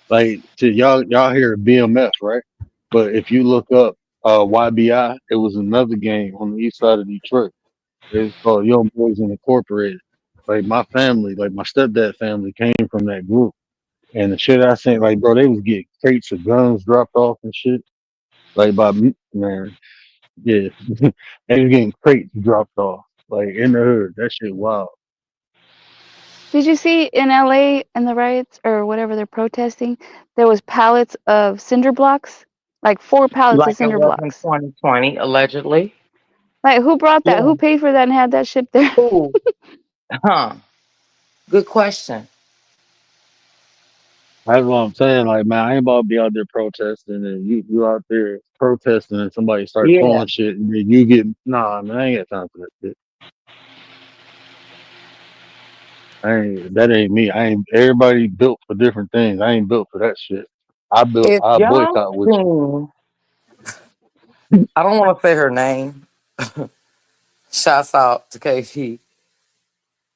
like to y'all hear of BMF, right? But if you look up YBI, it was another gang on the east side of Detroit. It's called Young Boys Incorporated. Like my family, like my stepdad family, came from that group. And the shit I seen, like, bro, they was getting crates of guns dropped off and shit. Like man, yeah, they was getting crates dropped off, like in the hood. That shit wild. Did you see in LA in the riots or whatever they're protesting, there was pallets of cinder blocks, like 4 pallets of Like it cinder was in blocks. 2020, allegedly. Like who brought that? Yeah. Who paid for that and had that shipped there? Ooh. Huh. Good question. That's what I'm saying. Like, man, I ain't about to be out there protesting, and you out there protesting, and somebody start Yeah. throwing shit, and then you get nah, man. I ain't got time for that shit. That ain't me. I ain't. Everybody built for different things. I ain't built for that shit. If I y'all boycott with you. seen, I don't want to say her name. Shouts out to KP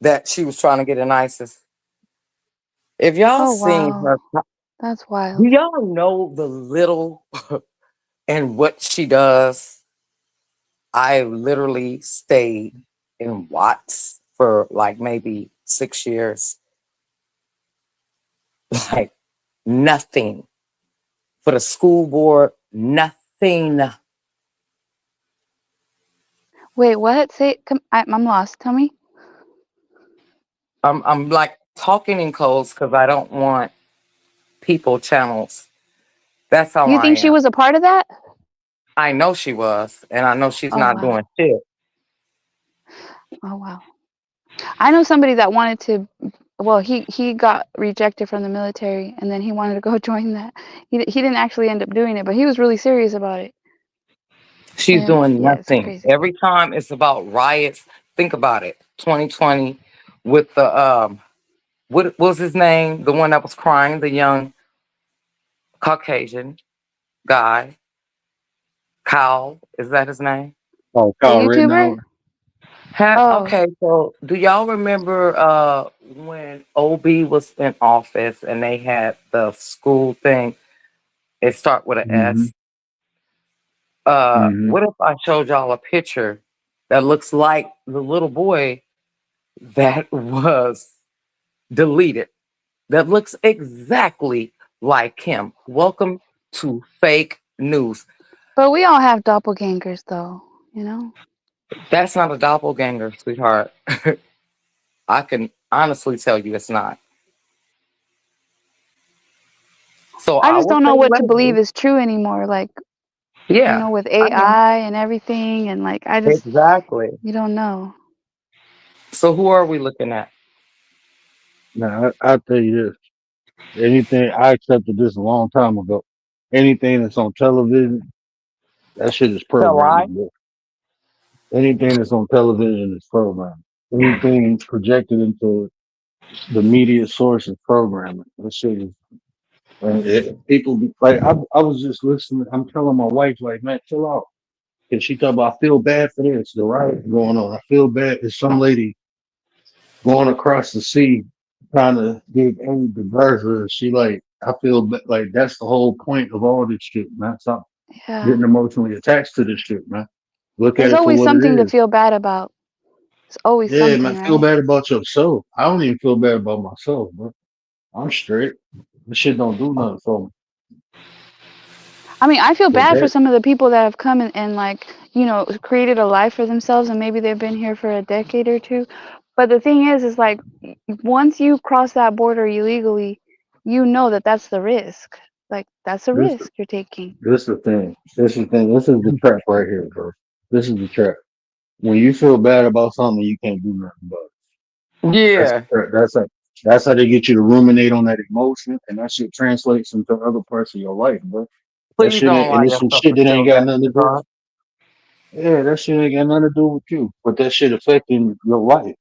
that she was trying to get in ISIS. If y'all Oh seen her, wow, that's do wild. y'all know the little and what she does? I literally stayed in Watts for like maybe 6 years. Like nothing for the school board, nothing. Wait, what? Say, come, I'm lost. Tell me. I'm like talking in codes because I don't want people channels. That's how You I think she am. was a part of that? I know she was, and I know she's Oh not wow. doing shit. Oh wow. I know somebody that wanted to. Well, he got rejected from the military, and then he wanted to go join that. He didn't actually end up doing it, but he was really serious about it. She's And doing yeah, it's nothing. crazy. Every time it's about riots. Think about it. 2020 with the what was his name? The one that was crying, the young Caucasian guy. Kyle, is that his name? Oh, The Kyle YouTuber? Rittenhouse. Oh, Okay, so do y'all remember when OB was in office and they had the school thing? It start with an Mm-hmm. S. Mm-hmm. What if I showed y'all a picture that looks like the little boy that was deleted? That looks exactly like him. Welcome to fake news. but we all have doppelgangers, though. You know. That's not a doppelganger, sweetheart. I can honestly tell you it's not. So I I just will don't say know what to believe Leslie. is true anymore. Like Yeah, with I know. AI and everything, and like I just Exactly. you don't know. So who are we looking at? Now I'll tell you this. Anything I accepted this a long time ago. Anything that's on television, that shit is Shall I? programming. Bro. Anything that's on television is programming. Anything projected into the media source is programming. That shit is. People be like, I was just listening. I'm telling my wife, like, man, chill out. And she talk about, I feel bad for this. The riot going on. I feel bad. There's some lady going across the sea trying to give aid to Gaza. She like, I feel like that's the whole point of all this shit, man. Stop Yeah, getting emotionally attached to this shit, man. Look at there's it for always what it something to is. feel bad about. It's always Yeah, man. something, Feel right? bad about yourself. I don't even feel bad about myself, bro. I'm straight. This shit don't do nothing for me. I mean, I feel But bad for that, some of the people that have come and like, created a life for themselves and maybe they've been here for a decade or two. But the thing is like once you cross that border illegally, you know that that's the risk. Like that's a This risk you're taking. this the thing. This is the thing. This is the trap right here, bro. This is the trap. When you feel bad about something, you can't do nothing about it. That's Yeah. that's how they get you to ruminate on that emotion, and that shit translates into other parts of your life, bro. That Please shit don't ain't, and allow it's some yourself shit to that ain't feel got that, nothing to do. sweetheart. Yeah, that shit ain't got nothing to do with you, but that shit affecting your life.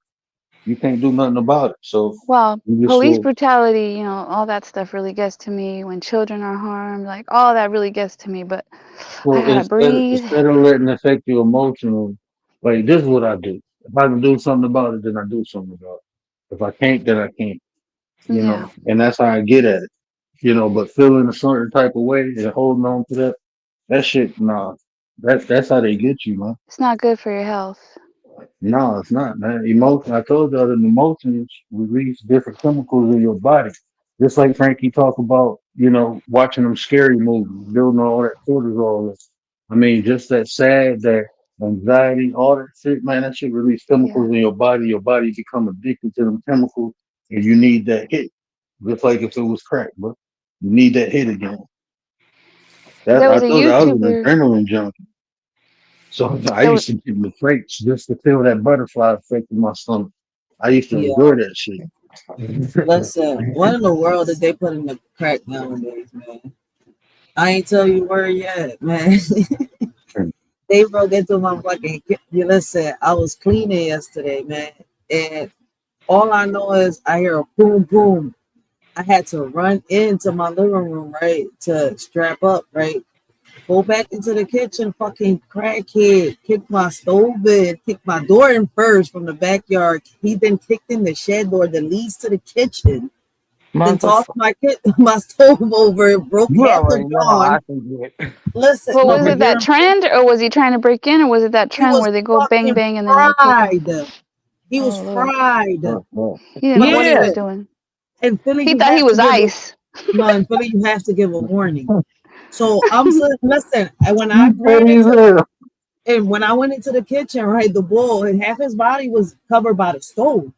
You can't do nothing about it. So Well, you just police feel brutality, all that stuff really gets to me when children are harmed, like all that really gets to me, but I so gotta breathe. instead of letting it affect you emotionally, like this is what I do. If I can do something about it, then I do something about it. If I can't, then I can't. Yeah. And that's how I get at it. But feeling a certain type of way and holding on to that shit, nah. That's how they get you, man. It's not good for your health. No, it's not, man. Emotion. I told you that emotions release different chemicals in your body. Just like Frankie talked about, watching them scary movies, building all that cortisol. I mean, just that sad, that anxiety, all that shit, man. That shit release Yeah. chemicals in your body. Your body become addicted to them chemicals, and you need that hit. Just like if it was crack, bro. You need that hit again. That There I was a told you I was an YouTuber. adrenaline junkie. So I There was, used to give the freaks just to feel that butterfly effect in my stomach. I used to Yeah. enjoy that shit. Listen, what in the world did they put in the crack nowadays, man? I ain't tell you where yet, man. They broke into my fucking. You listen, I was cleaning yesterday, man, and all I know is I hear a boom, boom. I had to run into my living room, right, to strap up, right. Go back into the kitchen, fucking crackhead. Kick my stove in, kick my door in first from the backyard. He then kicked in the shed door that leads to the kitchen. Then Mother, tossed my stove over, broke you half the already know how I John. can get. Listen, well, no, was but it hear that him. trend, or was he trying to break in, or was it that He trend was where they go bang fucking bang and then they take off? fried. He was Oh Lord, fried. he didn't But know what he Yeah. was listen, doing. in Philly, He you thought he have to was give a ice. no. In Philly, you have to give a warning. So I'm saying, listen. And when I You ran petty as into hell. and when I went into the kitchen, right, the bull and half his body was covered by the stove.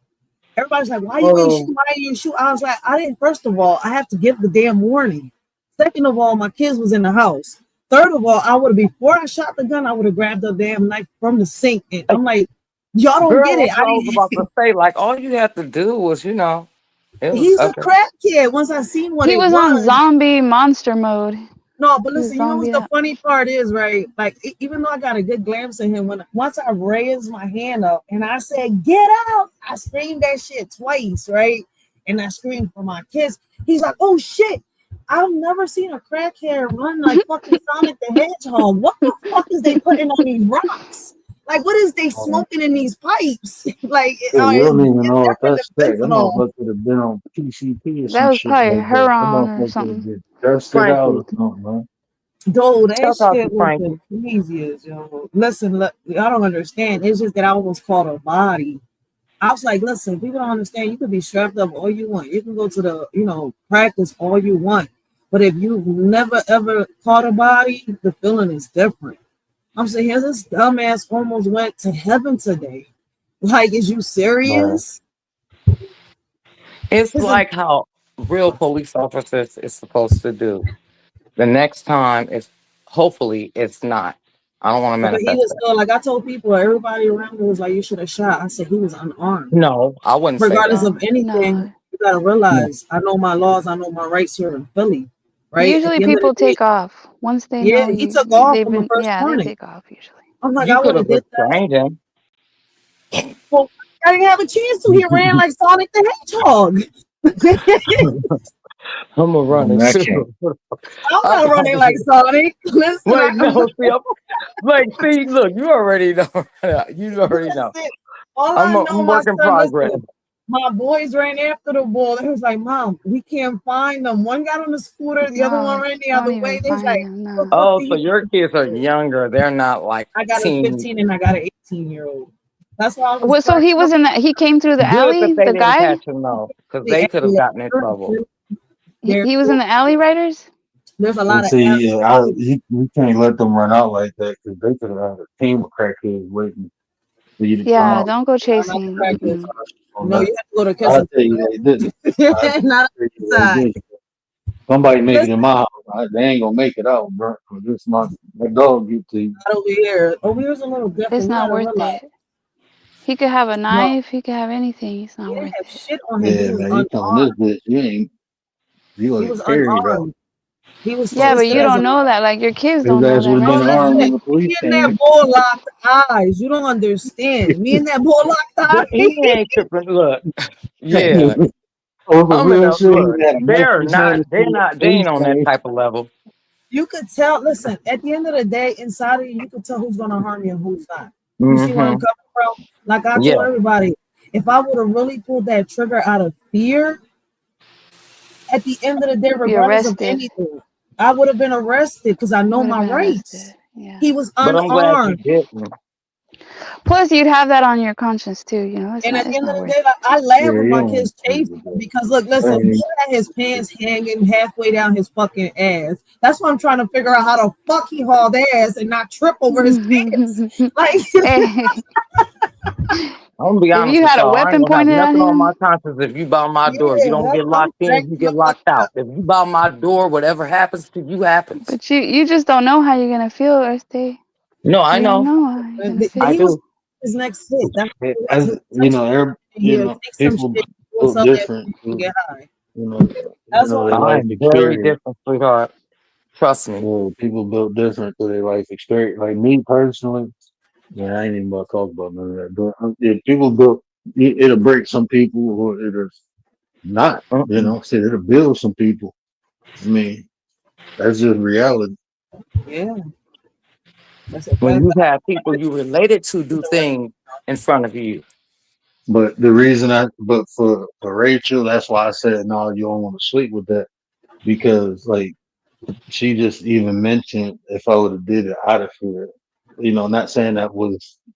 Everybody's like, "Why you ain't shoot? Oh, Why you ain't shoot?" I was like, "I didn't." First of all, I have to give the damn warning. Second of all, my kids was in the house. Third of all, I would have before I shot the gun, I would have grabbed the damn knife from the sink. And I'm like, y'all don't girl, get it. that's what I was about to say. Like, all you had to do was, it was He's a okay. crack kid. Once I seen what He it was on was, zombie monster mode. no, but He was listen, you know what's zombie the that. funny part is, right? Like, even though I got a good glimpse of him, when once I raised my hand up and I said, "Get out!" I screamed that shit twice, right? And I screamed for my kids. He's like, "Oh shit!" I've never seen a crackhead run like fucking Sonic the Hedgehog. What the fuck is they putting on these rocks? Like, what is they smoking in these pipes? Like, Shit, you don't even it's know if different that's than that. That fentanyl. motherfucker could have been on PCP or That some was shit probably like that. That Heron or motherfucker could have something. been dusted out or Frankie. something, man. Dude, that Shout out to shit was the Frankie. craziest, yo. Listen, look, I don't understand. It's just that I almost caught a body. I was like, listen, people don't understand. You could be strapped up all you want. You can go to the, practice all you want. But if you've never ever caught a body, the feeling is different. I'm saying, here, this dumbass almost went to heaven today. Like, is you Man, serious? It's This is, like how real police officers is supposed to do. The next time, hopefully it's not. I don't want to but he manifest was that. still like I told people, everybody around me was like, you should have shot. I said he was unarmed. No, I wouldn't say Regardless that. of No, anything, no. you gotta No. realize I know my laws, I know my rights here in Philly, right? At Usually the end of the people day, take off once they yeah, know he took off they've from the been. first Yeah, they morning. take off usually. I'm like, You I could would have have did that. restrained him. Well, I didn't have a chance to. He ran like Sonic the Hedgehog. I'm gonna run man, and I shoot can't. him. I'm I not running like probably Sonic. Listen, wait. No, see, see, look, you already know. You already know. listen. All I know, I'm my work in son, progress. listen. My boys ran after the ball. They was like, "Mom, we can't find them." One got on the scooter, the other one No, ran the don't other even way. They was find like, him. "What No. the fuck Oh, do so you your kids are do?" younger. They're not like I got a teen. 15 and I got an 18-year-old. That's why I was So he cracking up. was in that. He came through the Good that alley. they The didn't guy. catch him though, because The they could have alley, gotten in trouble. there, He was in the alley riders. there's a And lot of see, alley. you can't let them run out like that because they could have had a team of crackheads waiting for you to come Yeah, out. don't go Not the chasing. practice. Mm-mm. On No, that. you have to go to I'll Kissing. tell you like this. I'll Not tell you like inside. this. Somebody make it in my house, they ain't gonna make it out, bro. 'Cause this my dog get to you. Not over here. Over here's a little different. It's You not gotta worth realize. it. He could have a No, knife. He could have anything. It's he not didn't worth have it. shit on him. He Yeah, was man, you telling this unarmed. bitch, you He gonna was get carried out. unarmed. He was Yeah, but twisted you as a don't know that. Like your kids His don't know ass that, would have bro. been right? armed when Listen, the police me and came. that boy locked eyes. You don't understand. Me and that boy locked eyes. He ain't tripping. Look, yeah, On the I'm in real a shit, he look. had a knife in his hand as soon as the They ain't police on that came. type of level. You could tell. Listen, at the end of the day, inside of you, you could tell who's gonna harm you and who's not. You see where I'm Mm-hmm. coming from? Like I told Yeah. everybody, if I would have really pulled that trigger out of fear, at the end of the day, You'd be regardless of arrested. anything, I would have been arrested because I You know would have my been rights. arrested. Yeah. He was But I'm glad you unarmed. didn't. Plus, you'd have that on your conscience too. You know, And at the it's end of not the worth day, like, I Yeah, laugh when you my don't kids chase him because look, listen, he had his pants hanging halfway down his fucking ass. That's why I'm trying to figure out how the fuck he hauled ass and not trip over his pants. it. Like, Hey, I'm gonna be if honest you with had a y'all. I ain't weapon gonna have pointed at nothing on my him, conscience if you bow my door. You yeah, don't that's get what I'm locked in, you cracking get up. locked out. If you bow my door, whatever happens to you happens. but you just don't know how you're gonna feel, Earthday. No, I You don't know. know how you're gonna I He feel. was do. his next hit. That's what it was. as you know, He'll take some people shit, pull built some that different. and get high. You know, That's what their life I'm very experience. different, sweetheart. Trust me. People built different to their life experience. Like me personally, I ain't even about to talk about none of that. But if people built, it'll break some people, or it'll not. Mm-mm. Shit, it'll build some people. I mean, that's just reality. yeah. That's a When fact. you have people you related to do things in front of you. But but for Rachel, that's why I said no. You don't want to sleep with that because like she just even mentioned if I would have did it out of fear. Not saying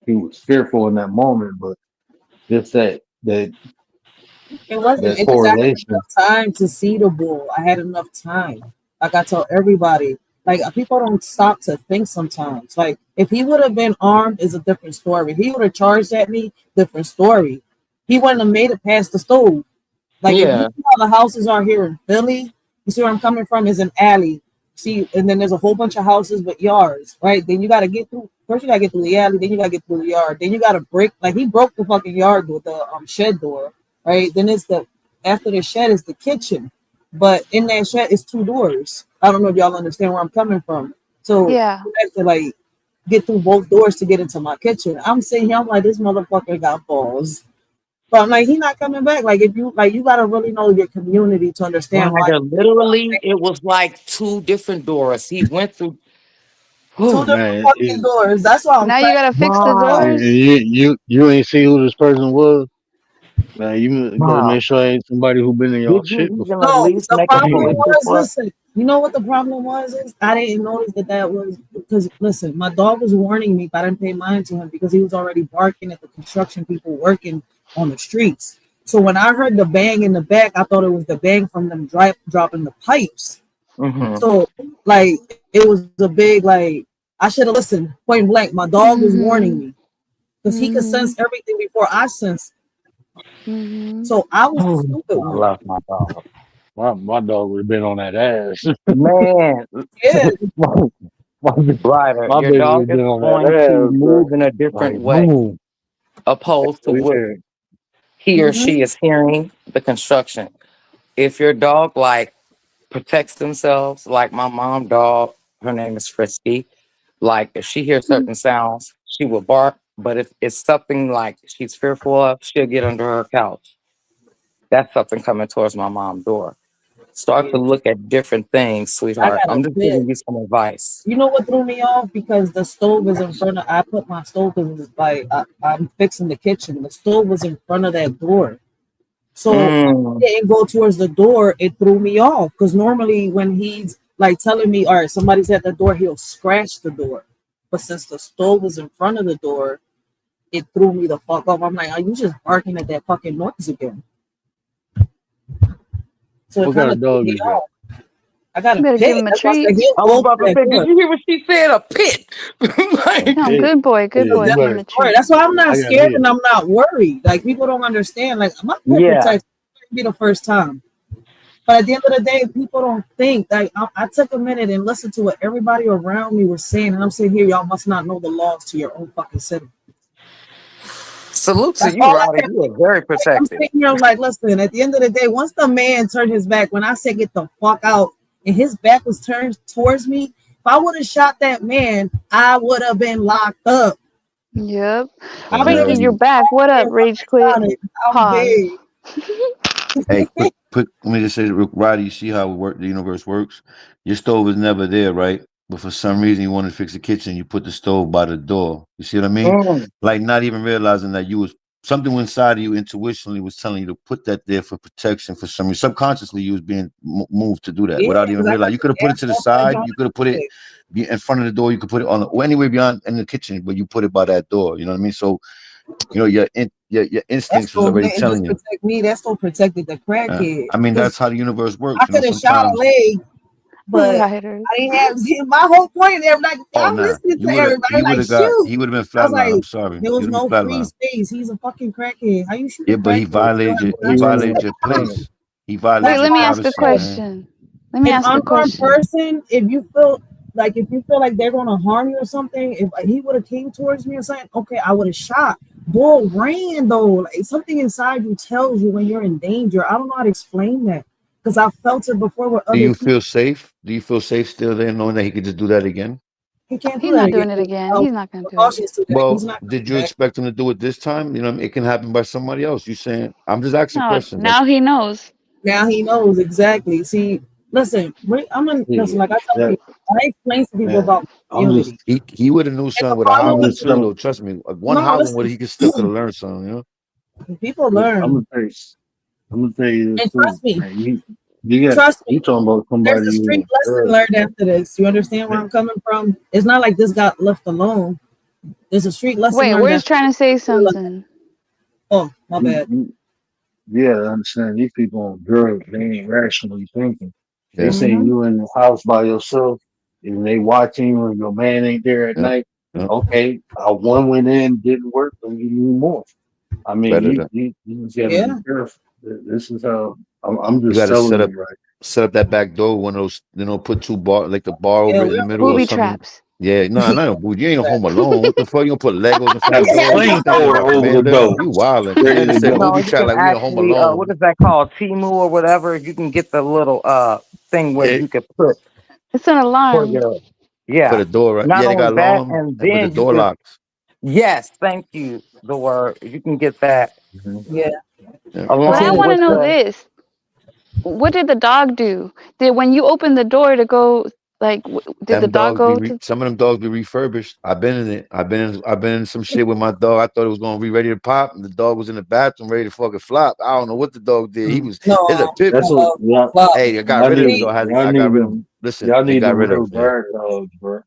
he was fearful in that moment, but just that It wasn't. It just I had correlation. enough time to see the bull. I had enough time. Like I tell everybody, like people don't stop to think sometimes. Like if he would have been armed, is a different story. If he would have charged at me, different story. He wouldn't have made it past the stove. Like if you Yeah. see how the houses are here in Philly, you see where I'm coming from is an alley. See, and then there's a whole bunch of houses with yards, right? Then you gotta get through. First, you gotta get through the alley. Then you gotta get through the yard. Then you gotta break. Like he broke the fucking yard with the shed door, right? Then it's the after the shed is the kitchen, but in that shed is two doors. I don't know if y'all understand where I'm coming from. So Yeah. you have to like get through both doors to get into my kitchen. I'm sitting here, I'm like, this motherfucker got balls. But I'm like, he not coming back. Like if you like, you gotta really know your community to understand why. Ryder, literally, it was like two different doors. He went through. Two Whew, different Man, fucking doors. That's why I'm Now you cracking. gotta fix the wow, and doors. you ain't see who this person was. Man, you better wow. make sure ain't somebody who been in y'all Did you shit before. even at No, least the make a problem police was, report? listen, you know what the problem was is I didn't notice that was because listen, my dog was warning me if I didn't pay mind to him because he was already barking at the construction people working on the streets. So when I heard the bang in the back, I thought it was the bang from them dropping the pipes. Mm-hmm. So like it was a big like I should have listened point blank. My dog was warning Mhm. me because he could sense Mhm. everything before I sensed. Mhm. So I was the Oh, stupid I one. love my dog. My dog would have been on that ass. Man, Yeah, my, my, Ryder, my your baby would dog have is been on that going to ass, bro. move in a different Like way boom. opposed to what Yeah. he or hmm she is hearing the construction. If your dog like protects themselves, like my mom dog, her name is Frisky. Like if she hears certain sounds, she will bark. But if it's something like she's fearful of, she'll get under her couch. That's something coming towards my mom's door. Start yeah. to look at different things, I sweetheart. got a I'm just fit. giving you some advice. You know what threw me off? Because the stove is in front of. I put my stove because it's like I'm fixing the kitchen. The stove was in front of that door, so Mm, it didn't go towards the door. It threw me off because normally when he's like telling me, "All right, somebody's at the door," he'll scratch the door. But since the stove was in front of the door, it threw me the fuck off. I'm like, "Are you just barking at that fucking noise again?" So it What kind kind of of threw dog me is that? off. I got You a better give pit. him a That's why I treat. said he'll I was go about through to that say, did door. you hear what she said? A pit. A Like, No, pit. good boy. Good Yeah, boy. you Give him better. a All right, treat. that's why I'm not I got scared me. and I'm not worried. Like people don't understand. Like my pet yeah. protection be the first time. But at the end of the day, people don't think. Like I took a minute and listened to what everybody around me was saying, and I'm sitting here, y'all must not know the laws to your own fucking city. Salute to That's you, all I Roddy. can. You are very I'm protected. sitting here like, listen. At the end of the day, once the man turned his back, when I said get the fuck out, and his back was turned towards me, if I would have shot that man, I would have been locked up. Yep. I would have Frankie, been you're back. What up, Rage Quit? I'm Pause. big. Hey, quick. Let me just say, Roddy, you see how the universe works? Your stove is never there, right? But for some reason, you want to fix the kitchen. You put the stove by the door. You see what I mean? Mm. Like not even realizing that you was something inside of you intuitionally was telling you to put that there for protection. For some reason, subconsciously, you was being moved to do that without even realizing. You could have put it to the side. You could have put it in front of the door. You could put it on or anywhere beyond in the kitchen, but you put it by that door. You know what I mean? So your instincts was already telling you. Protect me. That's so protected the crackhead. I mean, that's how the universe works. I could have shot a leg, but Lighters. I didn't have. See, my whole point. They're like, I'm listening to everybody. He Like, would have shoot. he would have been I was flatlined. like, I'm sorry. there was no free flatlined. space. He's a fucking crackhead. How you shoot? Yeah, a but he crackhead? violated your place. He Wait, violated let your me ask a privacy, man. question. Let me An ask a unarmed question. person, if you feel like they're gonna harm you or something, if he would have came towards me or something, okay, I would have shot. Bull ran though. Like something inside you tells you when you're in danger. I don't know how to explain that because I felt it before with other Do you people. feel safe? Do you feel safe still there, knowing that he could just do that again? He can't do He's that not doing again. it again. He's not gonna do it. Cautious to that. Well, He's not did you back. expect him to do it this time? You know, it can happen by somebody else. You saying? I'm just asking No, questions. now he knows. Now he knows exactly. See, listen, I'm gonna listen. Like I tell people, I explain to people about community. He would have knew something with a Holland too, though. Trust me, one No, Holland listen. would he could still could have learned something. You know, People learn. I'm gonna tell you this And too. trust me. Man, you Trust me. talking about somebody. There's a street lesson learned after this. You understand where I'm coming from? It's not like this got left alone. There's a street lesson. Wait, learned we're just after trying to say something. Oh, my bad. Yeah, I understand these people on drugs, they ain't rationally thinking. They Yeah. say you in the house by yourself and they watching you and your man ain't there at Yeah. night. Yeah. Okay, one went in, didn't work, then you need more. I mean, Better you just gotta Yeah. be careful. This is how I'm You just gotta telling set up you, right? set up that back door, one of those, put two bar like the bar over Yeah, it in the middle or Booby something. traps. Yeah, no, no, you ain't home alone. What the fuck? You gonna put Legos in front of the door? What you thinking Flamethrower about, over the Amanda? door. You wildin'. Ready Amanda to said go. No, booby you trap can like we in Home actually, Alone. what is that called? Timu or whatever. You can get the little thing where Yeah, you could put It's an for alarm. your for yeah. the door, right? Not Yeah, they only got that, alarm, and but the then you door can locks. yes, thank you. The word you can get that Yeah. Yeah. But I along want to with know the this. What did the dog do? Did when you opened the door to go, like, did the Them dog dogs go to? some of them dogs be refurbished. I've been in it. I've been in some shit with my dog. I thought it was gonna be ready to pop, and the dog was in the bathroom ready to fucking flop. I don't know what the dog did. He was it's a No. pit That's bull. what Well, Hey, I got y'all rid of him need. though. I Y'all got need rid of him. them. Listen, Y'all they need got them rid of real him. Yeah. guard dogs, bro.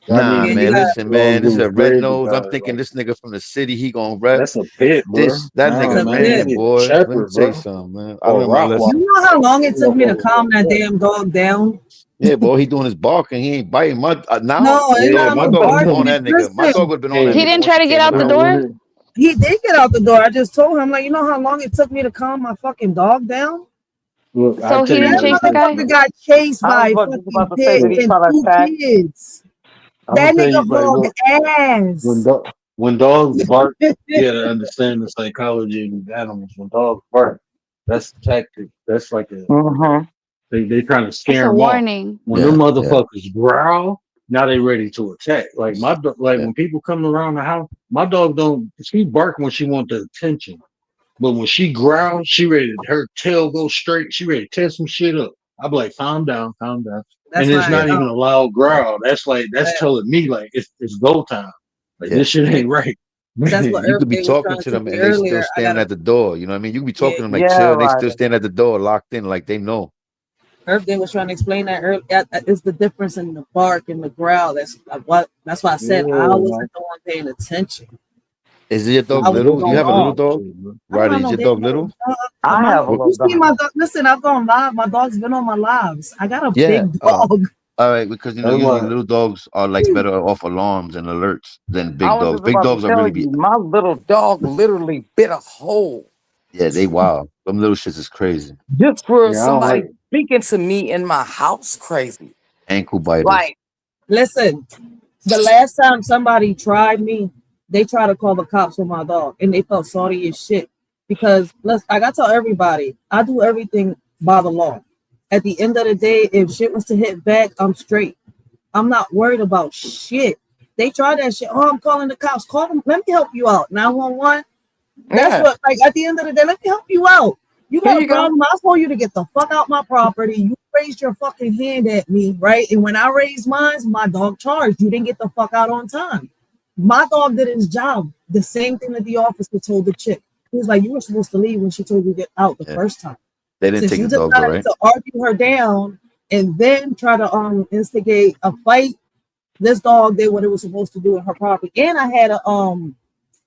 Y'all Nah, need yeah, them. you man. got Listen, Dog man. This is a who's red bred to nose. I'm guard. thinking Like, this nigga from the city. He gonna rep that's a pit, bro. that No, nigga a man, pit. you man, need a boy. Let me shepherd, tell you bro, something, man. I or a learned my lesson. You Rottweiler. know how long it You took me to want calm that a damn dog down? Yeah, boy, he doing his barking. He ain't biting. Now, No, it's yeah, not my no dog would have been on barking. that nigga. My Listen, dog would have been on that He hey, nigga didn't once try he to get came out the around. door. he did get out the door. I just told him, like, you know how long it took me to calm my fucking dog down? look, I So tell he you didn't That what chase it the is, guy. motherfucker bro. got chased I by a was just about fucking to say, pit did he and try to two attack? kids. I'm gonna That tell nigga you, like, hauled look, when ass. when dogs bark, you gotta understand the psychology of these animals. When dogs bark, that's a tactic. That's like Mm-hmm. they trying to That's scare a them off. warning. When Yeah, them yeah, motherfuckers growl, now they ready to attack. Like like yeah. when people come around the house, my dog don't. She bark when she want the attention, but when she growls, she ready. Her tail go straight. She ready to tear some shit up. I be like, calm down, calm down. That's And it's my not even a loud growl. That's uh, telling me like it's go time. Like Yeah. this shit ain't right. that's what You Earth could be Day was talking trying to to tell them me and they still earlier. I standing gotta, at the door. You know what I mean? You could be yeah, talking to them like Yeah, chill, and they right. still stand at the door, locked in, like they know. Earth Day was trying to explain that earlier. It's the difference in the bark and the growl. That's why I said Yeah, I man. wasn't the one paying attention. Is your dog I was little? You going have a little off. dog? I don't Roddy, have is no your damn dog little little? I have a you little see dog. my dog. Listen, I've gone live. My dog's been on my lives. I got a Yeah. big dog. All right, because That's usually why little dogs are like better off alarms and alerts than I big was dogs. just Big about to dogs are tell really be you, my little dog literally bit a hole they wild. Them little shits is crazy. just for yeah, I don't somebody like speaking to me in my house crazy. Ankle biters. Like, Listen, the last time somebody tried me, they tried to call the cops on my dog, and they felt sorry as shit because I gotta tell everybody, I do everything by the law. At the end of the day, if shit was to hit back, I'm straight. I'm not worried about shit. They tried that shit. Oh, I'm calling the cops. Call them. Let me help you out. 911. That's yeah, what, like, at the end of the day, let me help you out. You here got a you go. problem. I told you to get the fuck out my property. You raised your fucking hand at me, right? And when I raised mine, my dog charged. You didn't get the fuck out on time. My dog did his job. The same thing that the officer told the chick. He was like, you were supposed to leave when she told you to get out the Yeah. first time. They didn't Since take you the dog though, decided right? to argue her down and then try to instigate a fight, this dog did what it was supposed to do in her property. And I had a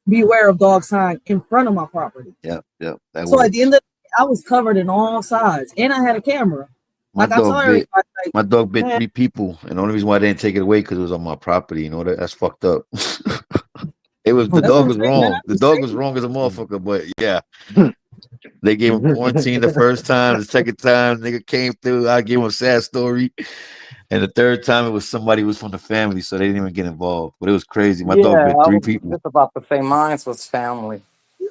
beware of dog sign in front of my property. Yeah, yeah, that So at works. the end of the day, I was covered in all sides, and I had a camera. My Like I tell dog everybody, bit. like, My dog bit man, 3 people, and the only reason why I didn't take it away because it was on my property. You know that's fucked up. It was the that's what dog I'm was saying, man. wrong. I The be dog straight. was wrong as a motherfucker, but yeah, they gave him quarantine the first time. The second time, nigga came through. I gave him a sad story, and the third time it was somebody who was from the family, so they didn't even get involved. But it was crazy. My dog Yeah, bit I 3 was people. just about to say mine was family.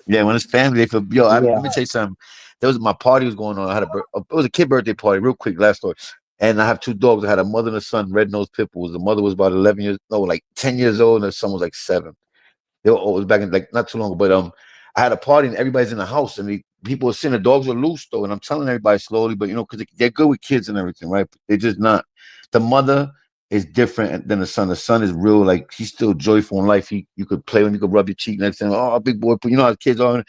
Yeah, when it's family, they feel let Yeah. me tell you something. There was my party was going on. I had it was a kid birthday party, real quick, last story. And I have 2 dogs. I had a mother and a son, red nosed pit bulls. The mother was about 11 years, no, like 10 years old, and the son was like 7. They were old. It was back in like not too long ago. But I had a party and everybody's in the house, and people were seeing the dogs were loose though. And I'm telling everybody slowly, but because they're good with kids and everything, right? They're just not. The mother is different than the son. The son is real, like he's still joyful in life. You could play when you could rub your cheek next to him. Oh, big boy, you know how kids are.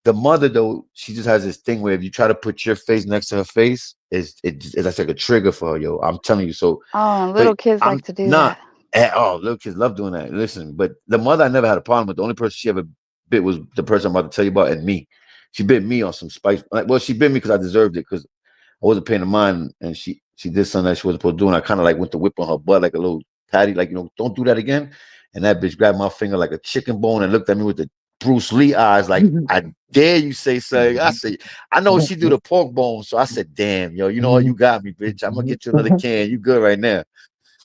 The mother though, she just has this thing where if you try to put your face next to her face, it's that's like a trigger for her, yo. I'm telling you. So, Oh, and but little kids I'm like to do not. that. Little kids love doing that. Listen, but the mother I never had a problem with. The only person she ever bit was the person I'm about to tell you about, and me. She bit me on some spice. Well, she bit me because I deserved it because I wasn't paying the mind, and she did something that she wasn't supposed to do, and I kind of like went to whip on her butt like a little patty, like don't do that again. And that bitch grabbed my finger like a chicken bone and looked at me with the Bruce Lee eyes, like I dare you say something. I say I know she do the pork bone, so I said, damn, yo, you know what, you got me, bitch. I'm gonna get you another can. You good right now.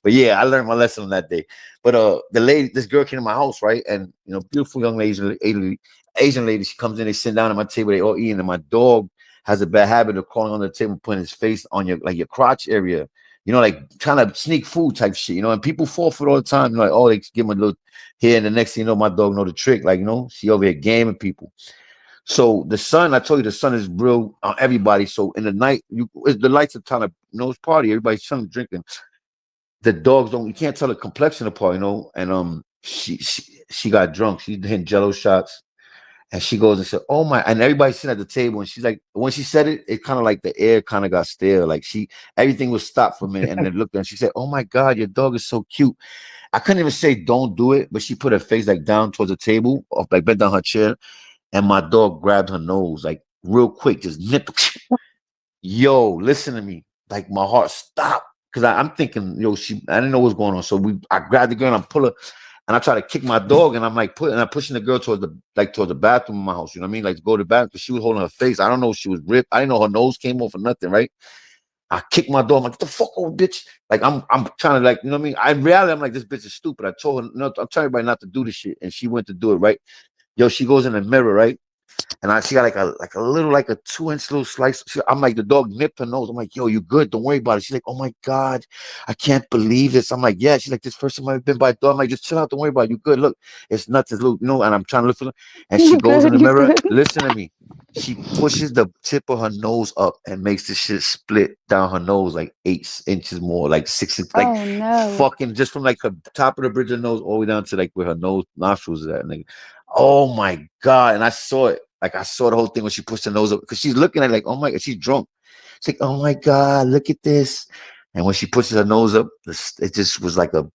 But yeah, I learned my lesson on that day. But this girl came to my house, right? And beautiful young Asian lady, she comes in, they sit down at my table, they all eating, and my dog has a bad habit of crawling on the table, putting his face on your crotch area, like trying to sneak food type shit, and people fall for it all the time. Like, oh, they give him a little here, and the next thing you know, my dog know the trick. Like, she over here gaming people. So the sun, I told you, the sun is real on everybody. So in the night, the lights are kind of, it's party, everybody's drinking. The dogs you can't tell the complexion apart, and she got drunk. She's hitting Jello shots. And she goes and said, "Oh my!" And everybody's sitting at the table, and she's like, when she said it, it kind of like the air kind of got stale. Like everything was stopped for a minute, and then looked, and she said, "Oh my God, your dog is so cute." I couldn't even say don't do it, but she put her face like down towards the table, or like bent down her chair, and my dog grabbed her nose like real quick, just nipped. Yo, listen to me, like my heart stopped because I'm thinking, I didn't know what's going on, so I grabbed the girl and I pull her. And I try to kick my dog, and I'm like pushing the girl towards the bathroom in my house. You know what I mean? Like to go to the bathroom because she was holding her face. I don't know if she was ripped. I didn't know her nose came off or nothing, right? I kicked my dog. I'm like, get the fuck over, bitch. Like I'm trying to like, you know what I mean? In reality, I'm like, this bitch is stupid. I told her, no, I'm telling everybody not to do this shit. And she went to do it, right? Yo, she goes in the mirror, right? And she got like a little, like a 2-inch little slice. I'm like, the dog nipped her nose. I'm like, yo, you good? Don't worry about it. She's like, oh my God, I can't believe this. I'm like, yeah. She's like, this first time I've been by a dog. I'm like, just chill out. Don't worry about it. You good? Look, it's nothing. Look, and I'm trying to look for them. And she You goes in good? the You mirror. good? Listen to me. She pushes the tip of her nose up and makes the shit split down her nose like 8 inches more, like 6 inches, like Oh no. fucking just from like her top of the bridge of the nose all the way down to like where her nose nostrils is at. And oh my God. And I saw it. Like I saw the whole thing when she pushed her nose up because she's looking at it like, oh my God, she's drunk. She's like, oh my God, look at this. And when she pushes her nose up, it just was like the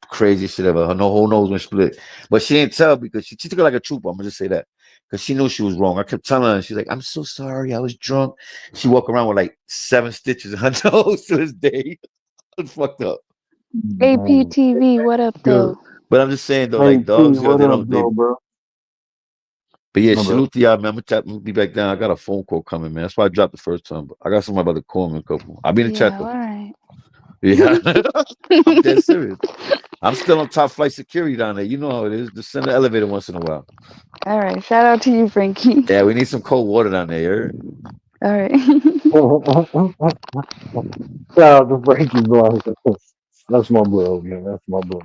craziest shit ever. Her whole nose went split. But she didn't tell because she took it like a trooper. I'm gonna just say that. Because she knew she was wrong. I kept telling her, and she's like, I'm so sorry, I was drunk. She walked around with like 7 stitches in her nose to this day. It's fucked up. APTV, what up Yo, though? But I'm just saying though, hey like T, dogs, yo, what they up, don't though, bro? But yeah, My bad. salute to y'all, man. We'll be back down. I got a phone call coming, man. That's why I dropped the first time. But I got somebody about to call me in a couple. I'll be in the chat Yeah, though. all right. Yeah, I'm dead serious. I'm still on top flight security down there. You know how it is. Just send the elevator once in a while. All right. Shout out to you, Frankie. Yeah, we need some cold water down there. You heard? All right. Shout out to Frankie Blanca. That's my bro, man. That's my bro.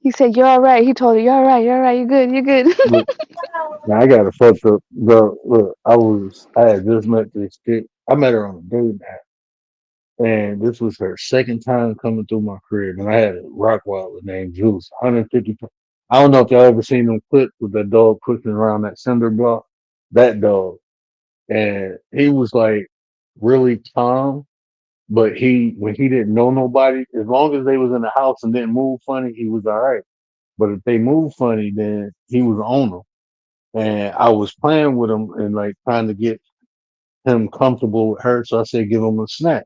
He said, "You're all right." He told her, "You're all right. You're all right. You're good. You're good." Look, now I got a fucked up, bro. Look, I had just met this chick. I met her on a date night, and this was her second time coming through my crib, and I had a Rottweiler named Juice, 150. I don't know if y'all ever seen them clips with that dog pushing around that cinder block. That dog, and he was like really calm. But when he didn't know nobody, as long as they was in the house and didn't move funny, he was all right. But if they moved funny, then he was on them. And I was playing with him and like trying to get him comfortable with her. So I said, give him a snack.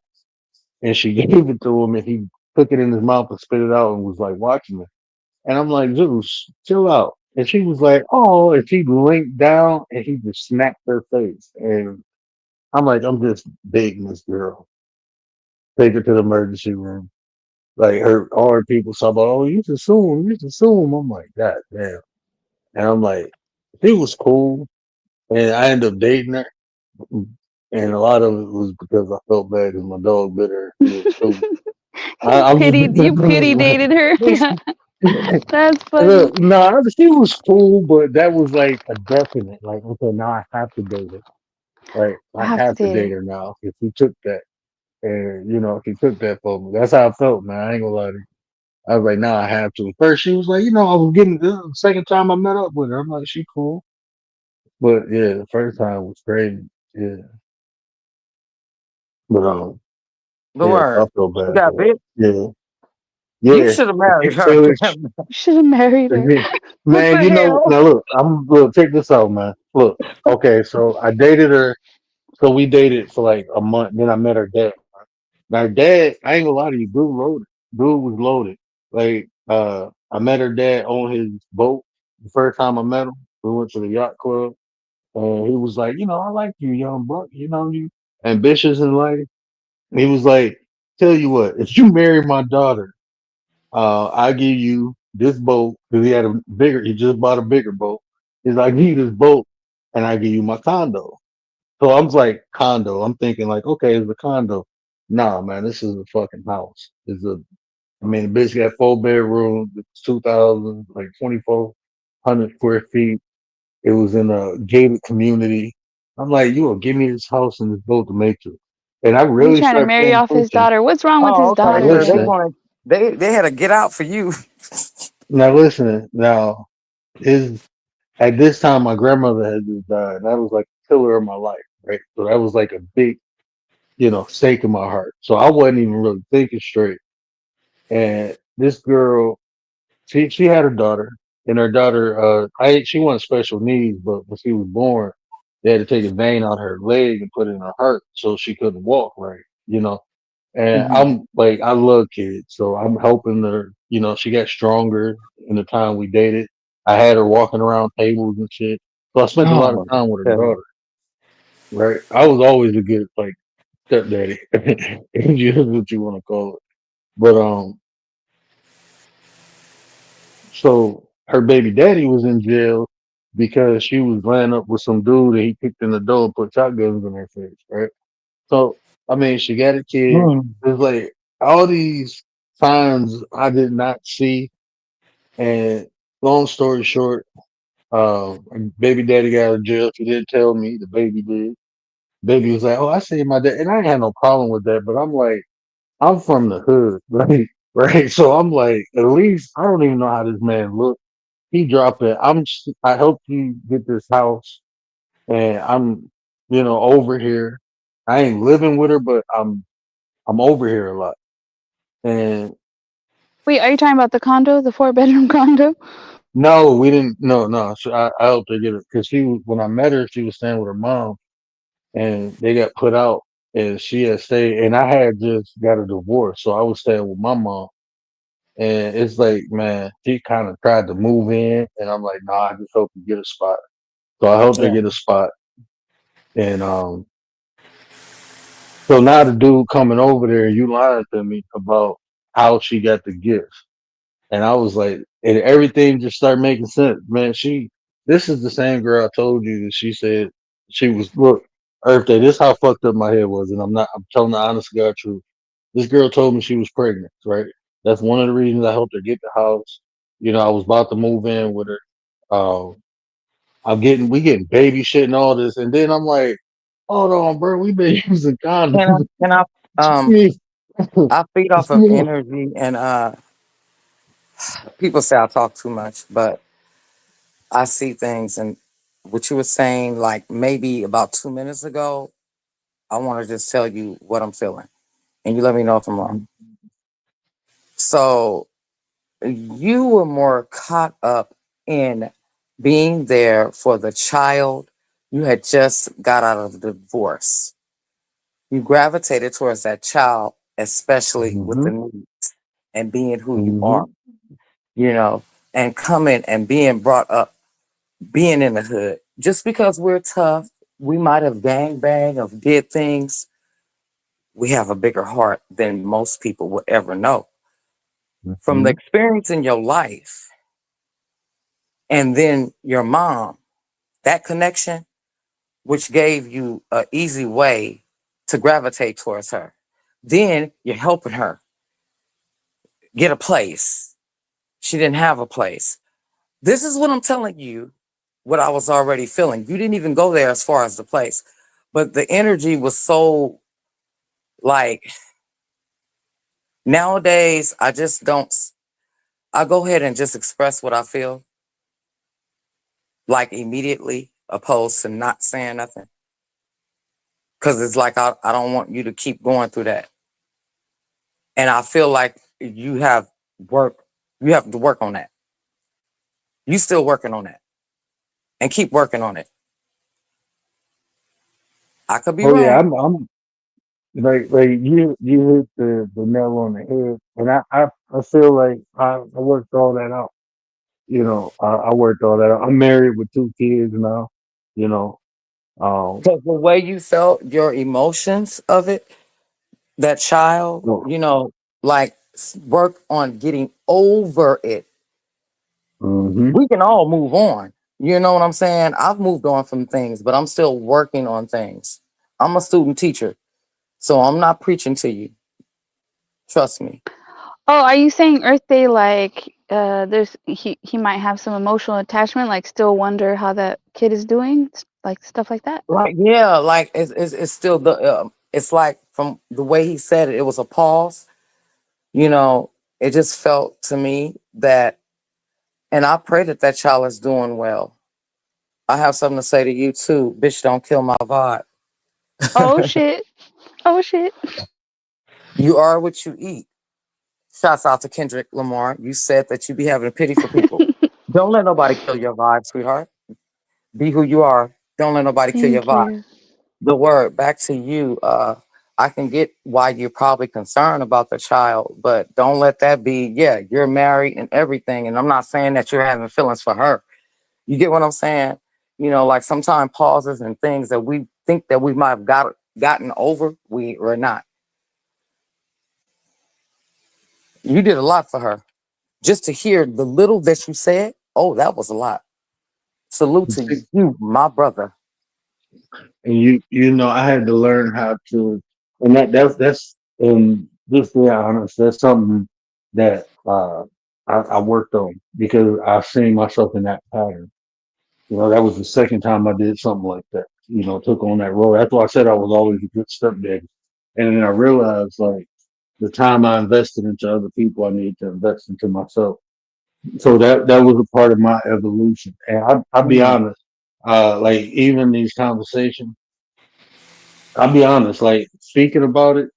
And she gave it to him and he took it in his mouth and spit it out and was like watching me. And I'm like, Zeus, chill out. And she was like, oh, and she linked down and he just snapped her face. And I'm like, I'm just begging this girl. Take her to the emergency room. Like all her people saw about, oh, you should sue him, you should sue him. I'm like, God damn. And I'm like, she was cool. And I ended up dating her. And a lot of it was because I felt bad because my dog bit her heel too. I'm You pity dated her. just That's funny. look, no, she was cool, but that was like a definite. Like, okay, now I have to date her. Like, I I have to have to date date her. her now if she took that. And she took that for me. That's how I felt, man. I ain't gonna lie to you. I was like, nah, I have to. First, she was like, I was getting this is the second time I met up with her. I'm like, she cool. But yeah, the first time was crazy. Yeah. But The yeah, so I word. feel She bad got for bit. her. Yeah. You Yeah. should have married her. So You should have married her. What man, the hell? now look, check this out, man. Look, okay, so I dated her. So we dated for like a month. Then I met her dad. Now her dad, I ain't gonna lie to you, dude loaded. Dude was loaded. Like, I met her dad on his boat the first time I met him. We went to the yacht club. And he was like, I like you, young buck. You ambitious and like. He was like, tell you what, if you marry my daughter, I give you this boat because he just bought a bigger boat. He's like, I give you this boat and I give you my condo. So I was like, condo. I'm thinking like, okay, it's a condo. Nah, man, this is a fucking house. The bitch got 4 bedrooms, it's 2,000, like 2,400 square feet. It was in a gated community. I'm like, you will give me this house and this boat to make it. And I You really trying to started marry paying off his attention. daughter? What's wrong with Oh, his okay. Now daughter, So they listen, man? wanted they had to get out for you. now his at this time my grandmother had just died. And that was like a pillar of my life, right? So that was like a big, stake in my heart. So I wasn't even really thinking straight. And this girl, she had a daughter, and her daughter, she wanted special needs, but when she was born, they had to take a vein out of her leg and put it in her heart so she couldn't walk right. And Mhm. I'm like, I love kids, so I'm helping her. She got stronger in the time we dated. I had her walking around tables and shit. So I spent a lot of Oh, time with her okay. daughter, right? I was always a good like stepdaddy, if you that's what you want to call it. But so her baby daddy was in jail because she was laying up with some dude and he kicked in the door and put shotguns in her face, right? So she got a kid. Mm. It's like all these signs I did not see. And long story short, baby daddy got out of jail. She didn't tell me. The baby did. Baby was like, "Oh, I see my dad," and I ain't had no problem with that. But I'm like, I'm from the hood, right? Right. So I'm like, at least I don't even know how this man looked. He dropped it. I helped you get this house, and I'm, over here. I ain't living with her, but I'm over here a lot. And Wait, are you talking about the condo, the 4 bedroom condo? no, we didn't. No, no. So I helped her get it because when I met her, she was staying with her mom, and they got put out, and she had stayed, and I had just got a divorce, so I was staying with my mom. And it's like, man, she kind of tried to move in, and I'm like, nah, I just hope you get a spot. So I helped her Yeah. get a spot, and so now the dude coming over there, you lied to me about how she got the gifts. And I was like, and everything just started making sense, man. This is the same girl I told you that she said she was, look, Earth Day, this how fucked up my head was. And I'm telling the honest to God truth. This girl told me she was pregnant, right? That's one of the reasons I helped her get the house. You know, I was about to move in with her. Uh, we getting baby shit and all this. And then I'm like, hold on, bro, we been using Can I, condoms. can I, um, Me- I feed off of energy and, people say I talk too much, but I see things. And what you were saying, like maybe about 2 minutes ago, I want to just tell you what I'm feeling, and you let me know if I'm wrong. So you were more caught up in being there for the child. You had just got out of the divorce. You gravitated towards that child, especially with hmm the needs and being who you hmm are, you know, and coming and being brought up, being in the hood. Just because we're tough, we might have gang bang of did things. We have a bigger heart than most people will ever know. From the hmm experience in your life and then your mom, that connection, which gave you an easy way to gravitate towards her. Then you're helping her get a place. She didn't have a place. This is what I'm telling you, what I was already feeling. You didn't even go there as far as the place, but the energy was so like nowadays, I just don't, I go ahead and just express what I feel like immediately, opposed to not saying nothing. Cause it's like, I don't want you to keep going through that. And I feel like work, you have to work on that. You still working on that and keep working on it. I could be Oh yeah, wrong. I'm like you hit the nail on the head, and I feel like I worked all that out. You know, I worked all that out. I'm married with 2 kids now. You know, um, Because the way you felt, your emotions of it, that child, no, like work on getting over it. hmm We can all move on. You know what I'm saying? I've moved on from things, but I'm still working on things. I'm a student teacher, so I'm not preaching to you. Trust me. Oh, are you saying Earth Day like there's he might have some emotional attachment, like still wonder how that kid is doing, like stuff like that? Like, yeah, like it's still it's like from the way he said it, it was a pause. You know, it just felt to me that, and I pray that that child is doing well. I have something to say to you too. Bitch, don't kill my vibe. Oh shit. Oh shit. You are what you eat. Shouts out to Kendrick Lamar. You said that you be having pity for people. Don't let nobody kill your vibe, sweetheart. Be who you are. Don't let nobody kill your Thank vibe. you. The word back to you. I can get why you're probably concerned about the child, but don't let that be. Yeah, you're married and everything, and I'm not saying that you're having feelings for her. You get what I'm saying? Like sometimes pauses and things that we think that we might have gotten over, we're not. You did a lot for her. Just to hear the little that you said, oh, that was a lot. Salute to you, my brother. and you know, I had to learn how to, and that's just to be honest, that's something that I worked on because I've seen myself in that pattern. You know, that was the second time I did something like that. You know, took on that role. That's why I said I was always a good stepdad. And then I realized like the time I invested into other people, I need to invest into myself. So that was a part of my evolution. And I'll be Mm. honest, like even these conversations, I'll be honest, like speaking about it,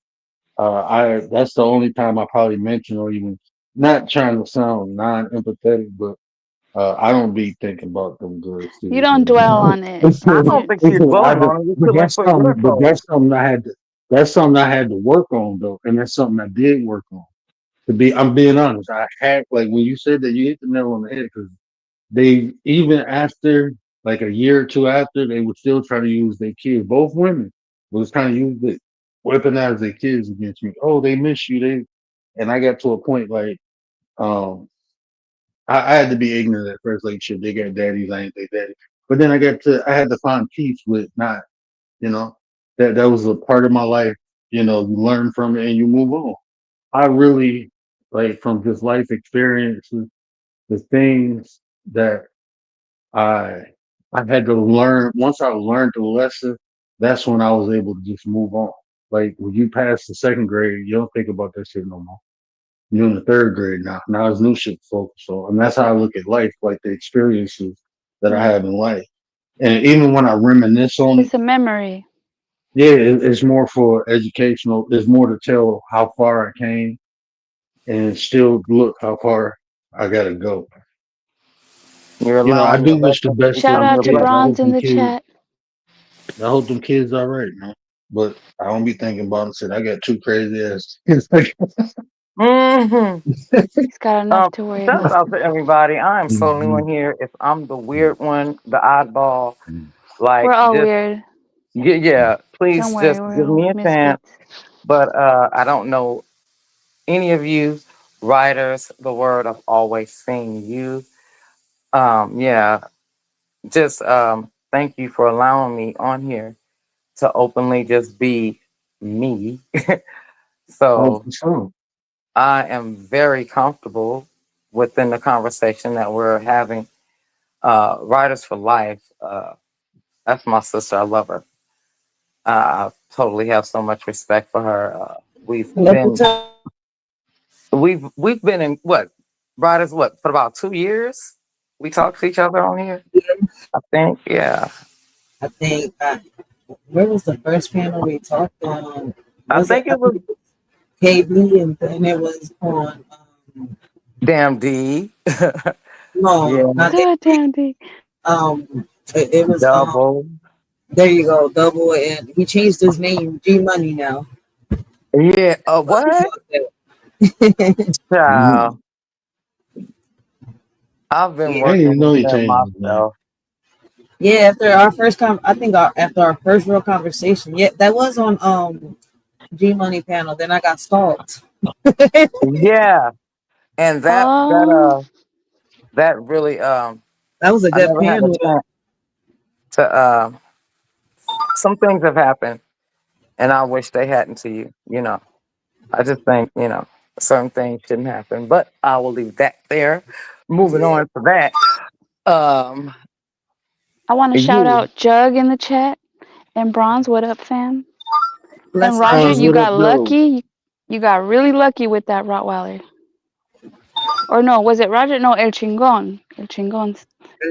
I that's the only time I probably mention or even not trying to sound non-empathetic, but I don't be thinking about them girls too You much don't dwell anymore. on it. I don't think you're I dwelling do, on it. You're feeling for your but soul. that's something I had to work on though, and that's something I did work on. I'm being honest. I had like when you said that you hit the nail on the head because they even after like a year or two after, they would still try to use their kids. Both women was trying to use it, weaponize their kids against me. Oh, they miss you. And I got to a point like, um, I had to be ignorant at first. Like, shit, they got daddies, I ain't their daddy. But then I had to find peace with not, you know, that was a part of my life. You know, you learn from it and you move on. I really like from just life experiences, the things that I I had to learn. Once I learned the lesson, that's when I was able to just move on. Like when you pass the second grade, you don't think about that shit no more. You're in the third grade now. Now it's new shit to focus on. And that's how I look at life, like the experiences that I have in life. And even when I reminisce on it, It's a memory. yeah, it's more for educational. There's more to tell how far I came and still look how far I gotta go. You're You know, I allowing do your wish the lesson to best for Shout become them out your to kids. blessing. Bronze in the chat. I hope them kids all right, man. But I don't be thinking about them. Shit, I got two crazy ass kids. Mm-hmm. He's got enough to worry Shout about. out to everybody. I am so new in Mhm. here. If I'm the weird one, the oddball, like We're all just weird. yeah, Don't please worry, just we're give all me a chance. misfits. But I don't know any of you writers the word. I've always seen you. Yeah, just thank you for allowing me on here to openly just be me. Oh, So for sure. I am very comfortable within the conversation that we're having. Writers for Life. That's my sister. I love her. I totally have so much respect for her. We've Let me been tell we've been in what Writers what for about 2 years. We talk to each other on here. you, I think yeah. I think where was the first panel we talked on? I Was it? think I it was think it was KB, and then it was on. Damn D. No, Yeah, not that. God damn it. It was double. There you go, double, and he changed his name, G Money now. Yeah. But we What? talked that. Child. Mhm. I've been Yeah, I didn't working even know he within changed his name. myself. yeah. After our first I think after our first real conversation, yeah, that was on G Money panel. Then I got stalked. That Yeah. And Oh, that really was a I good never had a panel though. chance to some things have happened and I wish they hadn't to you, you know. I just think, certain things shouldn't happen. But I will leave that there. Moving Yeah, on to that. Um I want to shout you out Jug in the chat and Bronze. What up, fam? And blessings. Roger, Cons, you what up, got though? lucky. You got really lucky with that Rottweiler. Or no, was it Roger? No, El Chingon. El Chingon.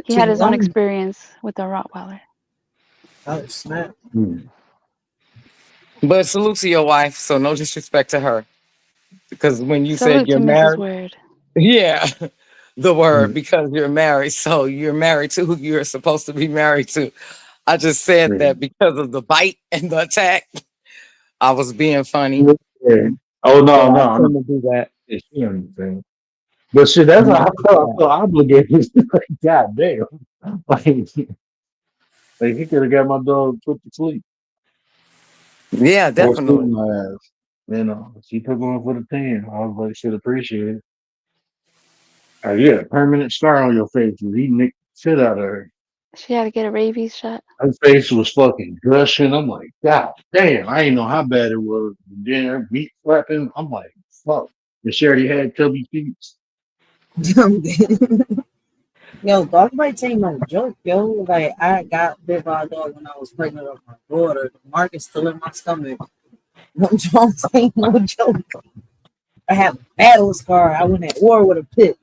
He had his own Chingon. experience with the Rottweiler. Oh snap! Hmm. but salute to your wife, so no disrespect to her. Because when you said Salute you're to Mrs. married, Word. yeah, the Hmm. word because you're married. So you're married to who you're supposed to be married to. I just said Yeah. that because of the bite and the attack. I was being funny, Yeah. Oh but no, I no, no. couldn't do that. Yeah, she understand. But shit, that's how I felt obligated. Like, God damn. Like he could have got my dog put to sleep Yeah, or definitely. seen my ass. You know, she took one for the team. I was like, should appreciate it. Yeah, permanent scar on your face. He nicked the shit out of her. She had to get a rabies shot. Her face was fucking gushing. I'm like, God damn, I didn't know how bad it was. And then her beat slapping. I'm like, fuck. And she already had chubby feet. Yo, dog bites ain't no joke, yo. Like I got bit by a dog when I was pregnant with my daughter. The mark is still in my stomach. Them Jones ain't no joke. I have a battle scar. I went at war with a pit,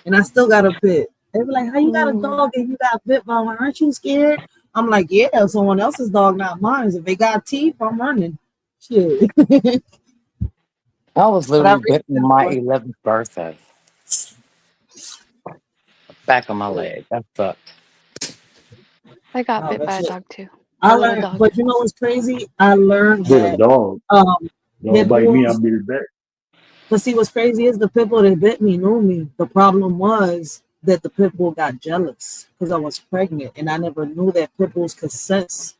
and I still got a pit. They be like, "How you got a Ooh. dog and you got bit by one? Aren't you scared?" I'm like, "Yeah, someone else's dog, not mine. If they got teeth, I'm running." Shit. I was But I literally raised bitten on them my for 11th birthday. Back of my oh, leg. That sucked. I got oh, bit by that's a it. dog too. I A little learned, dog. but you know what's crazy? I learned Bit a that dog. um Dog pit bite me, I bulls. bit it back. But see, what's crazy is the pit bull that bit me knew me. The problem was that the pit bull got jealous because I was pregnant, and I never knew that pit bulls could sense,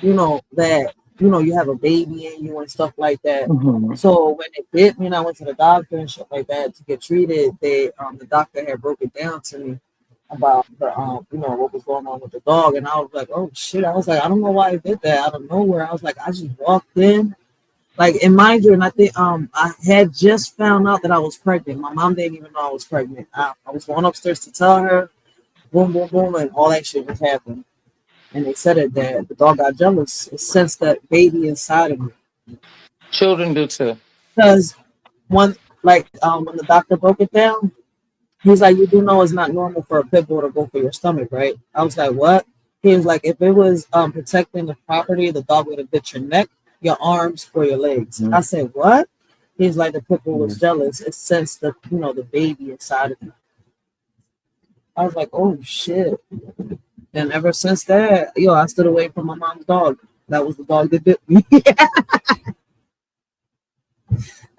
that you have a baby in you and stuff like that. Mhm. So when it bit me, and I went to the doctor and shit like that to get treated, the doctor had broke it down to me about what was going on with the dog, and I was like, oh shit, I was like, I don't know why it did that out of nowhere. I was like, I just walked in. Like, and mind you, and I think I had just found out that I was pregnant. My mom didn't even know I was pregnant. I was going upstairs to tell her, boom, boom, boom, and all that shit was happening. And they said it that the dog got jealous. It sensed that baby inside of me. Children do too. Because when the doctor broke it down, he's like, you do know it's not normal for a pit bull to go for your stomach, right? I was like, what? He was like, if it was protecting the property, the dog would have bit your neck, your arms, or your legs. I said, what? He's like, the pit bull was jealous. It sensed the baby inside of me. I was like, oh shit. And ever since that, I stood away from my mom's dog. That was the dog that bit me.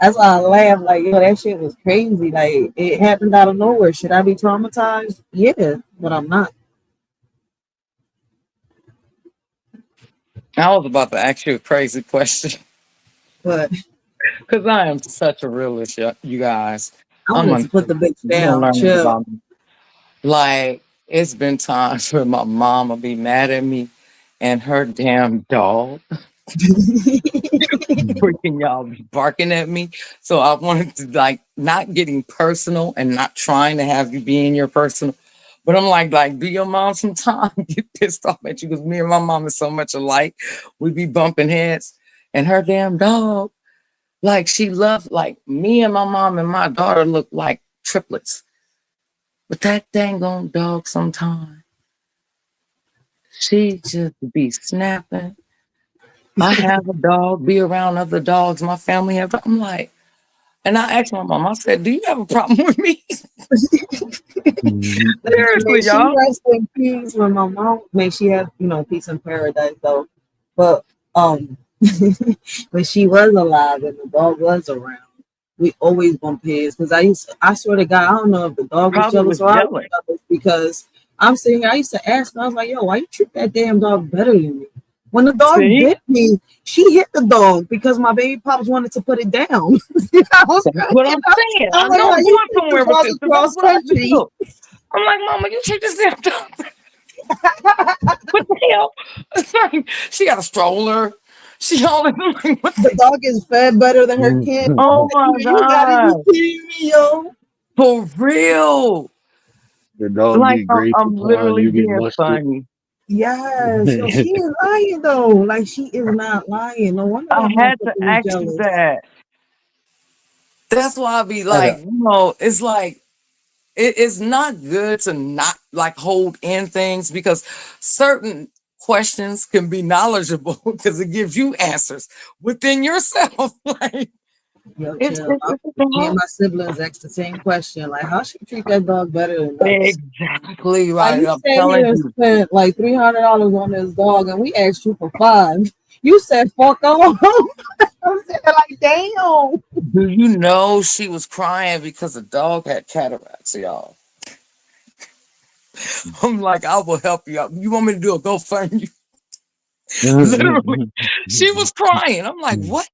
That's why I laugh. Like, that shit was crazy. Like, it happened out of nowhere. Should I be traumatized? Yeah, but I'm not. I was about to ask you a crazy question But because I am such a realist, you guys. I I'm wanted to put the bitch down. Chill. about me. Like, it's been times where my mom will be mad at me and her damn dog freaking y'all be barking at me. So I wanted to, like, not getting personal and not trying to have you be in your personal, but I'm like, do your mom sometime get pissed off at you? Because me and my mom is so much alike. We be bumping heads, and her damn dog, like, she loved, like, me and my mom and my daughter look like triplets. But that dang on dog sometimes, she just be snapping. I have a dog, be around other dogs. My family have. I'm like, and I asked my mom, I said, do you have a problem with me? May Seriously, she y'all. rest in peace. When my mom, may she have peace in paradise though. But when she was alive and the dog was around, we always bumped heads because I swear to God, I don't know if the dog was Probably jealous was or I was jealous. jealous because I'm sitting here. I used to ask her, I was like, yo, why you treat that damn dog better than me? When the dog See? bit me, she hit the dog because my baby pops wanted to put it down. I was That's what I'm saying. I I'm like, know how I'm you going take the somewhere with dog this. 'Cause across that's what I country? do. I'm like, Mama, you take this damn dog. What the hell? It's like, she got a stroller. She always like, what The the dog is fed better than her kid. oh my You gotta God. be kidding me, yo. For real. The dog Like, get grapes I'm upon literally you get being mustard. funny. Yes, yo, she is lying though. Like, she is not lying. No wonder I that had to motherfucker was ask you jealous. that. That's why I be I like, it's like, it's not good to not like hold in things because certain questions can be knowledgeable because it gives you answers within yourself. Like, Yo, it's, chill. it's, it's Me and hard. my siblings asked the same question. Like, how she treat that dog better than us? Exactly Like, right. you I'm sat telling here and you. spent like $300 on this dog, and we asked you for $5. You said fuck off. I'm saying, like, damn. Do you know she was crying because the dog had cataracts, y'all? I'm like, I will help you out. You want me to do a GoFundMe? Literally, she was crying. I'm like, what?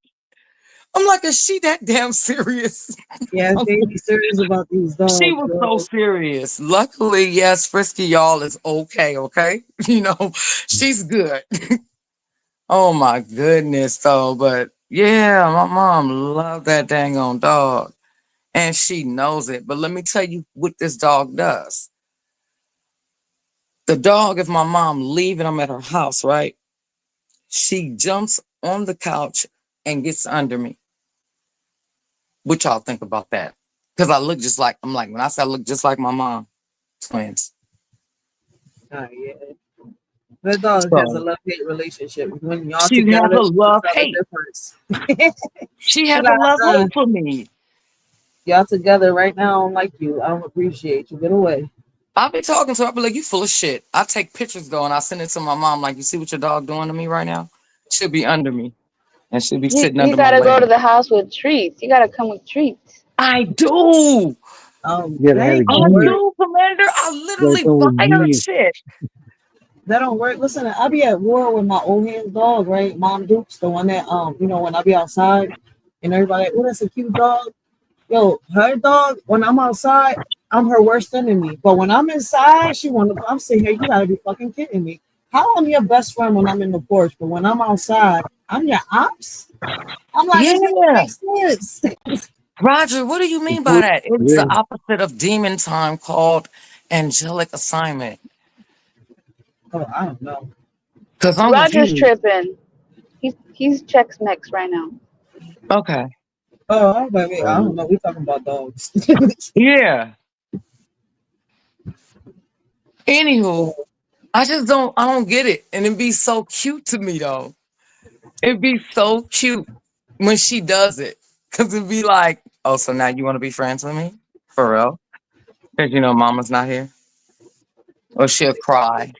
I'm like, is she that damn serious? Yeah, they be serious about these She dogs, was so bro. serious. Luckily, yes, Frisky y'all is okay, okay? She's good. Oh my goodness, though. But yeah, my mom loved that dang on dog. And she knows it. But let me tell you what this dog does. The dog, if my mom leave and I'm at her house, right? She jumps on the couch and gets under me. What y'all think about that? Because I'm like, when I say I look just like my mom, twins. Yeah. That dog has a So love-hate relationship. When y'all she has together, a she can love tell the hate. difference. She She has a like, love hate for me. y'all together right now. I don't like you. I don't appreciate you. Get away. I'll be talking to her, I'll be like, you full of shit. I take pictures though, and I send it to my mom, like, you see what your dog doing to me right now? She'll be under me, and she'll be You, sitting you under my gotta go to leg. the house with treats. You gotta come with treats. I do. Yeah, they That had to ain't I gonna give work. it. do, Commander. I They literally told buy her me, shit. That don't work. Listen, I be at war with my old hands dog, right? Mom Dukes, the one that when I be outside and everybody, oh, that's a cute dog. Yo, her dog, when I'm outside, I'm her worst enemy. But when I'm inside, I'm sitting here, you gotta be fucking kidding me. How I'm your best friend when I'm in the porch, but when I'm outside, I'm your ops? I'm like, this doesn't Yeah. make sense. Roger, what do you mean by that? It's yeah, the opposite of demon time called angelic assignment. Oh, I don't know. Because I'm Roger's confused. tripping. He's checks mix right now. Okay. Oh, baby, I don't um, know. We talking about dogs. Yeah. Anywho, I don't get it. And it'd be so cute to me though. It'd be so cute when she does it. Cause it'd be like, oh, so now you want to be friends with me? For real? Because you know mama's not here. Or she'll cry.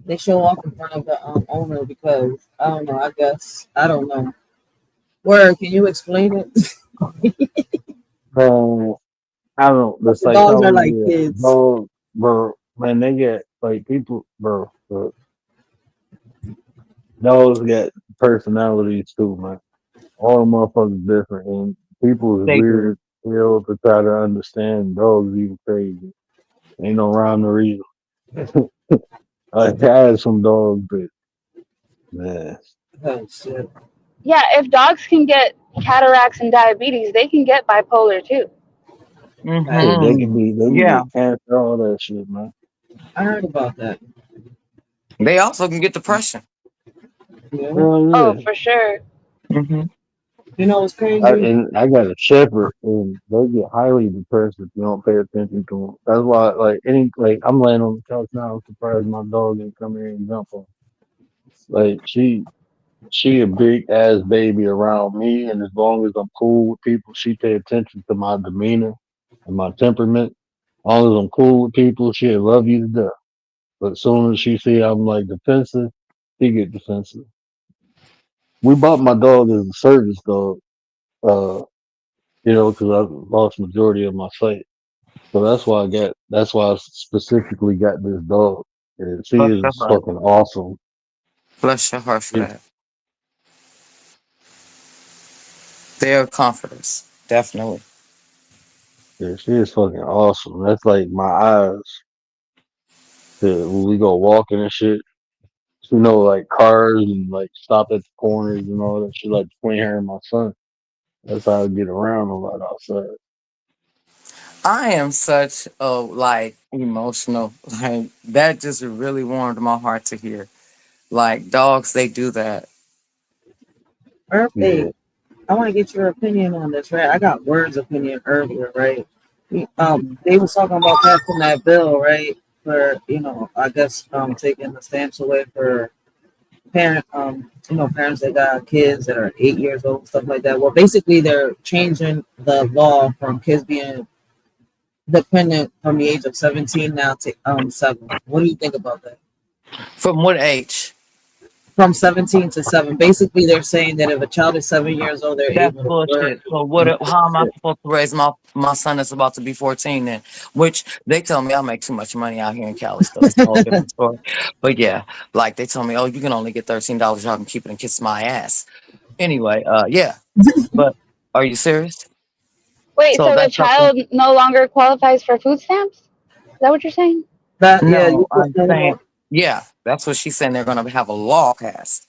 They show off in front of the owner because I don't know. I guess I don't know. Word, can you explain it? um, I don't. The The dogs are like psychology of kids. dog, bro. Man, they get like people, bro. Dogs get personalities too, man. All motherfuckers different, and people is They do. weird. Ill to try to understand dogs even crazy. Ain't no rhyme or reason. I had some dogs, but man, Oh shit. Yeah, if dogs can get cataracts and diabetes, they can get bipolar too. yeah, Facts. they can Yeah. get cancer, all that shit, man. I heard about that. They also can get depression. Yeah. Hell Oh, yeah. for sure. Hmm. You know what's crazy? And I got a shepherd, and they get highly depressed if you don't pay attention to them. That's why, I'm laying on the couch now. I'm surprised my dog didn't come here and jump on. Like she a big ass baby around me, and as long as I'm cool with people, she pay attention to my demeanor and my temperament. As long as I'm cool with people, she'll love you to death. But as soon as she see I'm like defensive, she get defensive. We bought my dog as a service dog, uh, because I lost majority of my sight. So that's why I specifically got this dog. And she Bless your is heart. fucking awesome. Bless your heart for She, that. They're comforters. Definitely. yeah, she is fucking awesome. That's like my eyes. When we go walking and shit, like cars and like stop at the corners and all that shit, like between her and my son. That's how I get around a lot outside. I am such a like emotional. Like that just really warmed my heart to hear. Like dogs, they do that. Hey, Yeah. I want to get your opinion on this, right? I got Word's opinion earlier, right? Mhm. They was talking about passing that bill, right? For I guess taking the stamps away for parents that got kids that are 8 years old, stuff like that. Well, basically, they're changing the law from kids being dependent from the age of 17 now to 7. What do you think about that? From what age? From 17 to 7. Basically, they're saying that if a child is 7 years old, they're That's able to work. bullshit. So what? How am I supposed to raise my son that's about to be 14 then? Which they tell me I make too much money out here in Cali. Still, it's a whole different story. But yeah, like they told me, oh, you can only get $13. Y'all can keep it and kiss my ass. Anyway, yeah. But are you serious? Wait, So so the that's something. child no longer qualifies for food stamps? Is that what you're saying? That yeah, No, you I'm put saying, that yeah, that's what she's saying. They're going to have a law passed.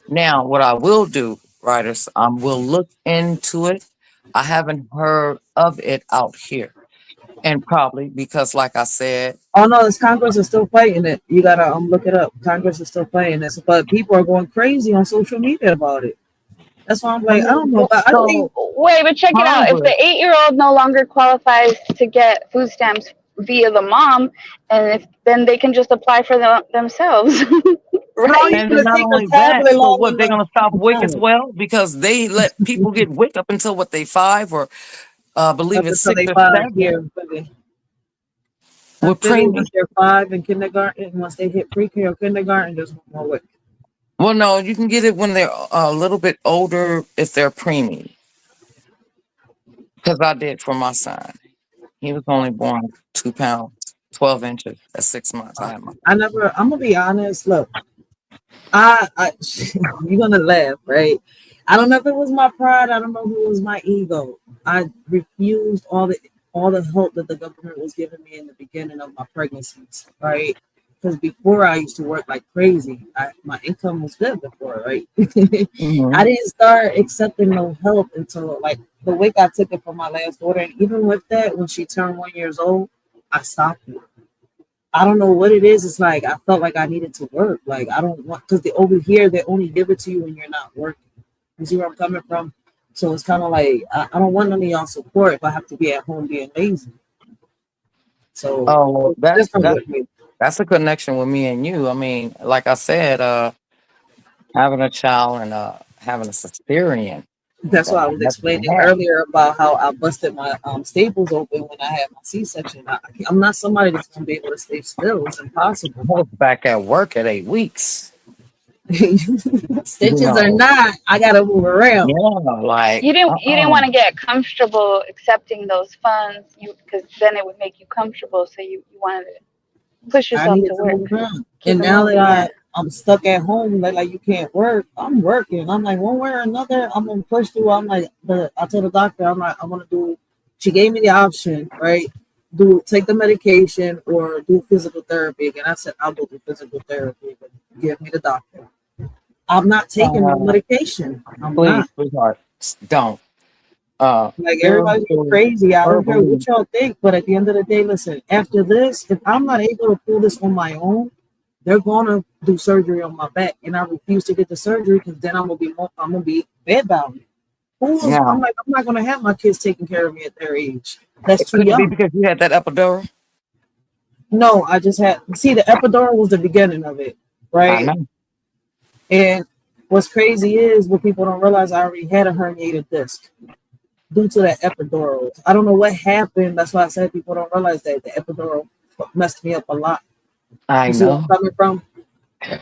Now, what I will do, writers, will look into it. I haven't heard of it out here. And probably because, like I said, Oh no, this Congress is still fighting it. You gotta look it up. Congress is still fighting this, but people are going crazy on social media about it. That's why I'm I like, I don't mean, know, but I think so Wait, but check it out. If Congress, the 8-year-old no longer qualifies to get food stamps via the mom, and then they can just apply for themselves, how are right? you and then gonna not take a only that, tablet so long what, they're enough going to stop to WIC as do it? well because they let people get WIC up until what, they 5 or I believe Up it's until 6 they or 5 7 here in Philly. In with Philly, once premium. they're 5 in kindergarten, once they hit pre-K or kindergarten, there's no more work. Well, no, you can get it when they're a little bit older if they're preemie. Because I did for my son. He was only born 2 pounds, 12 inches at 6 months. I had my I never. I'm gonna be honest. Look, I you're gonna laugh, right? I don't know if it was my pride. I don't know if it was my ego. I refused all the help that the government was giving me in the beginning of my pregnancies, right? Because before I used to work like crazy. My income was good before, right? I didn't start accepting no help until like the week I took it from my last daughter, and even with that, when she turned 1 year old, I stopped it. I don't know what it is. It's like I felt like I needed to work. Like I don't want because they over here they only give it to you when you're not working. You see where I'm coming from? So it's kind of like I don't want none of y'all support if I have to be at home being lazy. So Oh, well, it's different with me. that's a connection with me and you. I mean, like I said, having a child and having a cesarean, That's why I was that's explaining hard. earlier about how I busted my staples open when I had my C-section. I'm not somebody that's gonna be able to stay still. It's impossible. I was back at work at 8 weeks. Stitches or No, not, I gotta move around. yeah, like You didn't want to get comfortable accepting those funds, because then it would make you comfortable. So you wanted to push I yourself needed to to work, move around. keep And it now that moving. Yeah. I'm stuck at home, like you can't work, I'm working. I'm like one way or another, I'm gonna push through. I'm like I told the doctor, I'm like, I wanna do she gave me the option, right? Take the medication or do physical therapy. And I said, I'll go do physical therapy, but give me the doctor. I'm not taking no uh, medication. I'm please, not. sweetheart, don't. Like There everybody's going is crazy. I don't care herbal. what y'all think, but at the end of the day, listen, after this, if I'm not able to pull this on my own, they're gonna do surgery on my back, and I refuse to get the surgery because then I'm gonna be bedbound. I'm Now, like, I'm not gonna have my kids taking care of me at their age. That's too could it be young. because you had that epidural? No, I just had see the epidural was the beginning of it, I right? know. And what's crazy is what people don't realize I already had a herniated disc due to that epidural. I don't know what happened. That's why I said people don't realize that the epidural messed me up a lot. I You see where I'm know. coming from?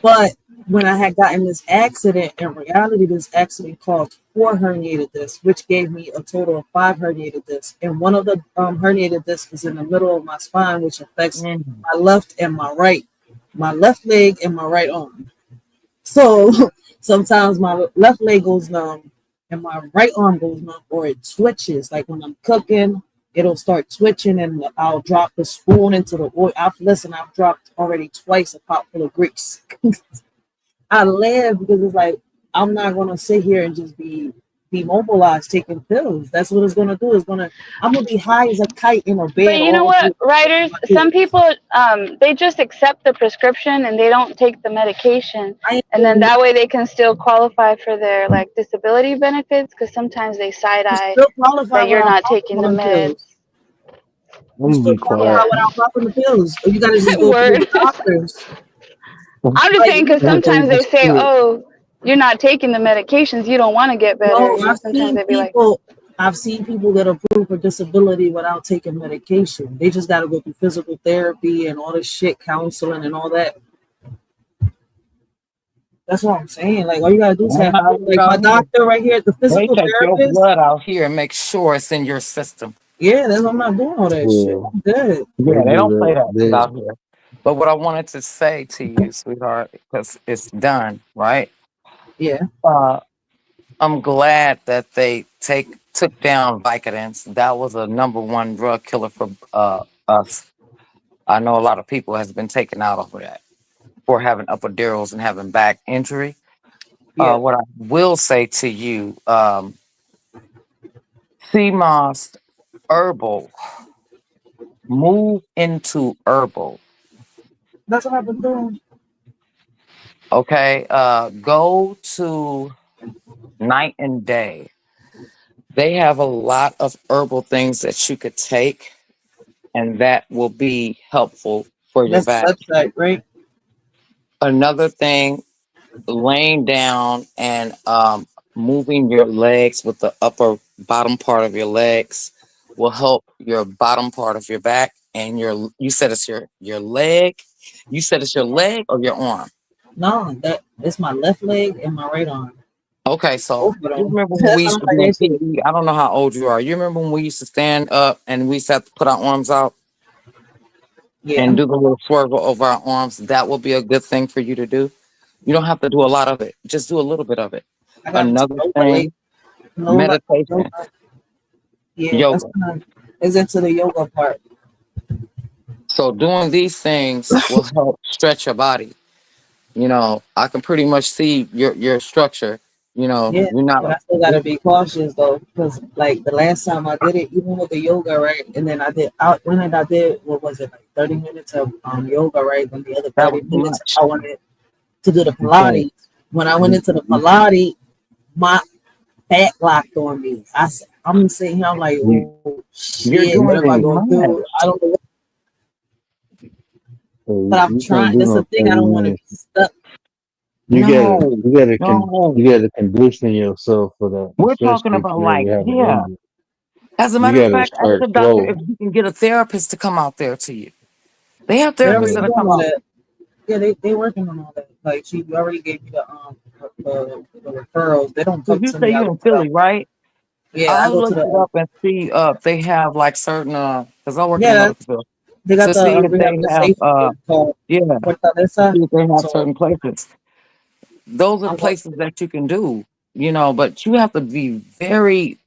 But when I had gotten this accident, in reality, this accident caused 4 herniated discs, which gave me a total of 5 herniated discs. And one of the herniated discs is in the middle of my spine, which affects Mhm. my left and my right, my left leg and my right arm. So sometimes my left leg goes numb and my right arm goes numb, or it twitches. Like when I'm cooking, it'll start twitching and I'll drop the spoon into the oil. I've dropped already twice a pot full of grease. I laugh because it's like I'm not gonna sit here and just be demobilized taking pills. That's what it's gonna do. I'm gonna be high as a kite in a But bed you know all what, day with writers? my Some kids. people, they just accept the prescription and they don't take the medication, I ain't and then doing that way they can still qualify for their like disability benefits. Because sometimes they side you eye still qualify that you're without not popping taking all the them meds. pills. You I'm still be qualify quiet. Yeah. without popping the pills, or you gotta just go through Word. the doctors. I'm just Like saying because Hey, sometimes they say, shit. "Oh, you're not taking the medications. You don't want to get better." no, You know, sometimes they'd be like, I've seen people get approved for disability without taking medication. They just gotta go through physical therapy and all this shit, counseling and all that. That's what I'm saying. Like all you gotta do is They have have it like my out here. doctor right here, the They physical take your therapist. blood out here and make sure it's in your system. Yeah, I'm not doing all that shit. Yeah, I'm good. they Yeah, they do don't play that. that shit out here. But what I wanted to say to you, sweetheart, because it's done, right? Yeah. Uh, I'm glad that they took down Vicodins. That was a number one drug killer for us. I know a lot of people has been taken out over that for having epidurals and having back injury. Yeah. What I will say to you, CMOS herbal, move into herbal. That's what I've been doing. Okay, go to Night and Day. They have a lot of herbal things that you could take, and that will be helpful for your That's the back. website, right? Another thing, laying down and moving your legs with the upper bottom part of your legs will help your bottom part of your back and you said it's your leg. You said it's your leg or your arm. No, that it's my left leg and my right arm. Okay, so Both of you them. remember when we That used sounds to like be on that shit. TV? I don't know how old you are. You remember when we used to stand up and we used to have to put our arms out Yeah. and do the little swivel over our arms? That will be a good thing for you to do. You don't have to do a lot of it. Just do a little bit of it. I got into Another yoga late. thing, No, like meditation, yoga. Yeah, that's yoga. kind of is into the yoga part. So doing these things will help stretch your body. I can pretty much see your structure. Yeah, You're not but I still gotta be cautious though, because like the last time I did it, even with the yoga, right? And then I did what was it, like 30 minutes of yoga, right? Then the other that 30 was too minutes much. I wanted to do the You can't. Pilates. When I went into the You, Pilates, my back locked on me. I'm sitting here, I'm like, you, oh You're shit, what doing am I you too gonna much. do? I don't know, but can't. I'm You can't trying. do That's the no thing. I 30 don't want to be minutes. stuck. You gotta, No, you gotta, no. you gotta condition yourself for that, We're talking especially if about you like, already have an yeah. injury. As a You matter of gotta fact, ask start the doctor if slow. you can get a therapist to come out there to you. They have They're therapists already Yeah, that'll doing come all out. that. Yeah, they working on all that. Like she already gave me the referrals. They don't Cause come you to say me. I you go in to the Philly, right? yeah, I I'll go to look the it up and see if they have like certain because I work in the yeah. medical field. They got To the see if they have rehabilitation called yeah, Fortaleza. see if they have So certain places. Those are I'm going. places that you can do, but you have to be very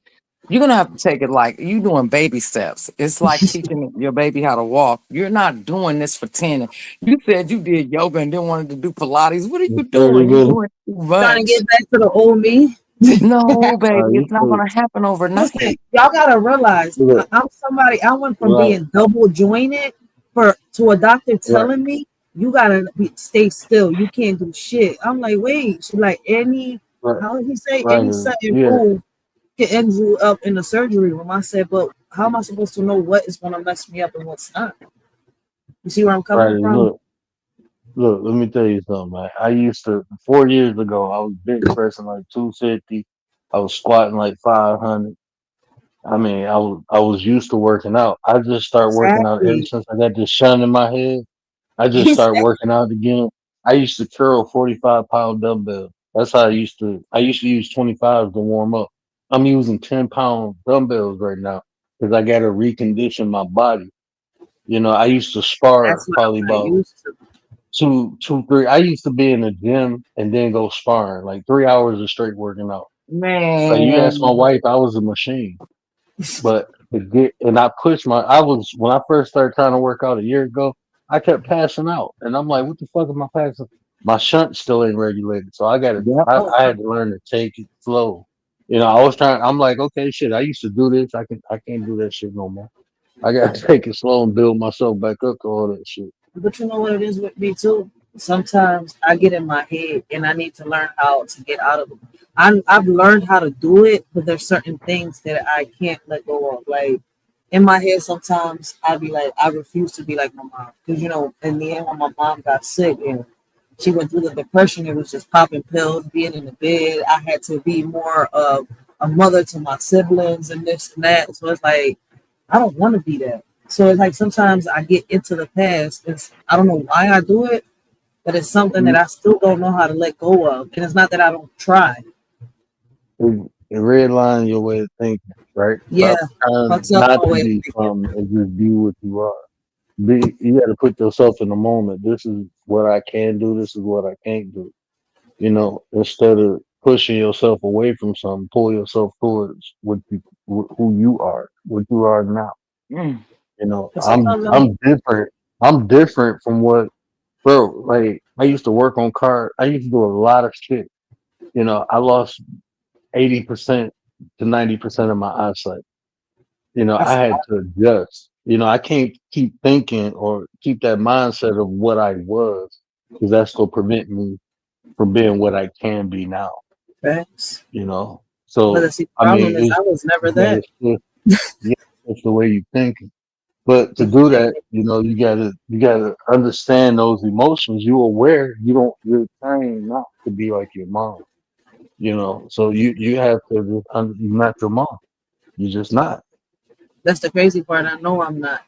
you're gonna have to take it like you doing baby steps. It's like teaching your baby how to walk. You're not doing this for 10. You said you did yoga and then wanted to do Pilates. What are you 30 doing? You're minutes. doing too Trying to much. get back to the old me. No, baby, You it's not could, gonna happen Listen, overnight. y'all gotta realize look, I'm somebody. I went from right, being double jointed to a doctor right, telling me you gotta stay still. You can't do shit. I'm like, wait. She like any. right, How did he say any right. sudden Yeah, move can end you up in the surgery room? I said, but how am I supposed to know what is gonna mess me up and what's not? You see where I'm right. coming from? Look, let me tell you something, man. I used to 4 years ago, I was bench pressing like 250. I was squatting like 500. I mean, I was used to working out. I just started working out ever Exactly. since I got this shun in my head. I just started Exactly. working out again. I used to curl 45-pound dumbbells. That's how I used to use 25s to warm up. I'm using 10-pound dumbbells right now because I got to recondition my body. I used to spar That's what probably I'm not about used to. two, three. I used to be in the gym and then go sparring, like 3 hours of straight working out. Like you ask my Man, wife, I was a machine. But and I pushed when I first started trying to work out a year ago, I kept passing out. And I'm like, what the fuck am I passing? My shunt still ain't regulated. So yep. Oh, I had to learn to take it slow. I'm like, okay, shit, I used to do this. I can't do that shit no more. I gotta take it slow and build myself back up to all that shit. but you know what it is with me too. Sometimes I get in my head and I need to learn how to get out of it. I've learned how to do it, but there's certain things that I can't let go of. Like in my head, sometimes I be like, I refuse to be like my mom because in the end, when my mom got sick and she went through the depression, it was just popping pills, being in the bed. I had to be more of a mother to my siblings and this and that. So it's like I don't want to be that. So it's like sometimes I get into the past. I don't know why I do it, but it's something that You, I still don't know how to let go of. And it's not that I don't try. it redline your way of thinking, right? Yeah, Stop trying fucks up not my to way of be thinking. something and just be what you are. You got to put yourself in the moment. This is what I can do. This is what I can't do. Instead of pushing yourself away from something, pull yourself towards who you are, what you are now. Mm. But I'm sometimes I'm different. I'm different from what, bro. Like I used to work on cars. I used to do a lot of shit. I lost 80% to 90% of my eyesight. that's I had to adjust. I can't keep thinking or keep that mindset of what I was because that's going to prevent me from being what I can be now. facts. But So, the I problem mean, is I was never you gotta that. shift, yeah, that's the way you think. But to do that, Exactly. you gotta understand those emotions. You're aware you're trained not to be like your mom. So you have to you're not your mom. You're just not. That's the crazy part. I know I'm not.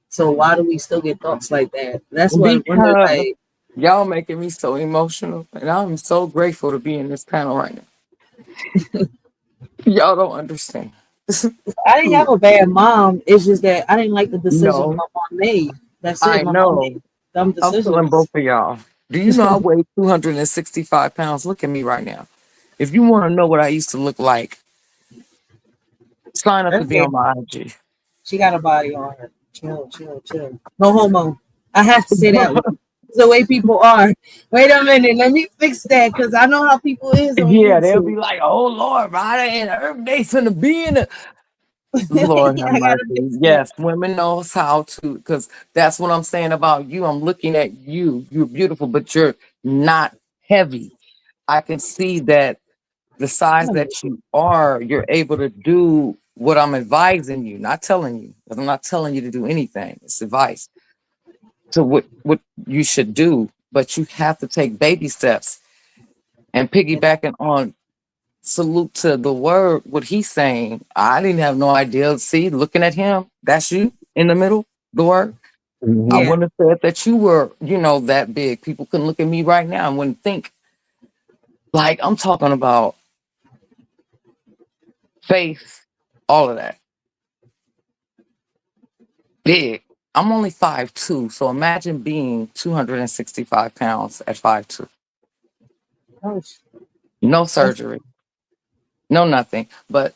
So why do we still get thoughts like that? That's what I wonder. Because Like, y'all making me so emotional, and I'm so grateful to be in this panel right now. Y'all don't understand. I didn't have a bad mom. It's just that I didn't like the decisions No, my mom made. That's I it. My mom know. made dumb I'm feeling decisions. both of y'all. Do you know I weigh 265 pounds? Look at me right now. If you want to know what I used to look like, sign up to be Okay, on my IG. she got a body on her. Chill, chill, chill. No homo. I have to say that. It's the way people are. Wait a minute. Let me fix that because I know how people is on Yeah, they'll be YouTube. like, "Oh Lord, Ryder and Herb, they finna be in it." Lord have I gotta mercy. fix that. Yes, women knows how to, because that's what I'm saying about you. I'm looking at you. You're beautiful, but you're not heavy. I can see that the size that you are, you're able to do what I'm advising you, not telling you. 'Cause I'm not telling you to do anything. It's advice to what you should do, but you have to take baby steps. And piggybacking on salute to the word, what he's saying, I didn't have no idea. See, looking at him, that's you in the middle, the word. I Yeah. wouldn't have said that you were, that big. People can look at me right now and wouldn't think. Like, I'm talking about faith, all of that. Big. I'm only 5'2", so imagine being 265 pounds at 5'2". Oh, No that's surgery, no nothing. But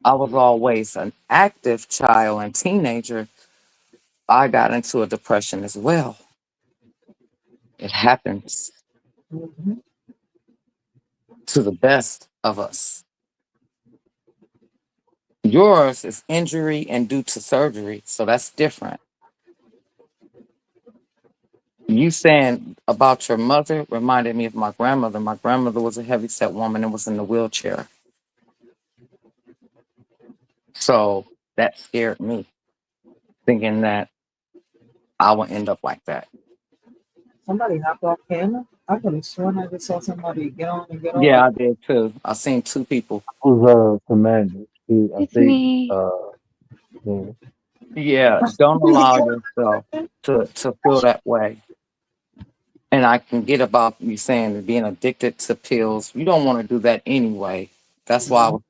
I was always an active child and teenager. I got into a depression as well. It happens mhm. to the best of us. Yours is injury and due to surgery, so that's different. You saying about your mother reminded me of my grandmother. My grandmother was a heavyset woman and was in the wheelchair. So that scared me, thinking that I would end up like that. Somebody hopped off camera. I could have sworn I just saw somebody get on and get off. Yeah, I did too. I seen two people. Was Commander. I It's think me. yeah. Yeah, don't allow yourself to feel that way. And I can get about you saying being addicted to pills. You don't want to do that anyway. That's why I was,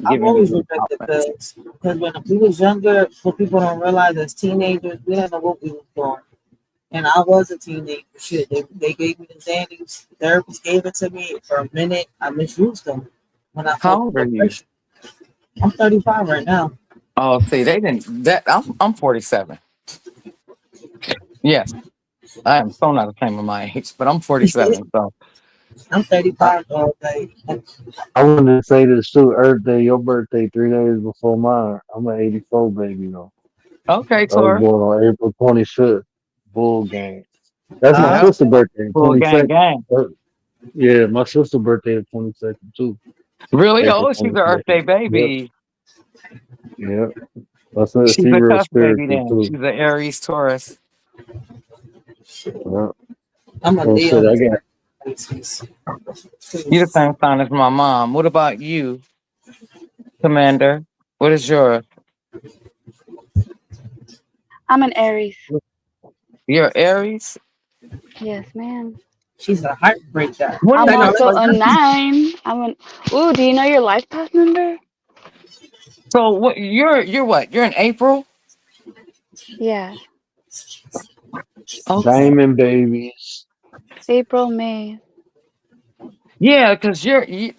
I've giving you always the rejected outlet. pills because when we was younger, what people don't realize as teenagers, we didn't know what we was doing. And I was a teenager. Shit, they gave me the Xannies. The therapist gave it to me for a minute. I misused them when I How felt old the are you? depression. I'm 35 right now. Oh, see, they didn't that I'm 47. Yes, I am so not ashamed of my age, but I'm 47. So I'm uh, 35 all day. I wanted to say this too. Earth Day, your birthday 3 days before mine. I'm an '84 baby though. okay, I was Tor. born on April 25th. Bull gang. That's my Uh, Yeah, sister's birthday, full gang 22nd. gang. Yeah, my sister's birthday is 22nd too. Really? April Oh, she's an Earth 22nd. Day Yep, baby. yep. That's it. She's She a real tough baby spiritual then. too. She's an Aries Taurus. Yep. I'm a Oh shit, Leo. I got You're the same sign as my mom. What about you, Commander? What is your I'm an Aries. You're Aries? Yes, ma'am. She's a heartbreaker. When I'm is I know. your also a birthday? 9. Ooh, do you know your life path number? So what you're what? You're in April? Yeah. Okay. diamond babies. April, May. Yeah, because the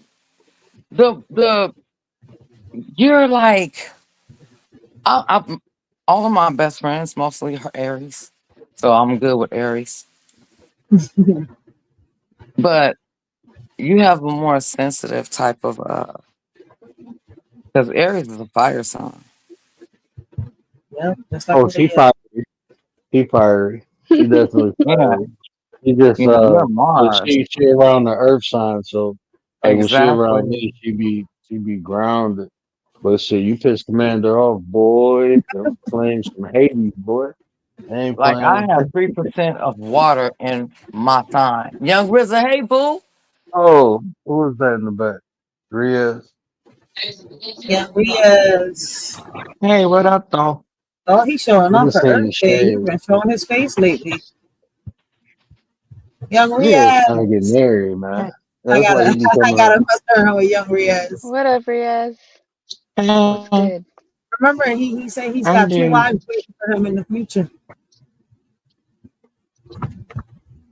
you're like I all of my best friends mostly are Aries. So I'm good with Aries. But you have a more sensitive type of because Aries is a fire sign. Yeah, just like Oh, a she Leo. fiery. She fiery. She definitely Yeah. fiery. She just You're but Mars. she around the earth sign, so like when she around Exactly. me, she be grounded. But shit, you piss Commander off, boy. Them flames from Hades, boy. They ain't Like I playing. have 3% of water in my sign. Young RZA, hey boo. Oh, who was that in the back? Riaz. Yeah, Riaz. Hey, what up though? Oh, he's showing We off just for seen Earth the Day. He's shade. been showing his face lately. Young Yeah, trying to get Riaz. married, man. That's why you be I coming gotta around. concern with young Riaz. What up, Riaz? What's good? Remember, he said he's I'm got 2 doing. wives waiting for him in the future.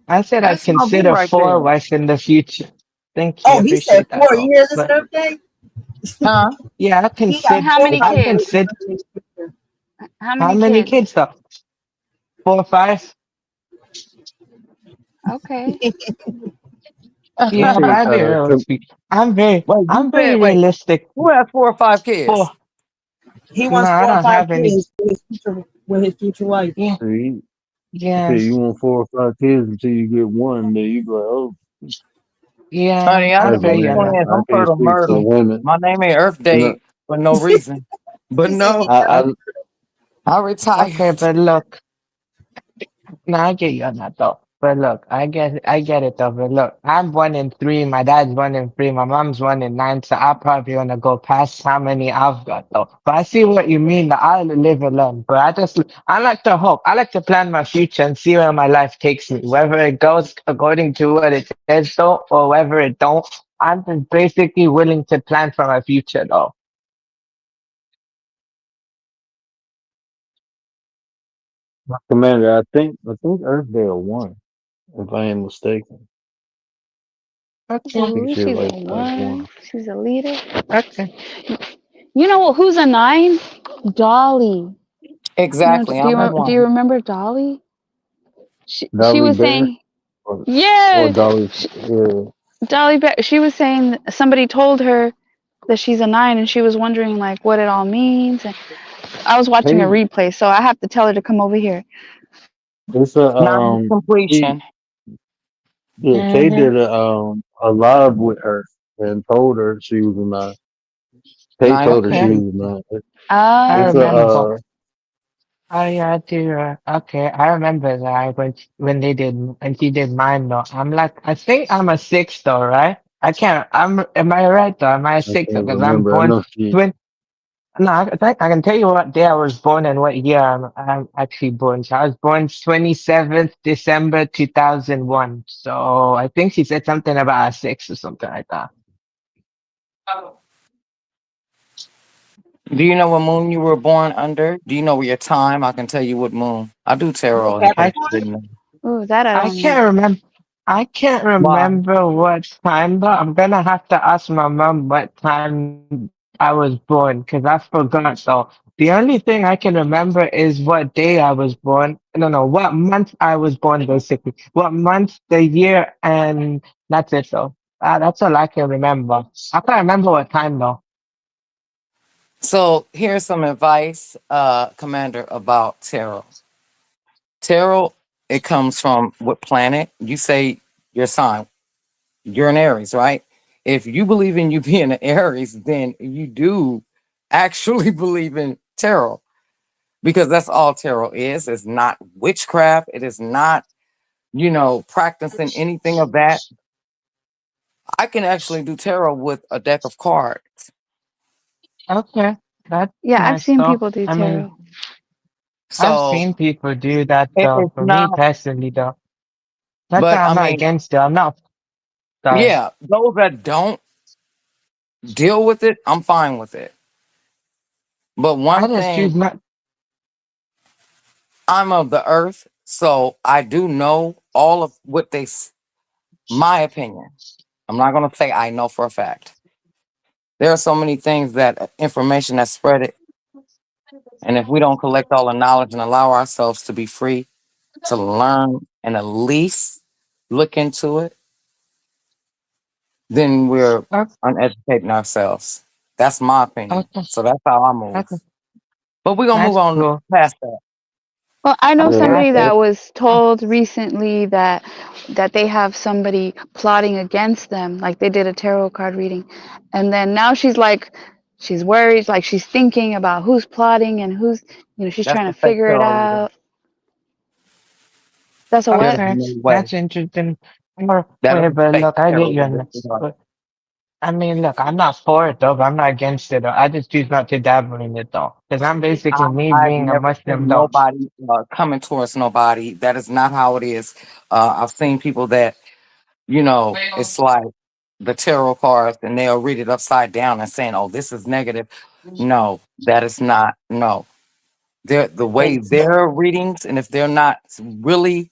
I said I'd That's my boo consider right 4 there. wives in the future. Thank you, Oh, he said appreciate that 4 though. years his But birthday. yeah, I He got And consider. how 4 many I wives kids? waiting consider. for him in the future. How How many many kids? kids though? 4 or 5? Okay. You Yeah, but say, I'm very realistic. I'm very Wait, realistic. who has 4 or 5 4. kids? He No, wants I 4 or don't 5 have any. kids with his future wife. Yeah, you say yes, you want 4 or 5 kids until you get one, then you go, oh, yeah. Honey, I I know type of feel which you man. on one that. is. I I'm can't for the speak for Yeah, murder. women. My name ain't Earth No, Day for no reason. But He said no, he I I okay, retired. but look. No, I get you on that though. But look, I get it though. But look, I'm 1 in 3. My dad's 1 in 3. My mom's 1 in 9. So I probably wanna go past how many I've got though. But I see what you mean. That I'll live alone. But I like to hope. I like to plan my future and see where my life takes me. Whether it goes according to what it says though, or whether it don't. I'm just basically willing to plan for my future though. Commander, I think Earth Day will one, if I ain't mistaken. I Okay, think ooh, she she's a like Earth one. one. She's a leader. okay. You know who's a 9? Dolly. Exactly. I'm a Do you 1. remember Dolly? She Dolly was Bear saying, or yeah, Dolly, yeah. Dolly. She was saying somebody told her that she's a 9, and she was wondering like what it all means. And I was watching a Tay, replay, so I have to tell her to come over here. it's a Non he, completion. yeah. Tay Mm-hmm. did a live with her and told her she was a nine. Tay Nine told her she Okay, was a completion. nine. I It's remember. a I do. Okay, I remember that when they did when she did mine though. I'm like, I think I'm a 6 though, right? I can't. Am I right though? Am I a I 6? can't Because I'm remember. I born know she. twin. No, I think I can tell you what day I was born and what year I'm actually born. So I was born 27th December 2001. So I think she said something about a 6 or something like that. Do you know what moon you were born under? Do you know your time? I can tell you what moon. I do Oh, tarot in case I you didn't know. ooh, that I I don't know. can't remember. I can't Why? remember what time though. I'm gonna have to ask my mom what time I was born because I forgot. So the only thing I can remember is what day I was born. No, no, what month I was born, basically. What month, the year, and that's it. So that's all I can remember. I can't remember what time though. So here's some advice, Commander, about tarot. Tarot, it comes from what planet? You say your sign. You're an Aries, right? If you believe in you being an Aries, then you do actually believe in tarot because that's all tarot is. It's not witchcraft. It is not, practicing anything of that. I can actually do tarot with a deck of cards. Okay, that's Yeah, I've nice seen though. people do I mean, tarot. I've So seen people do that though. it's For me not, personally though, that's but why I I'm not mean, against it. I'm not sorry. yeah, those that don't deal with it, I'm fine with it. But I one just thing, choose not. I'm of the earth, so I do know all of what my opinion. I'm not going to say I know for a fact. There are so many things that information that's spread it. And if we don't collect all the knowledge and allow ourselves to be free to learn and at least look into it, then we're Okay, uneducating ourselves. That's my opinion. okay, So that's how I move. okay. But we're going to move That's on cool. past that. Well, I know Okay, Yeah, somebody okay. that was told recently that they have somebody plotting against them, like they did a tarot card reading, and then now she's like, she's worried, like she's thinking about who's plotting and who's, she's That's trying the to fake figure it tarot reader. out. That's a Scared what? of Okay, you anyway. that's interesting. Or, That is wait, a but fake look, I get tarot you on reader, this. sweetheart. But, I mean, look, I'm not for it though, but I'm not against it though. I just choose not to dabble in it though. Because I'm basically me I've being a never Muslim seen though. nobody coming towards nobody. That is not how it is. I've seen people that, it's like the tarot cards and they'll read it upside down and saying, "Oh, this is negative." No, that is not. No, they're the way their readings, and if they're not really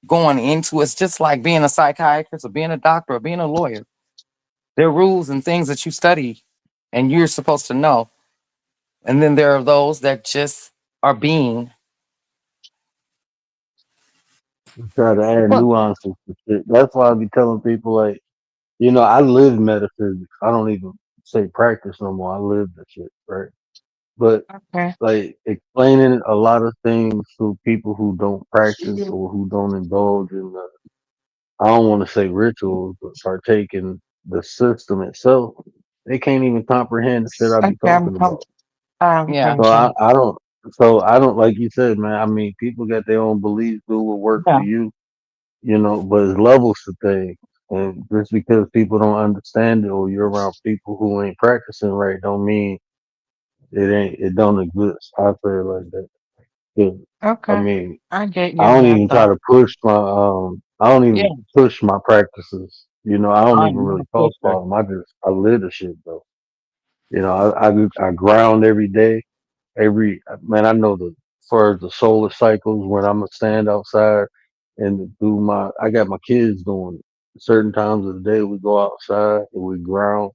going into it's just like being a psychiatrist or being a doctor or being a lawyer. There are rules and things that you study and you're supposed to know. And then there are those that just are being. Try to add Well, nuances to shit. That's why I be telling people like, I live metaphysics. I don't even say practice no more. I live the shit, right? But okay. like explaining a lot of things to people who don't practice or who don't indulge in the, I don't want to say rituals, but partake in the system itself, they can't even comprehend the shit I be Okay, talking about. Yeah. So coming. I don't, like you said, man. I mean, people got their own beliefs, do what works for Yeah. you, but it's levels to things. And just because people don't understand it or you're around people who ain't practicing right, don't mean it don't exist. I feel like that. 'Cause, I Okay, mean, I get you I on don't that even try though. to push I don't Yeah. even push my practices. I don't I'm even not really a talk pusher. about them. I live the shit though. I ground every day. Man, I know for the solar cycles when I'm gonna stand outside and do I got my kids doing it. Certain times of the day we go outside and we ground,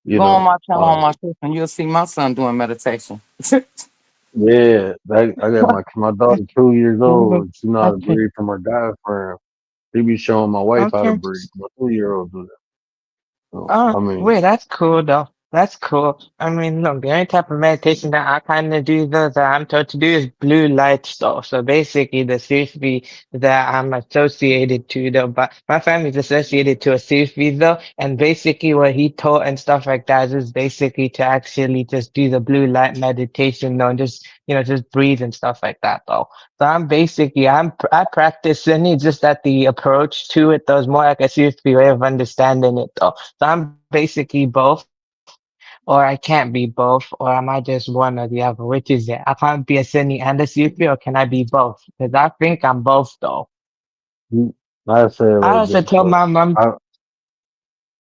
you Go on know. my channel on my shift and you'll see my son doing meditation. Yeah, I got my daughter 2 years Mhm. old. She know how to Okay, breathe from her diaphragm. She be showing my wife how to okay. breathe. My 2 year old do that. So, Oh, I mean, wait, that's cool though. That's cool. I mean, look, the only type of meditation that I kind of do though that I'm told to do is blue light stuff. So basically, the Sufi that I'm associated to though, but my family's associated to a Sufi though, and basically what he taught and stuff like that is basically to actually just do the blue light meditation though, and just just breathe and stuff like that though. So I practice and it's just that the approach to it though is more like a Sufi way of understanding it though. So I'm basically both, or I can't be both, or am I just one or the other? Which is it? I can't be a Sunni and a Sufi, or can I be both? Because I think I'm both though. you- I say it I like also this, told but my mom, I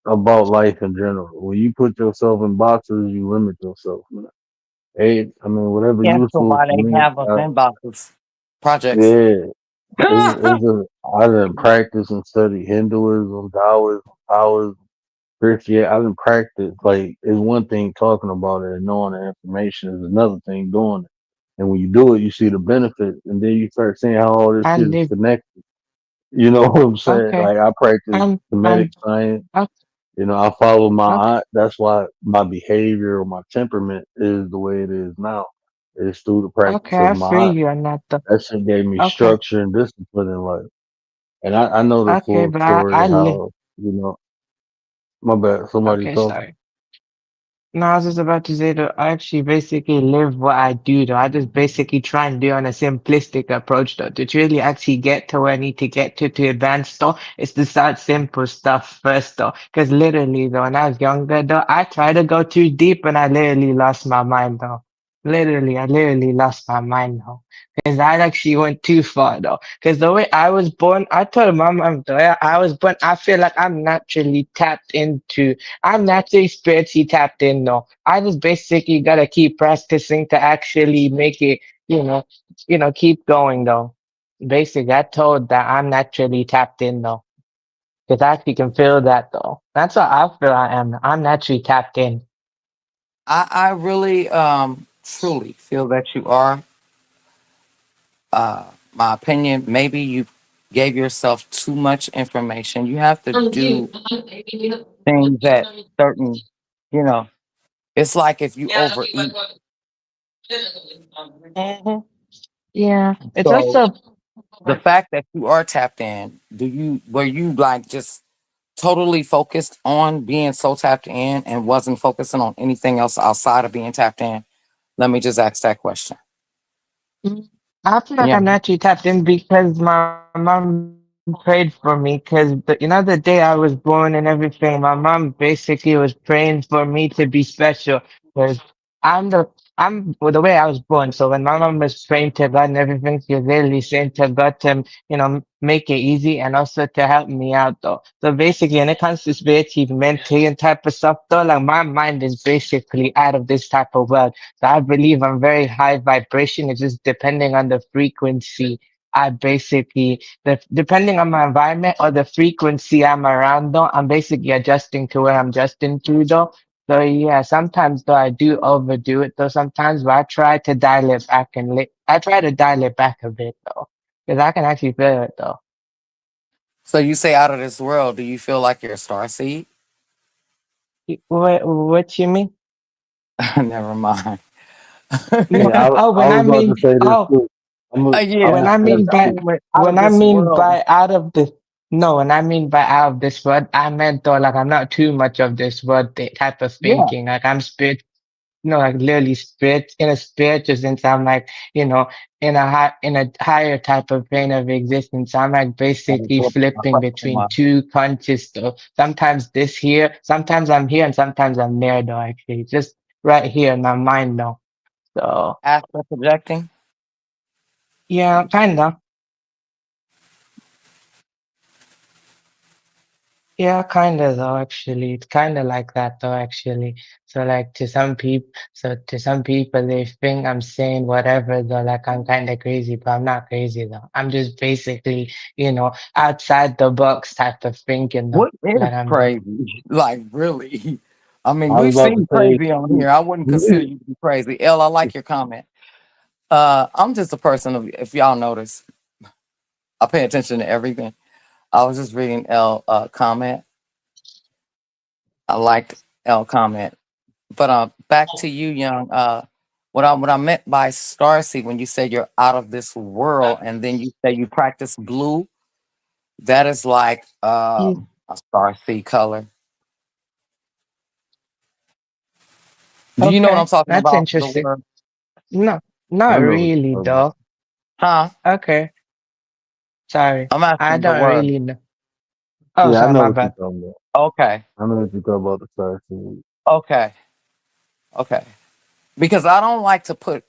about life in general. When you put yourself in boxes, you limit yourself. Man. Hey, I mean, whatever Yeah, so useful why for they me. have us in boxes, projects. Yeah, I didn't practice and study Hinduism, Taoism, Taoism, Christianity. I didn't practice. Like, it's one thing talking about it and knowing the information is another thing doing it. And when you do it, you see the benefits, and then you start seeing how all this I shit is live. connected. You know what I'm saying? Okay, Like, I practice Kemetic I'm science. okay. I follow my Okay, aunt. That's why my behavior or my temperament is the way it is now. It's through the practice okay, of I my feel aunt. you on that though. That shit gave me Okay, structure and discipline in life. And I know the okay, full but story I live. how, my bad, somebody Okay, talking. sorry. No, I was just about to say that I actually basically live what I do though. I just basically try and do on a simplistic approach though. To truly actually get to where I need to get to advance though, it's to start simple stuff first though. Because literally though, when I was younger though, I tried to go too deep and I literally lost my mind though. Literally, I literally lost my mind though. Because I actually went too far though. Because the way I was born, I told my mom the way I was born, I feel like I'm naturally spiritually tapped in though. I just basically gotta keep practicing to actually make it, you know, keep going though. Basically, I told that I'm naturally tapped in though. Because I actually can feel that though. That's what I feel I am. I'm naturally tapped in. I really truly feel that you are. My opinion, maybe you gave yourself too much information. You have to do things at certain, you know, it's like if you overeat. Mhm. Yeah. It's So also the fact that you are tapped in, were you like just totally focused on being so tapped in and wasn't focusing on anything else outside of being tapped in? Let me just ask that question. I feel like Yeah. I'm naturally tapped in because my mom prayed for me. Because the day I was born and everything, my mom basically was praying for me to be special. well, the way I was born. So when my mom was praying to God and everything, she was literally saying to God to, make it easy and also to help me out though. So basically, when it comes to spiritual, mentally and type of stuff though, like my mind is basically out of this type of world. So I believe I'm very high vibration. It's just depending on the frequency. I basically, depending on my environment or the frequency I'm around though, I'm basically adjusting to where I'm adjusting to though. So yeah, sometimes though I do overdo it though sometimes, but I try to dial it back I try to dial it back a bit though, because I can actually feel it though. So you say out of this world, do you feel like you're a star seed? What you mean? Never mind. No, Yeah, oh, I when I was about to mean, say this oh, too. I'm a, I'm Yeah, when gonna I say because mean this by I too. went out when of I this mean world. by out of this no, when I mean by out of this world, I meant though like I'm not too much of this world type of Yeah, thinking. Like I'm spirit, like literally spirit in a spiritual sense. I'm like, in a higher type of plane of existence. I'm like I just basically put my flipping question between mark. two conscious though. Sometimes this here, sometimes I'm here, and sometimes I'm there though. Actually, just right here in my mind though. So Astral projecting. yeah, kinda. Yeah, kind of though, actually. It's kind of like that though, actually. So like to some people, they think I'm saying whatever though, like I'm kind of crazy, but I'm not crazy though. I'm just basically, outside the box type of thinking though What is that I'm doing. crazy? Like really? I mean, I was we've about to seen say crazy on too. here. I wouldn't consider you to be crazy. L, I like your comment. I'm just a person of, if y'all notice, I pay attention to everything. I was just reading L comment. I liked L comment. But back to you, young. What I meant by starseed when you said you're out of this world, and then you say you practice blue, that is like Yeah, a starseed color. Do you know what I'm okay, talking that's about? The interesting. word, No, I not know what really you're talking about. though. huh? Okay, sorry. I'm I asking the don't word. really know. Oh, Yeah, I sorry, know my what you're bad. talking about. Okay, I know what you're talking about the first thing. okay, okay. Because I don't like to put.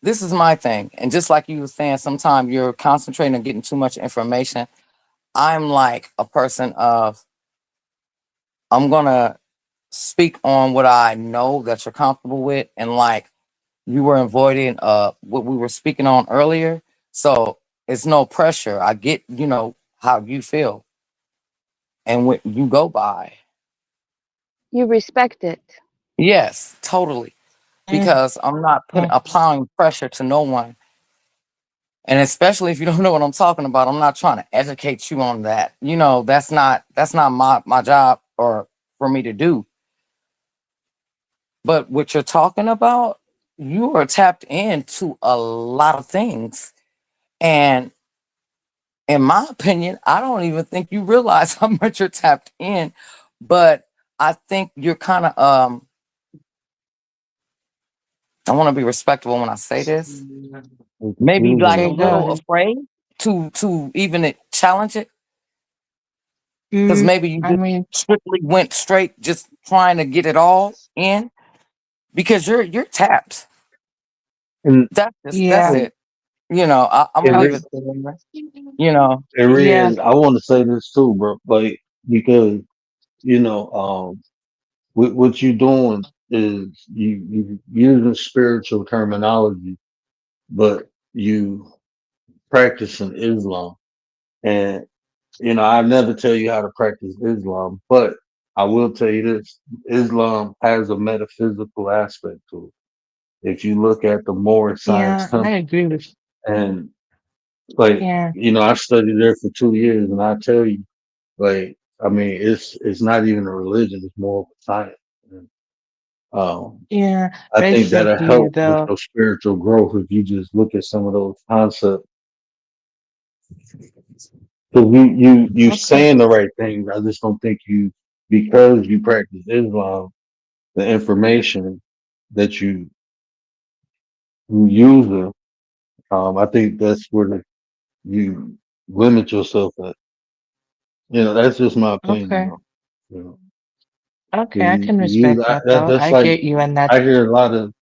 This is my thing, and just like you were saying, sometimes you're concentrating on getting too much information. I'm like a person of, I'm gonna speak on what I know that you're comfortable with, and like you were avoiding what we were speaking on earlier. So it's no pressure. I get, how you feel and what you go by. You respect it. Yes, totally. Mm, Because I'm not putting mm, applying pressure to no one. And especially if you don't know what I'm talking about, I'm not trying to educate you on that. That's not my job or for me to do. But what you're talking about, you are tapped into a lot of things. And in my opinion, I don't even think you realize how much you're tapped in. But I think you're kind of I want to be respectful when I say this. It's Maybe like confusing a okay, at go little first. ahead. afraid to even challenge it, because Mm, maybe you I just mean, strictly went straight, just trying to get it all in because you're tapped. And That's yeah, and it. I'm gonna and, leave re- it there. You know, and yeah, Riz, I want to say this too, bro. Like because you know, what you doing is you using spiritual terminology, but you practicing Islam. And I never tell you how to practice Islam, but I will tell you this: Islam has a metaphysical aspect to it. If you look at the Mooric Science yeah, I Temple, agree with, and like yeah, I studied there for 2 years, and I tell you, like, I mean, it's not even a religion; it's more of a science. And, yeah, I think that'll basically help with though, your spiritual growth if you just look at some of those concepts. So you okay, saying the right things. I just don't think you, because you practice Islam, the information that you use. I think that's where you limit yourself at. That's just my opinion, okay, though. You know, okay, I you can use respect that that. though. That's I like get you in that. I hear a lot of.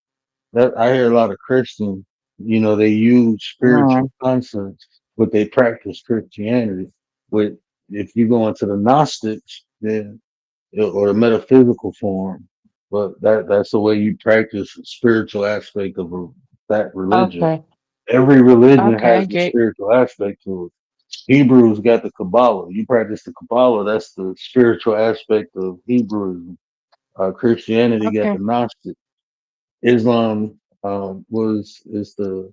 that I hear a lot of Christians, they use spiritual Mhm. concepts, but they practice Christianity. With if you go into the Gnostics, then or the metaphysical form, but that's the way you practice the spiritual aspect of that religion. Okay. Every religion Okay, I has the get. spiritual aspect to it. Hebrews got the Kabbalah. You practice the Kabbalah, that's the spiritual aspect of Hebrewism. Christianity got the Okay. Gnostic. Islam was is the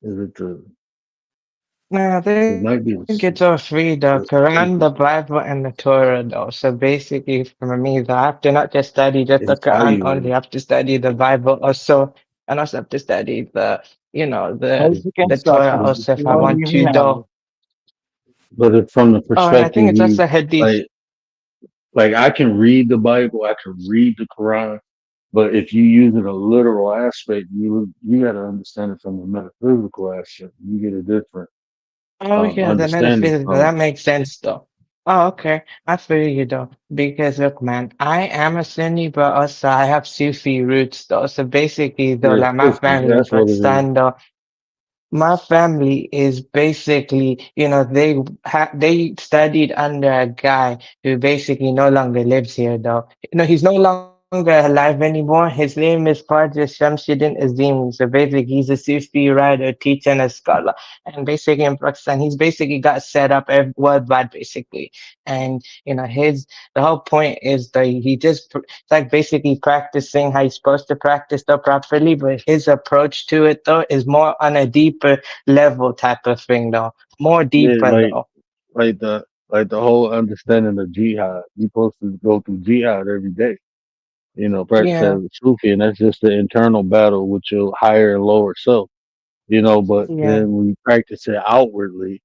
is it the No, I it think might be it's all three, the Quran, the Bible, and the Torah, though. So basically, for me, I have to not just study just the it's Quran only, I ayah. have to study the Bible also, and also have to study It's, the Basic Torah it's, instructions. also if You I don't want even to, have it. though. but it's from the Oh, and I think perspective it's you also Hadith. like. Like I can read the Bible, I can read the Quran, but if you use it a literal aspect, you got to understand it from a metaphysical aspect. You get a different Oh, yeah, the understanding metaphysical, from that makes sense, though. Oh, okay. I feel you, though. Because, look, man, I am a Sunni, but also I have Sufi roots, though. So basically, though, yeah, like my Sufi. family in That's what it is. Pakistan, though, my family is basically, they studied under a guy who basically no longer lives here, though. He's no longer alive anymore. His name is Qadir Shamsuddin Azim. So basically, he's a Sufi writer, teacher, and a scholar. And basically, in Pakistan, he's basically got set up worldwide, basically. And the whole point is that it's like basically practicing how you're supposed to practice though properly, but his approach to it though is more on a deeper level type of thing though. More Yeah, deeper though. like the whole understanding of jihad. You're supposed to go through jihad every day. Practice as Yeah, a Sufi, and that's just the internal battle with your higher and lower self. But yeah, then when you practice it outwardly,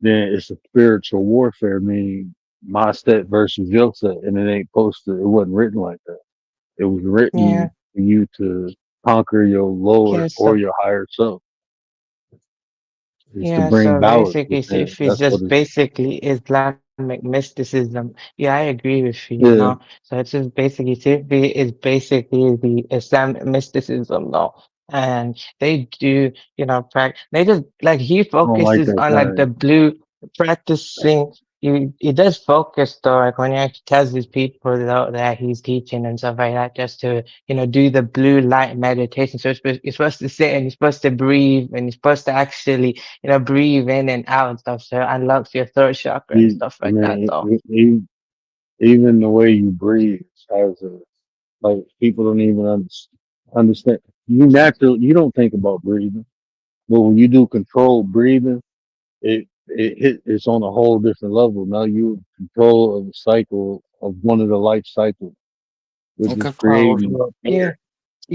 then it's a spiritual warfare, meaning my set versus your set, and it ain't posted. It wasn't written like that. It was yeah, written for you to conquer your lower yeah. or So your higher self. It's to yeah, bring so balance basically within. Sufi is That's what just it is. basically Islamic mysticism. Yeah, I agree with you. Yeah. So it's just basically Sufi is basically the Islamic mysticism though. And they do, they just like he I don't like focuses that on like the kind. blue practicing. He does focus though, like when he actually tells his people though, that he's teaching and stuff like that, just to do the blue light meditation. So you're supposed to sit and you're supposed to breathe and you're supposed to actually breathe in and out and stuff. So it unlocks your throat chakra and stuff I like that, mean, though. even the way you breathe has a like people don't even understand. You don't think about breathing, but when you do controlled breathing, it's on a whole different level. Now you in control of the cycle of one of the life cycles, which It is controls creating your Yeah. fear,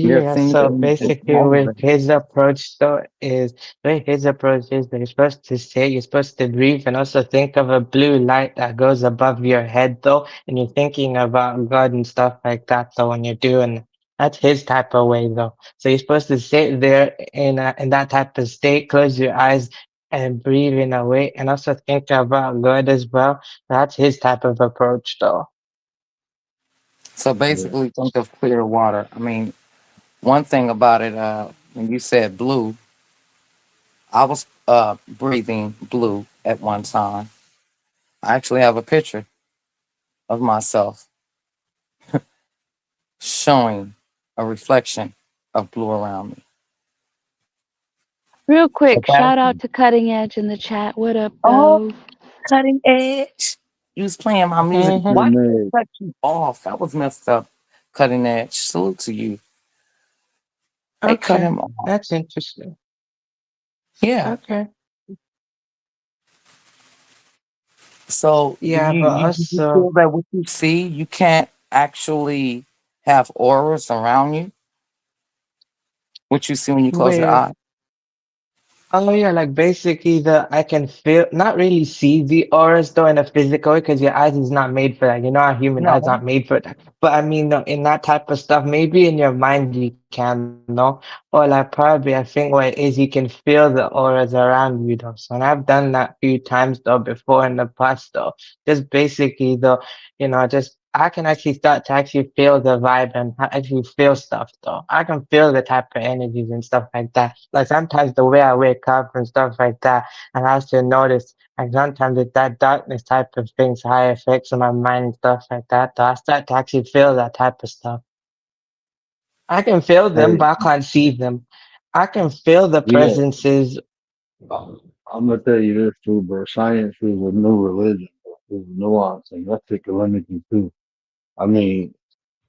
your Yeah, so thinking, and basically with motivation. his approach though is that you're supposed to say you're supposed to breathe and also think of a blue light that goes above your head though and you're thinking about God and stuff like that though when you're doing it. That's his type of way though. So you're supposed to sit there in that type of state, close your eyes and breathe in a way and also think about God as well. That's his type of approach though. So yeah. basically, think of clear water. I mean, one thing about it, when you said blue, I was breathing blue at one time. I actually have a picture of myself showing a reflection of blue around me. Real quick, But that, shout out to Cutting Edge in the chat. What up, oh, though? cutting edge. You was playing my music. Hmm. Why did they Cutting edge. cut you off? That was messed up. Cutting edge. Salute to you. They cut Okay, him off. that's interesting. Yeah. Okay. So do Yeah, but you also, feel that what you see, you can't actually have auras around you? What you see when you close your with eyes? oh yeah, like basically I can feel not really see the auras though in a physical way because your eyes is not made for that. You know, our human eyes No. aren't made for that. But I mean, no, in that type of stuff, maybe in your mind you can, no, or like probably I think what it is you can feel the auras around you though. So and I've done that few times though before in the past though. Just basically though, just I can actually start to actually feel the vibe and actually feel stuff though. I can feel the type of energies and stuff like that. Like sometimes the way I wake up and stuff like that, and I still notice, and sometimes it's that darkness type of things, high effects on my mind and stuff like that. Though I start to actually feel that type of stuff. I can feel them, Hey, but I can't see them. I can feel the yeah, presences. I'm gonna tell you this too, bro. Science is a new religion. There's nuance and ethical too. I mean,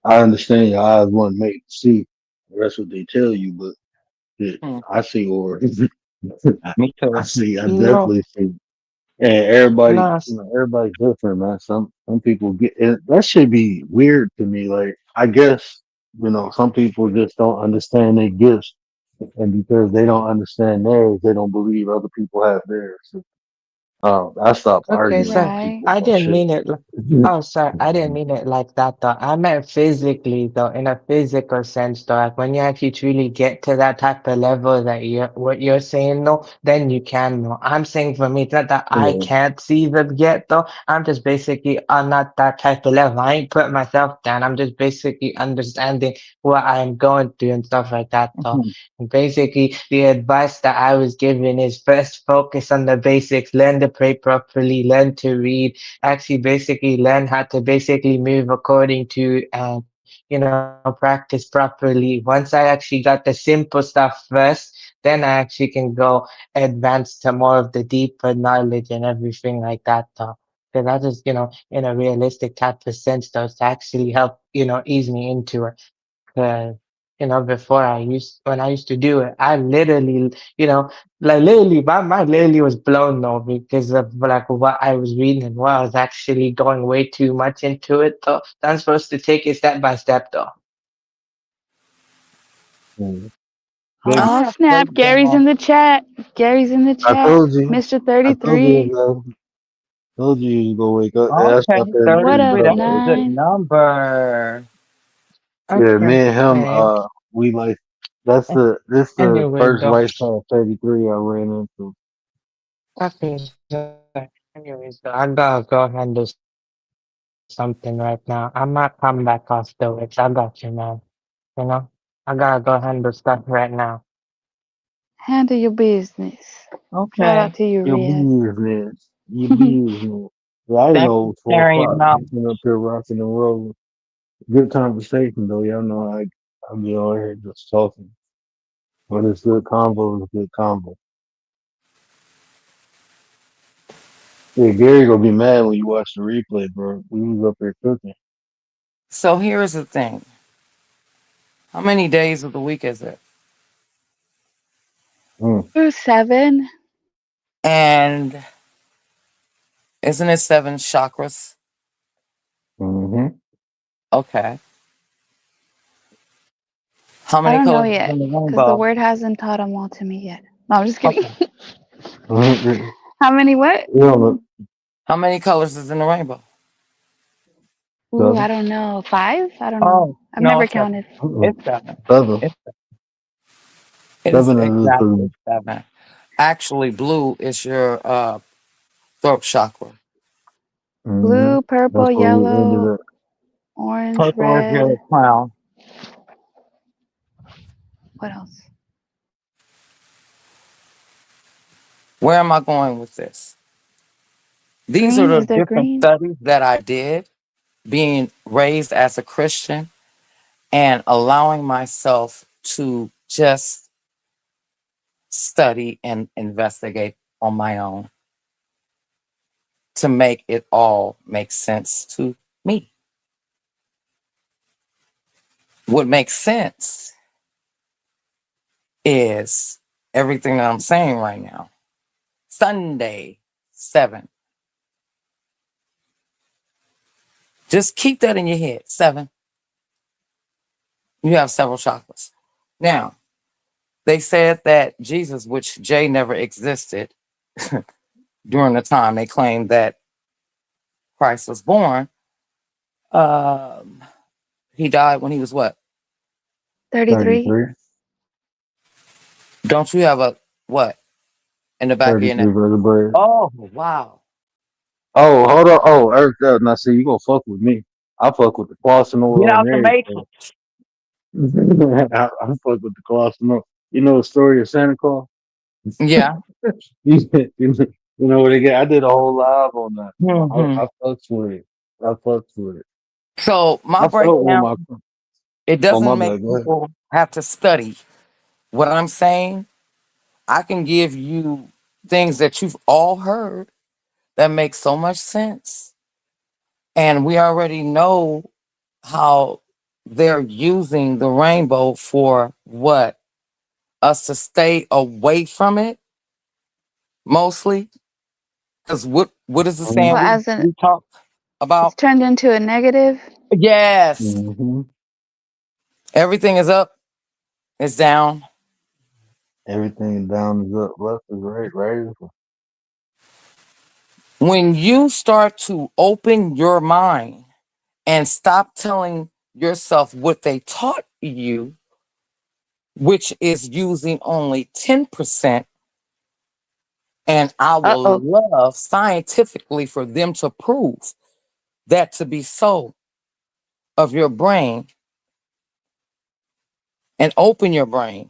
I understand your eyes weren't made to see. That's what they tell you, but shit, Hmm. I see or Me I too. see, I No, definitely see. And everybody, no. everybody's different, man. Some people get and that should be weird to me. Like, I guess, some people just don't understand their gifts. And because they don't understand theirs, they don't believe other people have theirs. So, I stopped Okay, arguing so with Right. people I about didn't shit. mean it. Oh, sorry, I didn't mean it like that though. I meant physically though, in a physical sense though. Like when you actually truly get to that type of level that what you're saying though, then you can know. I'm saying for me, it's not that I Yeah. can't see them yet though. I'm just basically on not that type of level. I ain't putting myself down. I'm just basically understanding what I'm going through and stuff like that though. Mhm. And basically, the advice that I was given is first focus on the basics, learn to pray properly, learn to read, actually basically learn how to basically move according to and practice properly. Once I actually got the simple stuff first, then I actually can go advance to more of the deeper knowledge and everything like that though. Because that is, in a realistic type of sense, though, to actually help, ease me into it. 'Cause, before when I used to do it, I literally, like literally, my mind literally was blown though because of like what I was reading and what I was actually going way too much into it though. So I'm supposed to take it step by step though. Mm. I But Oh have snap! faith in Gary's my in the chat. Gary's in the I chat. told you, Mr. I told you, 33. told you you was gonna wake up. Yeah, that's okay, my favorite What reading 33. up, That's brother. a good nine? number. Yeah, me and him, Okay. we like this the Anyway first though. lifetime 33 I ran into. Okay. So anyways though, I gotta go handle something right now. I might come back afterwards. I got you, man. You know, I gotta go handle stuff right now. Handle your business. Shout Okay. out to you, Your Red. business. Your business. Yeah, I didn't Thank know you it was for sharing your 4 o'clock. knowledge. Just been up here rocking and rolling. Good conversation though. Y'all know I be on here just talking. But it's good convo, it's good convo. Yeah, Gary gonna be mad when you watch the replay, bro. We was up here cooking. So here's the thing. How many days of the week is it? Mm. Ooh, 7. And isn't it 7 chakras? Mm-hmm. Okay. How I many don't know colors is yet in the because the rainbow? word hasn't taught them all to me yet. No, I'm just kidding. Okay. Mm-hmm. How many what? You know, How many colors is in the rainbow? Ooh, I seven. don't know. 5? I don't know. Oh, I've no, never it's 7. counted. Mm-mm. It's 7. Seven. It's, it is Seven is exactly the 7. Actually, blue is your throat chakra. mm-hmm. Blue, That's purple, where we ended yellow, up. orange, Purple is your red. crown. What else? Where am I going with this? These are Green? the Is there different green? studies that I did being raised as a Christian and allowing myself to just study and investigate on my own to make it all make sense to me. What makes sense is everything that I'm saying right now. Sunday, 7. Just keep that in your head. 7. You have several chakras. Now, they said that Jesus, which J never existed during the time they claimed that Christ was born, um, he died when he was what? 33? 33. Don't you have a what in the back of your neck? 33 vertebrae. Oh, wow. Oh, hold on. Oh, Earth. Now, see, you gonna fuck with me. I fuck with the Clausen Get oil and out the everything. matrix. I fuck with the Clausen oil. You know the story of Santa Claus? Yeah. you know what they get? I did a whole live on that. Hmm. I fucks with it. I fucks with it. So my I felt with breakdown, my. it Oh my doesn't make bad. Go ahead. people have to study. What I'm saying, I can give you things that you've all heard that make so much sense. And we already know how they're using the rainbow for what? Us to stay away from it mostly. Because what is the Mhm. saying Well, as an we talk it's about? turned into a negative. Yes. Mhm. Everything is up, it's down. Everything down is up, left is right, right is left. When you start to open your mind and stop telling yourself what they taught you, which is using only 10%, and I Uh will oh. love scientifically for them to prove that to be so of your brain and open your brain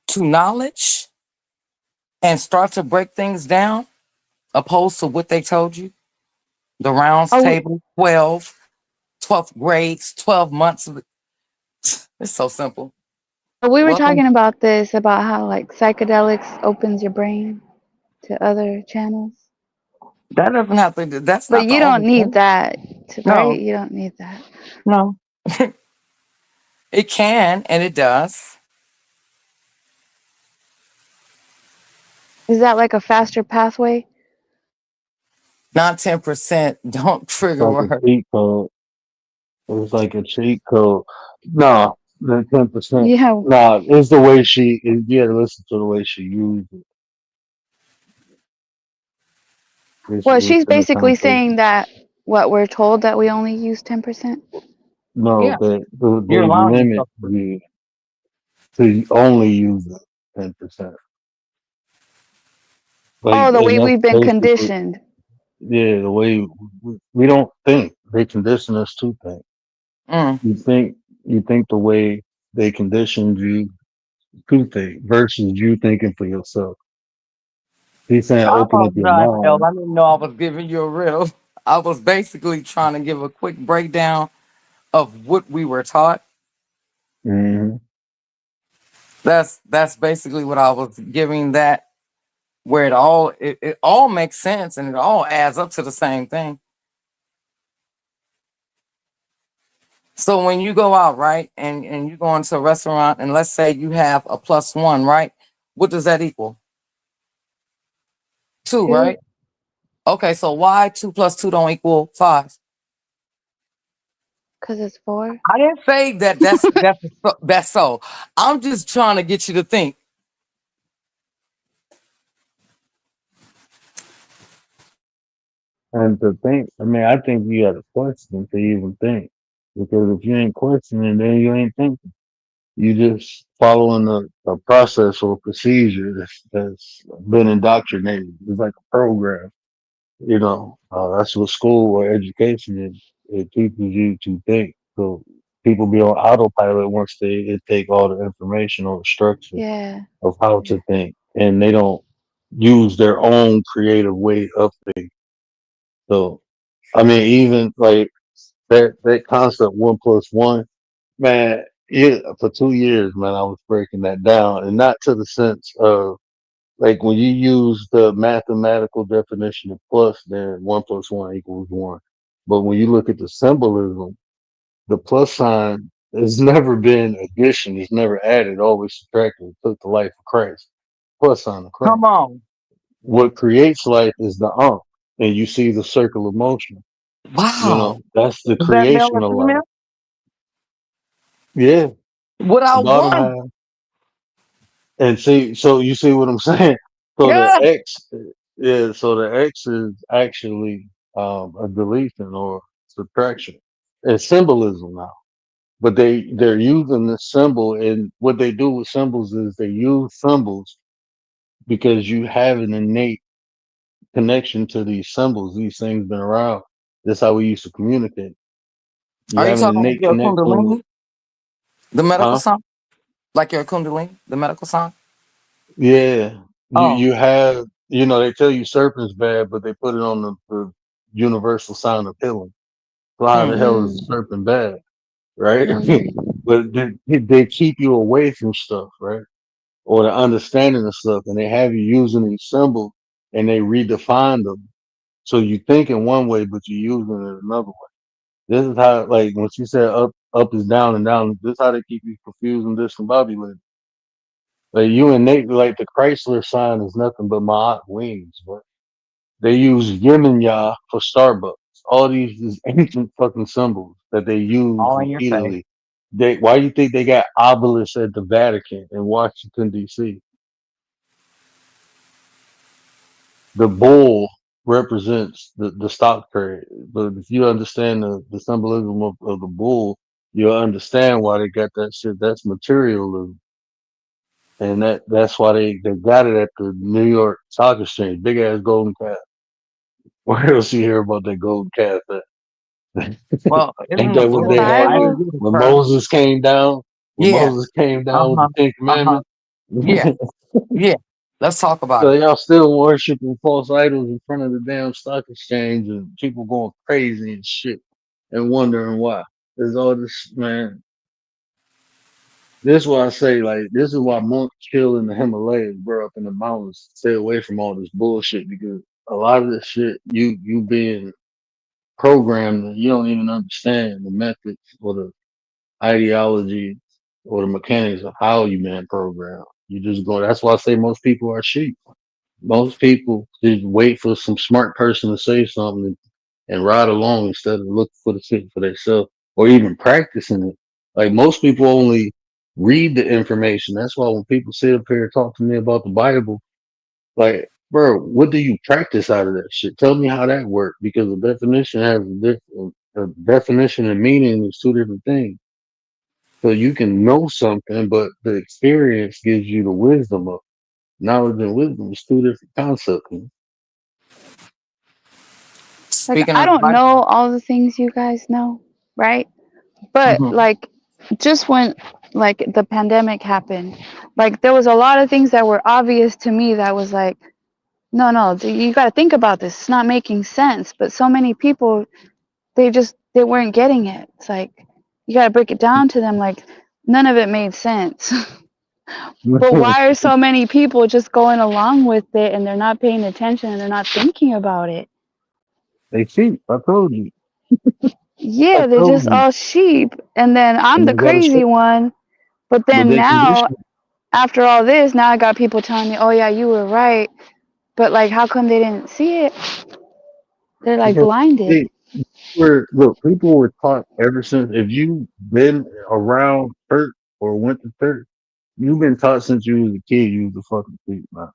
to knowledge and start to break things down opposed to what they told you. The rounds Are we, table, 12, 12th grades, 12 months of it. It's so simple. we were Welcome. talking about this about how like psychedelics opens your brain to other channels, That doesn't have to, that's but not the you don't only need thing. that, to, right? No, You don't need that. no. It can and it does. Is that like a faster pathway? Not 10%. Don't It's trigger like a word. cheat code. It's like a cheat code. No, the 10%. Yeah. No, it's the way she. You gotta listen to the way she used it. Well, It's she's in the basically saying context. that what we're told that we only use 10%. No, Yeah, that you're they allowing limit yourself to. you to only use it 10%. Like, Oh, the and way that's we've been basically conditioned. yeah. The way we don't think they condition us to think. Mm. You think you think the way they conditioned you to think versus you thinking for yourself. He's saying I open up your apologize, El. mind. I didn't know I was giving you a riddle. I was basically trying to give a quick breakdown of what we were taught. Hmm. That's basically what I was giving that where it all makes sense and it all adds up to the same thing. So when you go out, right, and you go into a restaurant and let's say you have a +1, right? What does that equal? 2, 2, right? Okay, so why 2 plus 2 don't equal 5? because it's 4. I didn't say that that's so. I'm just trying to get you to think. And to think, I mean, I think you got to question to even think. Because if you ain't questioning, then you ain't thinking. You just following a process or procedure that's been indoctrinated. It's like a program. That's what school or education is. It teaches you to think. So people be on autopilot once they take all the information or the structure Yeah. of how Yeah. to think, and they don't use their own creative way of thinking. So, I mean, even like that concept 1 plus 1, man. Yeah, for 2 years, man, I was breaking that down, and not to the sense of like when you use the mathematical definition of plus, then 1 plus 1 equals 1. But when you look at the symbolism, the plus sign has never been addition, it's never added, always subtracted. It took the life of Christ. Plus sign of Christ. Come on. What creates life is the and you see the circle of motion. Wow. That's the Is that male creation or of life. female? Yeah, What the I bottom want. half. And see, so you see what I'm saying? So the Yeah. X, yeah, so the X is actually a deletion or subtraction. It's symbolism now. But they're using the symbol, and what they do with symbols is they use symbols because you have an innate connection to these symbols. These things been around. That's how we used to communicate. You Are you have an talking like innate your connection with, Kundalini, the medical huh? song? Like your Kundalini, the medical song? Yeah. Oh. You have, they tell you serpent's bad, but they put it on the universal sign of healing. So how the Hmm. hell is Mm, the serpent bad? Right? mm. But they keep you away from stuff, right? Or the understanding of stuff, and they have you using these symbols and they redefine them. So you think in one way, but you're using it another way. This is how, like, when she said up is down and down, this is how they keep you confused and discombobulated. Like you and Nate, like the Chrysler sign is nothing but Ma'at wings, but they use yin and ya for Starbucks. All these is ancient fucking symbols that they use All in your face. repeatedly. Why do you think they got obelisks at the Vatican in Washington D.C.? The bull represents the stock trade, but if you understand the symbolism of the bull, you'll understand why they got that shit. That's materialism, and that's why they got it at the New York Stock Exchange. Big ass golden calf. Where else you hear about that golden calf at? Well, Ain't isn't the that what The they Florida had Friday Bible. get a when turn? Moses came down? When Yeah. Moses came down with Uh-huh. the Ten Uh-huh. Commandments. Yeah. Yeah. Let's talk about So it. y'all still worshiping false idols in front of the damn stock exchange and people going crazy and shit and wondering why. There's all this, man. This is why I say, like, this is why monks chill in the Himalayas, bro, up in the mountains. Stay away from all this bullshit because a lot of this shit, you being programmed, and you don't even understand the methods or the ideology or the mechanics of how you man program. You just go. That's why I say most people are sheep. Most people just wait for some smart person to say something and ride along instead of looking for the shit for themselves or even practicing it. Like most people only read the information. That's why when people sit up here and talk to me about the Bible, like, bro, what do you practice out of that shit? Tell me how that worked because the definition has a definition and meaning is two different things. So you can know something, but the experience gives you the wisdom of it. Knowledge and wisdom is two different concepts. Man. Like Speaking I of the don't Bible. know all the things you guys know, right? But Hmm. like just when like the pandemic happened, like there was a lot of things that were obvious to me that was like, no, no, you got to think about this. It's not making sense. But so many people, they weren't getting it. It's like you got to break it down to them. Like none of it made sense. But why are so many people just going along with it and they're not paying attention and they're not thinking about it? They cheap. I told you. I Yeah, they're told just you. all sheep. And then I'm And the they got to crazy show. one. But But then they now, condition. after all this, now I got people telling me, oh, yeah, you were right. But like, how come they didn't see it? They're like Because blinded. they look, people were taught ever since. If you've been around church or went to church, you've been taught since you was a kid. You was a fucking sheep, man.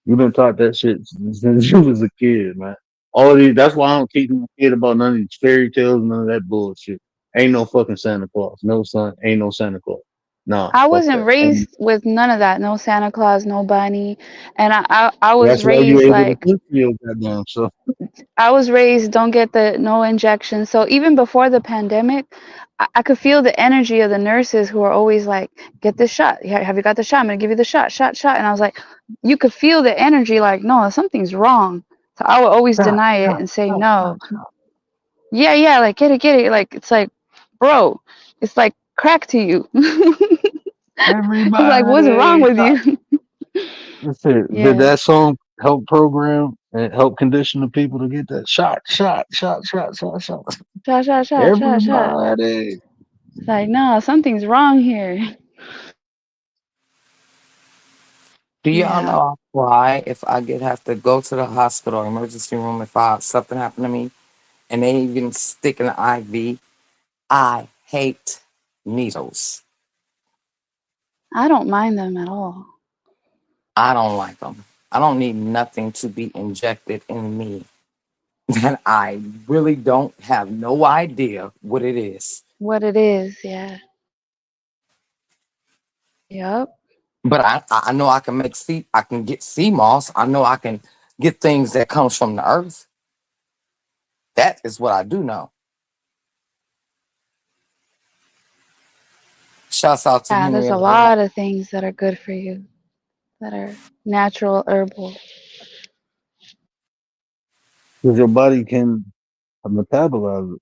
You've been taught that shit since you was a kid, man. All these. That's why I don't teach my kid about none of these fairy tales, none of that bullshit. Ain't no fucking Santa Claus. No son. Ain't no Santa Claus. Nah, I fuck wasn't that. And raised with none of that. No Santa Claus, no bunny. And I was that's why you raised able to like, push your goddamn self. I was raised don't get the no injection. So even before the pandemic, I could feel the energy of the nurses who are always like, get this shot. Have you got the shot? I'm going to give you the shot, shot, shot. And I was like, you could feel the energy like, no, something's wrong. So I would always Shot, deny it shot, and say shot, no. shot, shot. Yeah, yeah, like get it. Like it's like, bro, it's like crack to you. It's like, what's wrong Everybody with shot. you? That's it. Did Yeah, that song help program and help condition the people to get that shot, shot, shot, shot, shot, shot? shot, shot, shot, shot, shot. Everybody. It's like, no, something's wrong here. Do y'all Yeah, know why if I get have to go to the hospital or emergency room if something happened to me and they even stick an IV? I hate needles. I don't mind them at all. I don't like them. I don't need nothing to be injected in me that I really don't have no idea what it is. What it is, yeah. Yep. But I know I can I can get sea moss. I know I can get things that comes from the earth. That is what I do know. Shouts out to Yeah, there's a Henrietta. lot of things that are good for you that are natural herbal. Because your body can metabolize it.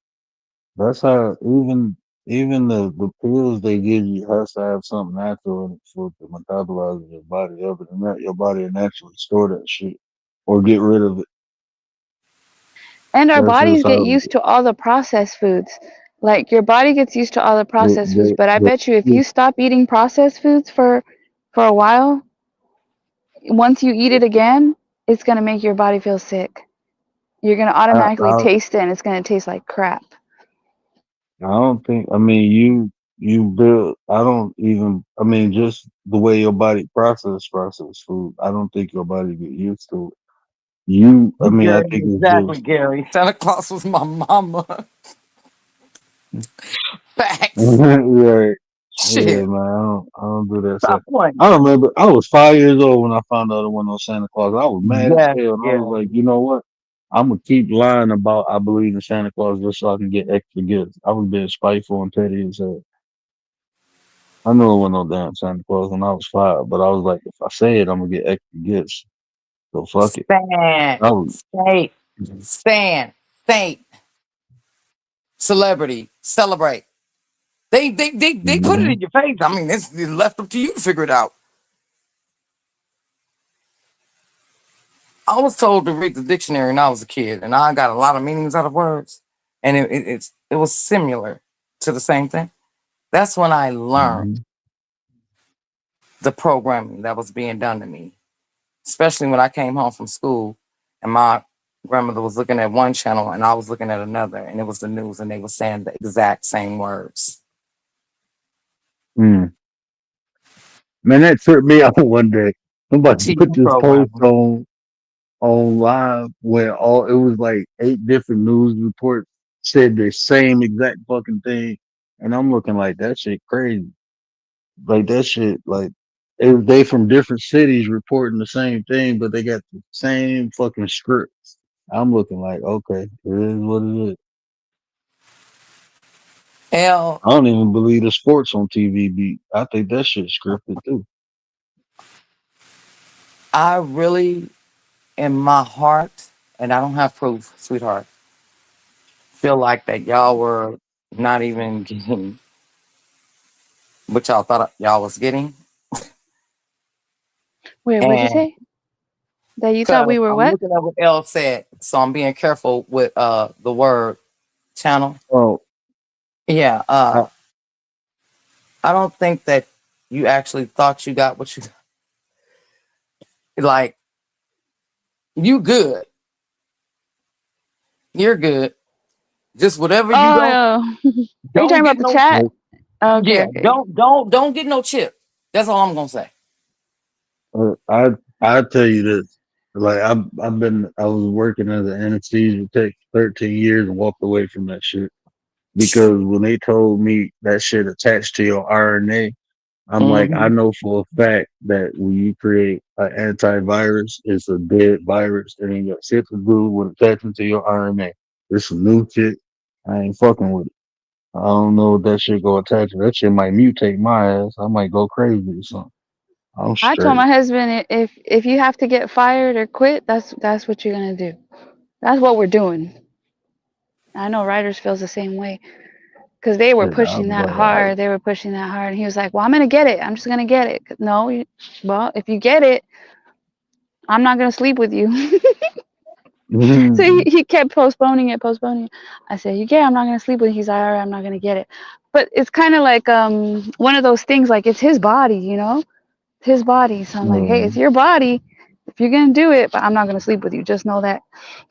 That's how even the pills they give you has to have something natural in it for it to metabolize in your body. Other than that, your body will naturally store that shit or get rid of it. And our That's bodies just get how used to all the processed foods. Like your body gets used to all the they processed foods, they, but I they bet you if you stop eating processed foods for a while, once you eat it again, it's going to make your body feel sick. You're going to I, automatically I taste it and it's going to taste like crap. I don't think. I mean, you build. I don't even. I mean, just the way your body process food. I don't think your body get used to it. You. I mean, I Gary, think it's exactly, just. Gary. Santa Claus was my mama. Facts. Right. Yeah, Shit. man. I don't do that stuff. Stop playing. I remember I was 5 years old when I found out it wasn't no Santa Claus. I was mad as Yes, hell, and I was Gary. like, you know what? I'm gonna keep lying about I believe in Santa Claus just so I can get extra gifts. I was being spiteful and petty as hell. I knew it wasn't no damn Santa Claus when I was 5, but I was like, if I say it, I'm gonna get extra gifts. So fuck it. Stand. I was. State. Stand. State. Celebrity. Celebrate. They put it Mhm. in your face. I mean, it's left up to you to figure it out. I was told to read the dictionary when I was a kid, and I got a lot of meanings out of words, and it was similar to the same thing. That's when I learned Mhm. the programming that was being done to me, especially when I came home from school, and my grandmother was looking at one channel and I was looking at another, and it was the news, and they were saying the exact same words. Mm. Man, that tripped me out one day. Somebody TV put this post programming. on live where all it was like 8 different news reports said the same exact fucking thing, and I'm looking like that shit crazy. Like that shit, like they from different cities reporting the same thing, but they got the same fucking scripts. I'm looking like, okay, it is what it is. Hell, I don't even believe the sports on TV beat. I think that shit scripted too. I really, in my heart, and I don't have proof, sweetheart, feel like that y'all were not even getting what y'all thought y'all was getting. Wait, what'd you And say? That you thought because we were I'm what? looking at what Elle said, so I'm being careful with the word channel. Oh, Yeah, I, I don't think that you actually thought you got what you like. You good. You're good. Just whatever you Oh, are you talking don't about get the no chat? Okay, yeah, okay. don't get no chip. That's all I'm gonna say. I tell you this. Like I was working as an anesthesia tech 13 years and walked away from that shit because when they told me that shit attached to your RNA, I'm like, I Hmm. know for a fact that when you create an antivirus, it's a dead virus that ain't got shit to do with attaching to your RNA. It's some new shit. I ain't fucking with it. I don't know if that shit go attach. That shit might mutate my ass. I might go crazy or something. I'm I told straight. my husband if you have to get fired or quit, that's what you're gonna do. That's what we're doing. I know writers feels the same way because they were Shit, pushing that hard. They were pushing that hard, and he was like, "Well, I'm gonna get it. I'm just gonna get it." No, well, if you get it, I'm not gonna sleep with you. So he kept postponing it, postponing it. I said, "Yeah, I'm not gonna sleep with you." He's like, "All right, I'm not gonna get it." But it's kind of like one of those things. Like it's his body, his body. So I'm like, "Hey, it's um, your body. If you're gonna do it, but I'm not gonna sleep with you. Just know that."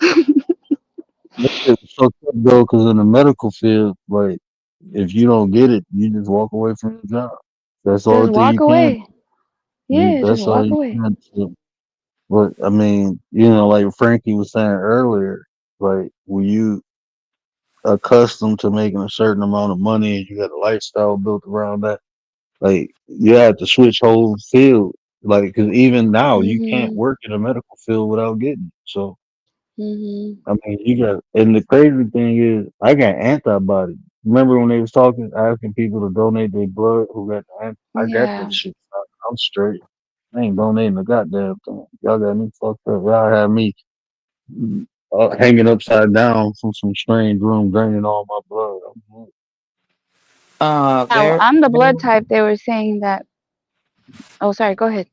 that shit was so tough though, because in the medical field, like if you don't get it, you just walk away from the job. That's the Just only thing walk you can. away. Yeah, just That's all walk you away. can do. But I mean, like Frankie was saying earlier, like when you accustomed to making a certain amount of money and you got a lifestyle built around that, like you have to switch whole field. Like, because even now you can't Mhm. work in a medical field without getting it. So Hmm. I mean, you got, and the crazy thing is, I got antibodies. Remember when they was talking, asking people to donate their blood who got I got Yeah. that shit. I'm straight. I ain't donating the goddamn thing. Y'all got me fucked up. Y'all had me hanging upside down from some strange room, draining all my blood. Yeah, well, There, I'm the blood type. They were saying that. Oh, sorry. Go ahead.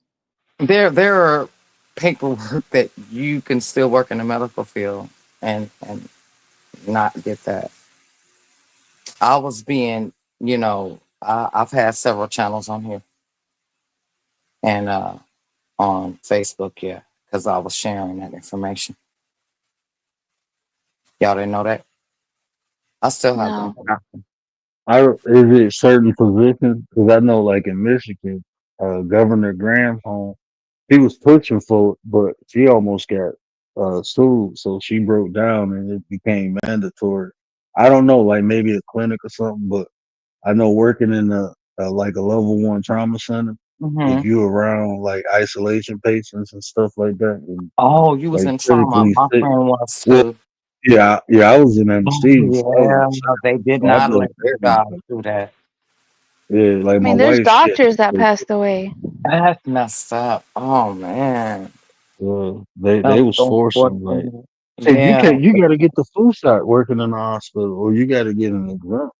there are paperwork that you can still work in the medical field and not get that. I was being, I've had several channels on here and on Facebook, yeah, because I was sharing that information. Y'all didn't know that? I still have them. No. Is it certain positions? Because I know, like in Michigan, Governor Granholm, he was pushing for it, but she almost got sued, so she broke down and it became mandatory. I don't know, like maybe a clinic or something, but I know working in like a level one trauma center, if Hmm. you around like isolation patients and stuff like that, and Oh, you was like in trauma. critically My sick. friend was Well, too. yeah, I was in Oh, anesthesia, so I was in yeah, surgery, they did so I not dealt let with this guy everything. do that. Yeah, like I my mean, there's wife, she had doctors that to passed away. That's messed up. Oh man, they that's was so forcing like, unfortunate. said you Yeah. can't, you got to get the flu shot working in the hospital, or you got to get an exempt.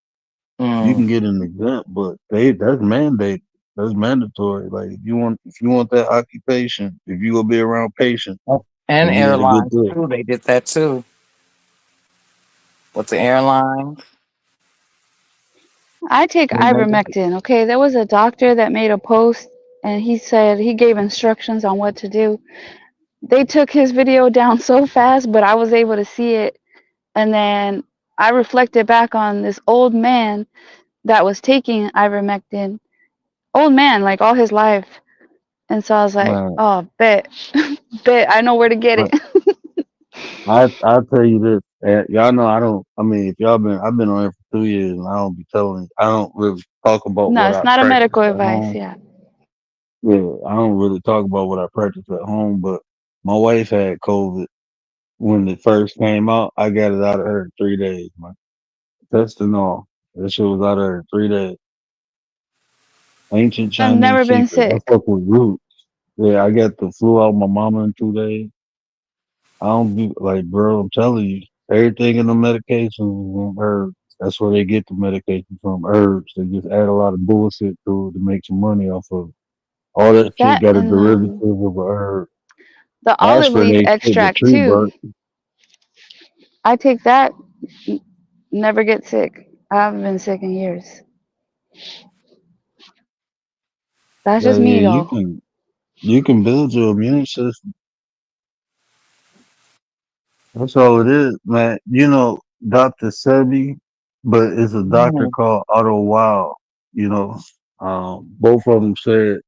You Mm. can get an exempt, but that's mandate. That's mandatory. Like if you want that occupation, if you gonna be around patients, And then you got to go airlines through it. too. They did that too. With the airlines. I take They made it. ivermectin. Okay, there was a doctor that made a post, and he said he gave instructions on what to do. They took his video down so fast, but I was able to see it. And then I reflected back on this old man that was taking ivermectin. Old man, like all his life. And so I was like, Man, oh, bet, bet I know where to get but it. I'll tell you this. Y'all know I don't. I mean, if y'all been, I've been on here for 2 years, and I don't be telling. I don't really talk about No, what it's I not a practice medical at advice. home. Yeah. Yeah, I don't really talk about what I practice at home. But my wife had COVID when it first came out. I got it out of her in 3 days, man. Test and all. That shit was out of her in 3 days. Ancient I've Chinese never been secret. I sick. fuck with roots. Yeah, I got the flu out my mama in 2 days. I don't be like, bro. I'm telling you, everything in the medications is from herbs. That's where they get the medication from. Herbs. They just add a lot of bullshit to it to make some money off of it. All that shit That got a and derivative of a herb. the olive Aspirin leaf ain't shit but extract tree too. bark. I take that, never get sick. I haven't been sick in years. That's Yeah, just yeah, me though. you can build your immune system. That's all it is, man. You know, Dr. Sebi, but it's a doctor Mhm. called Otto Wow. You know, both of them said,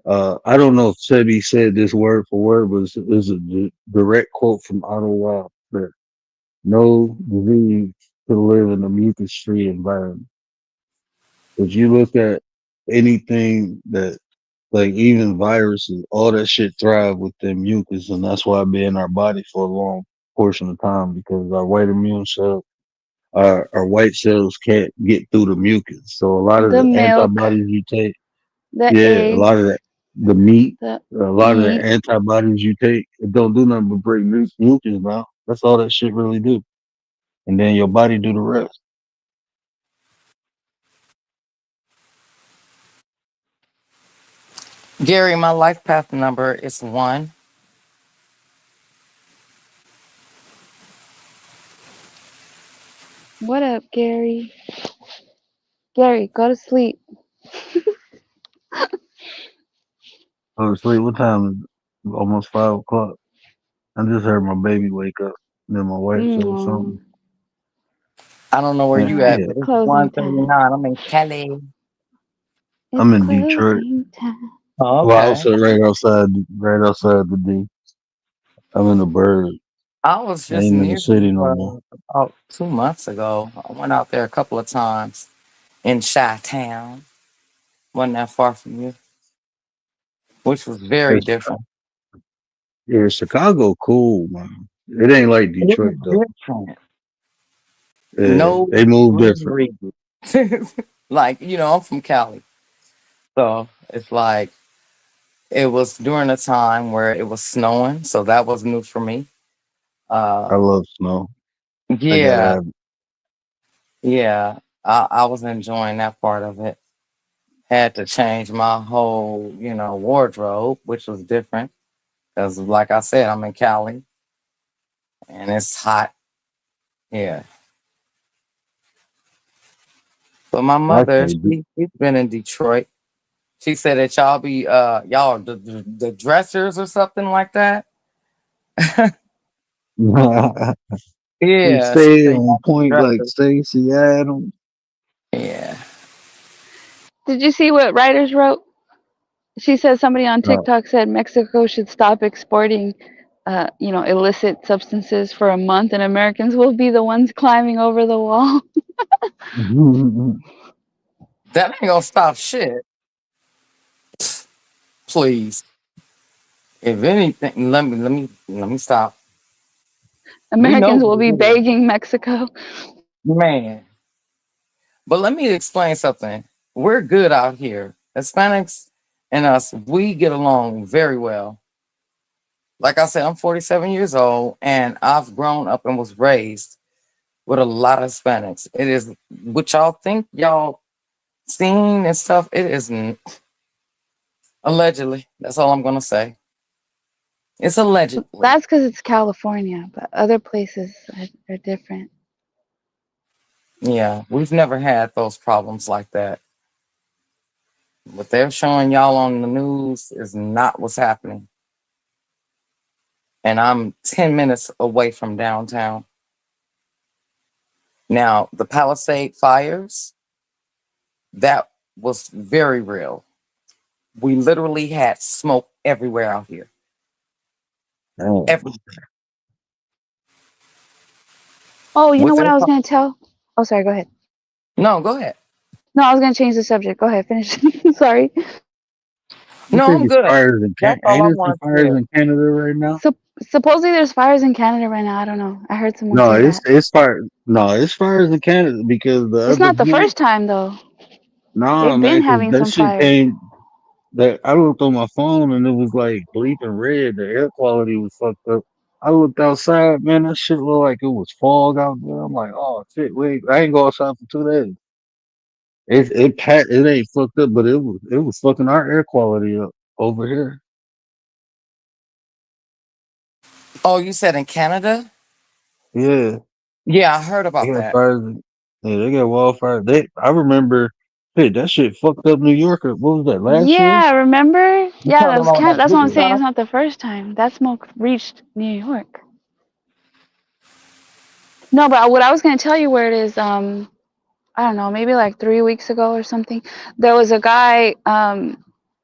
I don't know if Sebi said this word for word, but it's a direct quote from Otto Wow that no disease can live in a mucus-free environment. If you look at anything that, like even viruses, all that shit thrive within mucus, and that's why it be in our body for a long portion of time because our white immune cells, our white cells can't get through the mucus. So a lot of The the milk, antibodies you take, the yeah, a lot of eggs, that, the meat, the a lot of the meat. antibodies you take, it don't do nothing but break mucus down. That's all that shit really do, and then your body do the rest. Gary, my life path number is 1. What up, Gary? Gary, go to sleep. Oh, sleep. What time is it? Almost 5 o'clock. I just heard my baby wake up. Then my wife said Mm, something. I don't know where Yeah, you yeah, at, yeah. but it's it's closing time. 1:39. I'm in Cali. It's I'm in Detroit. closing time. Oh, Well, I okay. was right outside the D. I'm in the bird. I was I just ain't in the near city no more. you about 2 months ago. I went out there a couple of times in Chi Town. Wasn't that far from you, which was very It's, different. yeah, Chicago, cool, man. It ain't like It was Detroit though. different. Yeah, No they move different. breezy. Like, I'm from Cali. So it's like it was during a time where it was snowing, so that was new for me. I Uh love snow. I gotta yeah, have. yeah. I was enjoying that part of it. Had to change my whole, wardrobe, which was different. Because like I said, I'm in Cali and it's hot. Yeah. But my mother, Actually, she's been in Detroit. She said that y'all be y'all are the dressers or something like that. we Yeah, she stay said on y'all the point like dressers. Stacey Adams. Yeah. Did you see what writers wrote? She said somebody on Uh, TikTok said Mexico should stop exporting, illicit substances for a month, and Americans will be the ones climbing over the wall. That ain't gonna stop shit. Please. If anything, let me stop. We know Americans will be who it is. begging Mexico. Man. But let me explain something. We're good out here. Hispanics and us, we get along very well. Like I said, I'm 47 years old and I've grown up and was raised with a lot of Hispanics. It is what y'all think y'all seen and stuff. It isn't. Allegedly. That's all I'm gonna say. It's allegedly. That's because it's California, but other places are different. Yeah, we've never had those problems like that. What they're showing y'all on the news is not what's happening. And I'm 10 minutes away from downtown. Now, the Palisade fires, that was very real. We literally had smoke everywhere out here. damn. Every Oh, you know what within I was going to tell? Oh, sorry, go ahead. No, go ahead. No, I was going to change the subject. Go ahead, finish. Sorry. I No, think I'm it's good. fires in That's Canada. all Ain't I there some want to fires share. in Canada right now? Supposedly there's fires in Canada right now. I don't know. I heard someone No, say that. it's fire. No, it's fires in Canada because the It's other not the night. first time though. Nah, They've man, been because having that some shit fires. came. That I looked on my phone and it was like bleeping red. The air quality was fucked up. I looked outside, man. That shit looked like it was fog out there. I'm like, oh shit, wait, I ain't go outside for 2 days. It ain't fucked up, but it was fucking our air quality up over here. Oh, you said in Canada? Yeah, Yeah, I heard they about got that. fires. Yeah, they got wildfire. I remember, shit, that shit fucked up New York. What was that last year? Yeah, remember? You Yeah, talking that was about that That's what I'm big saying. stuff? It's not the first time that smoke reached New York. No, but what I was gonna tell you where it is, I don't know, maybe like 3 weeks ago or something. There was a guy,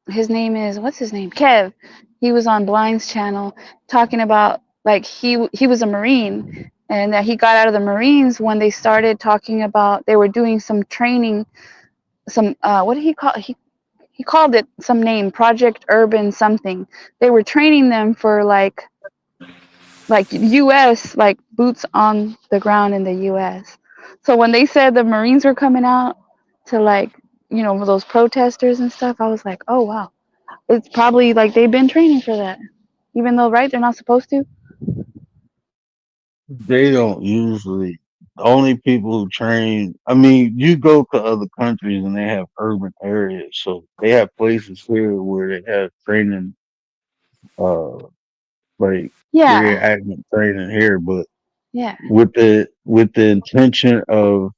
his name is what's his name? Kev. He was on Blind's channel talking about like he was a Marine and that he got out of the Marines when they started talking about they were doing some training, some what did he call he called it some name, Project Urban something. They were training them for like US, like boots on the ground in the US. So when they said the Marines were coming out to those protesters and stuff, I was like, oh wow. It's probably like they've been training for that. Even though right, they're not supposed to. They don't usually. The only people who train. I mean, you go to other countries and they have urban areas, so they have places here where they have training, uh, like Yeah. reenactment training here, but Yeah. with the intention of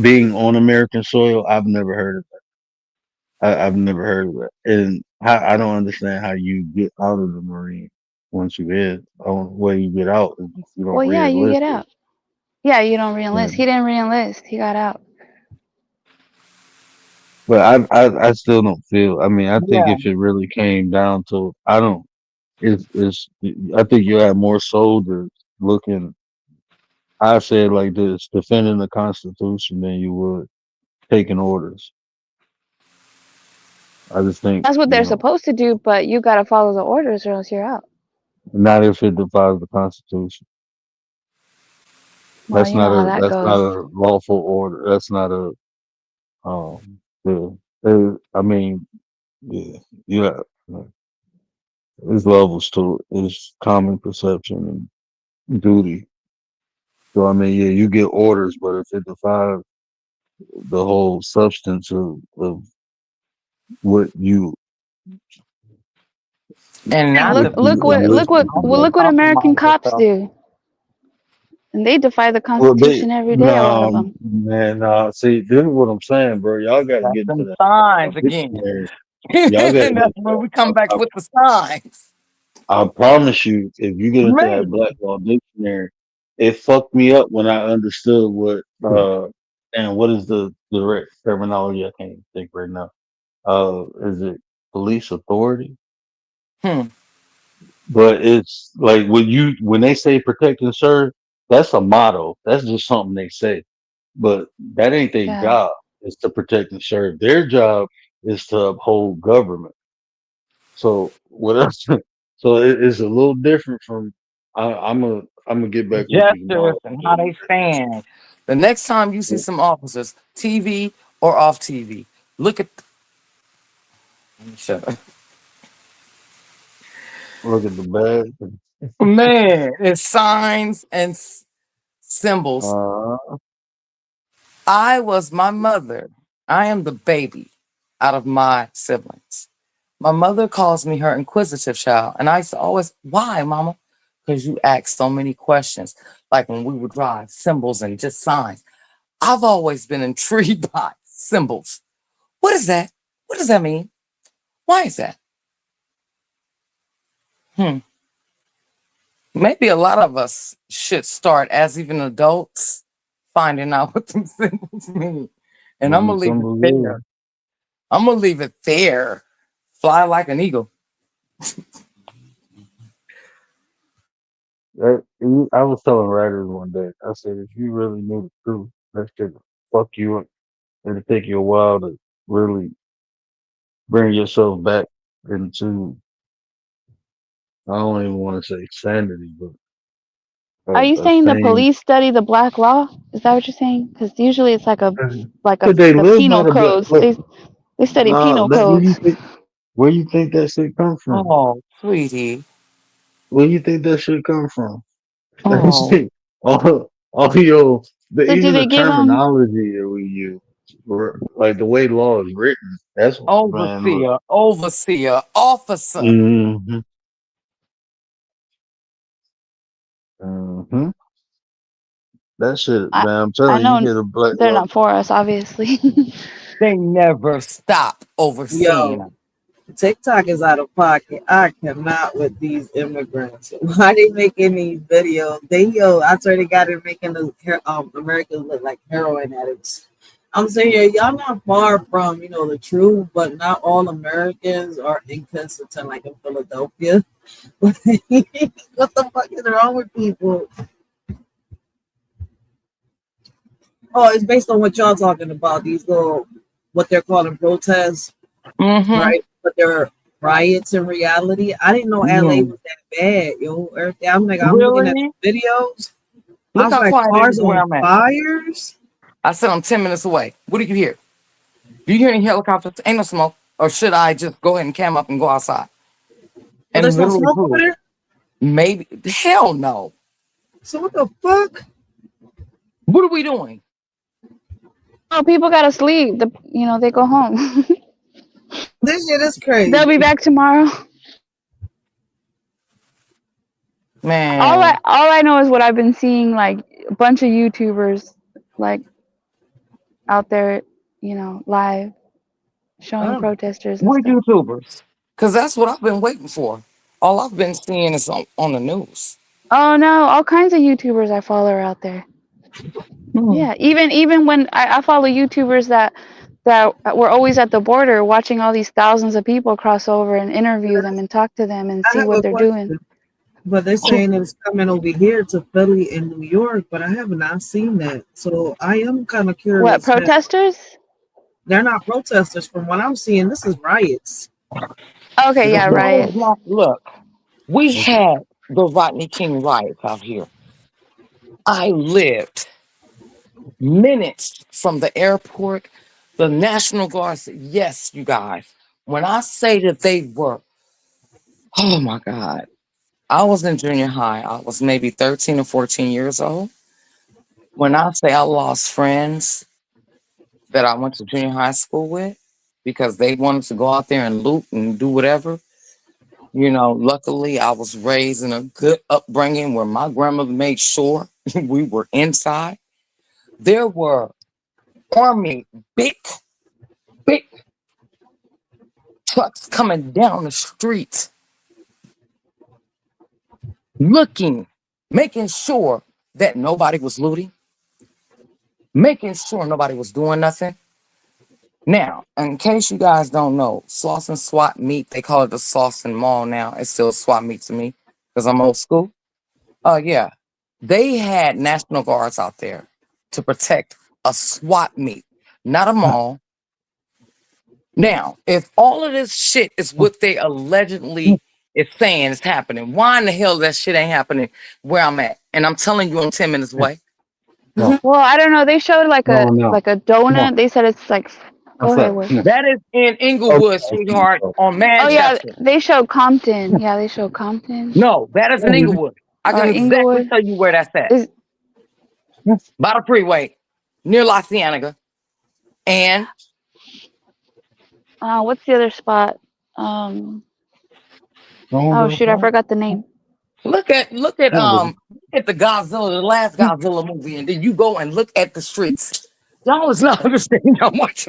being on American soil, I've never heard of that. I've never heard of that, and I don't understand how you get out of the Marine once you get. The only way you get out is if you don't Well, yeah, you re-enlist get it. out. Yeah, you don't reenlist. And, He didn't reenlist. He got out. but I still don't feel. I mean, I think Yeah. if it really came down to, I don't. It's. I think you have more soldiers looking. I said like this, defending the Constitution than you would taking orders. I just think That's what they're supposed to do, but you gotta follow the orders or else you're out. Not if it defies the Constitution. Well, you know how that That's not goes. a lawful order. That's not a the, I mean, yeah, yeah. There's levels to it. There's common perception and duty. So I mean, yeah, you get orders, but if it defies the whole substance of what you And Yeah, not what to look, be look you what, silly, look what, enlisted to well, also do. look what American compromise cops yourself. do, and they defy the Well, they Constitution every day. A lot of no them. man, see, this is what I'm saying, bro. Y'all got to That's get into them that signs again. dictionary. Y'all got to And get that's into when we that. come back with the signs. I promise you, if you get into that Man. Black Law Dictionary, it fucked me up when I understood what and what is the direct terminology? I can't think right now. Is it police authority? Hmm. But it's like when they say protect and serve, that's a motto. That's just something they say. But that ain't their Yeah. job. Is to protect and serve. Their job is to uphold government. So what else? So it's a little different from. I'm gonna get back with you Gestures tomorrow. and how they stand. The next time you see some officers, TV or off TV, look at. Let me shut up. Look at the bag. Man, it's signs and symbols. Uh, My mother. I am the baby out of my siblings. My mother calls me her inquisitive child. And I used to always, why, mama? Because you ask so many questions. Like when we would drive, symbols and just signs. I've always been intrigued by symbols. What is that? What does that mean? Why is that? Hmm. Maybe a lot of us should start as even adults finding out what them symbols mean. And what I'm the gonna leave it symbol is. there. I'm gonna leave it there. Fly like an eagle. I was telling writers one day. I said, if you really knew the truth, that shit would fuck you up. It'll take you a while to really bring yourself back into. I don't even want to say sanity, but Are you a saying the sane. police study the black law? Is that what you're saying? Because usually it's like Could they the live by penal the black? codes. Look, They study nah, penal codes. where you think that shit come from? Oh, sweetie. Where you think that shit come from? That Oh, shit, all your So do even they the give them? terminology that we use, like the way law is written. That's man. Look, overseer, officer. hmm hmm that shit, I man. I'm I telling you, you know get a black they're law. not for us, obviously. They never stop overseeing Yo, us. TikTok is out of pocket. I cannot with these immigrants. Why they making these videos? I swear they got it making the Americans look like heroin addicts. I'm saying yeah, y'all not far from the truth, but not all Americans are inconsistent like in Philadelphia. What the fuck is wrong with people? Oh, it's based on what y'all talking about. These little what they're calling protests, Mm-hmm. right? But they're riots in reality. I didn't know LA Mm. was that bad, yo. Everything. I'm looking at Really? the videos. I Look was how like, quiet it cars is where on I'm at. fires. I said I'm 10 minutes away. What do you hear? Do you hear any helicopters? Ain't no smoke. Or should I just go ahead and cam up and go outside But and there's no literally smoke over prove? there. Maybe. Hell no. So what the fuck? What are we doing? Oh, people gotta sleep. They go home. This shit is They'll be crazy. back tomorrow. Man. All I know is what I've been seeing, like a bunch of YouTubers, like out there, live showing Oh, protesters and We're stuff. YouTubers. Because that's what I've been waiting for. All I've been seeing is on the news. Oh no, all kinds of YouTubers I follow are out there. Hmm. Yeah, even when I follow YouTubers that were always at the border watching all these thousands of people cross over and interview them and talk to them and I see have what a they're doing. question. But they're saying it's coming over here to Philly and New York, but I have not seen that. So I am kind of What, curious now. protesters? They're not protesters from what I'm seeing. This is riots. Okay, yeah, The thing is riots. not, look, we had the Rodney King riots out here. I lived minutes from the airport. The National Guard said, yes, you guys. When I say that they were, oh my God. I was in junior high. I was maybe 13 or 14 years old. When I say I lost friends that I went to junior high school with because they wanted to go out there and loot and do whatever, luckily I was raised in a good upbringing where my grandmother made sure we were inside. There were army, big, big trucks coming down the street looking, making sure that nobody was looting, making sure nobody was doing nothing. Now, in case you guys don't know, Slauson Swap Meet, they call it the Slauson Mall now. It's still Swap Meet to me because I'm old school. Yeah. They had National Guards out there to protect a swap meet, not a mall. Now, if all of this shit is what they allegedly is saying is happening, why in the hell that shit ain't happening where I'm at? And I'm telling you I'm 10 minutes away. Well, I don't know. They showed like a No. like a donut. They said it's like. Go What's ahead, up? Will. No. That is in Inglewood, sweetheart, on Oh yeah, Manchester. they showed Compton. Yeah, they showed Compton. No, that is in Inglewood. I can Or exactly Inglewood. tell you where that's at. Is- By the freeway, near La Cienega. And what's the other spot? Oh shoot, I forgot the name. look at the Godzilla, the last Godzilla movie, and then you go and look at the streets. Y'all is not understanding how much.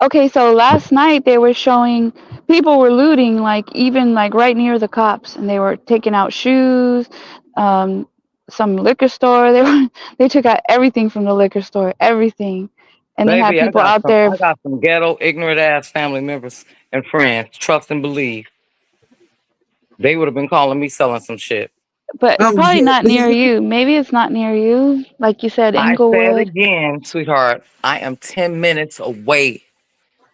Okay, so last night they were showing people were looting, like even like right near the cops, and they were taking out shoes, some liquor store. They took out everything from the liquor store, everything, and they had Baby, people out there. I got some ghetto, ignorant ass family members and friends. Trust and believe. They would have been calling me selling some shit. But it's Oh, probably yeah. not near you. Maybe it's not near you, like you said, I said Inglewood. again, sweetheart, I am 10 minutes away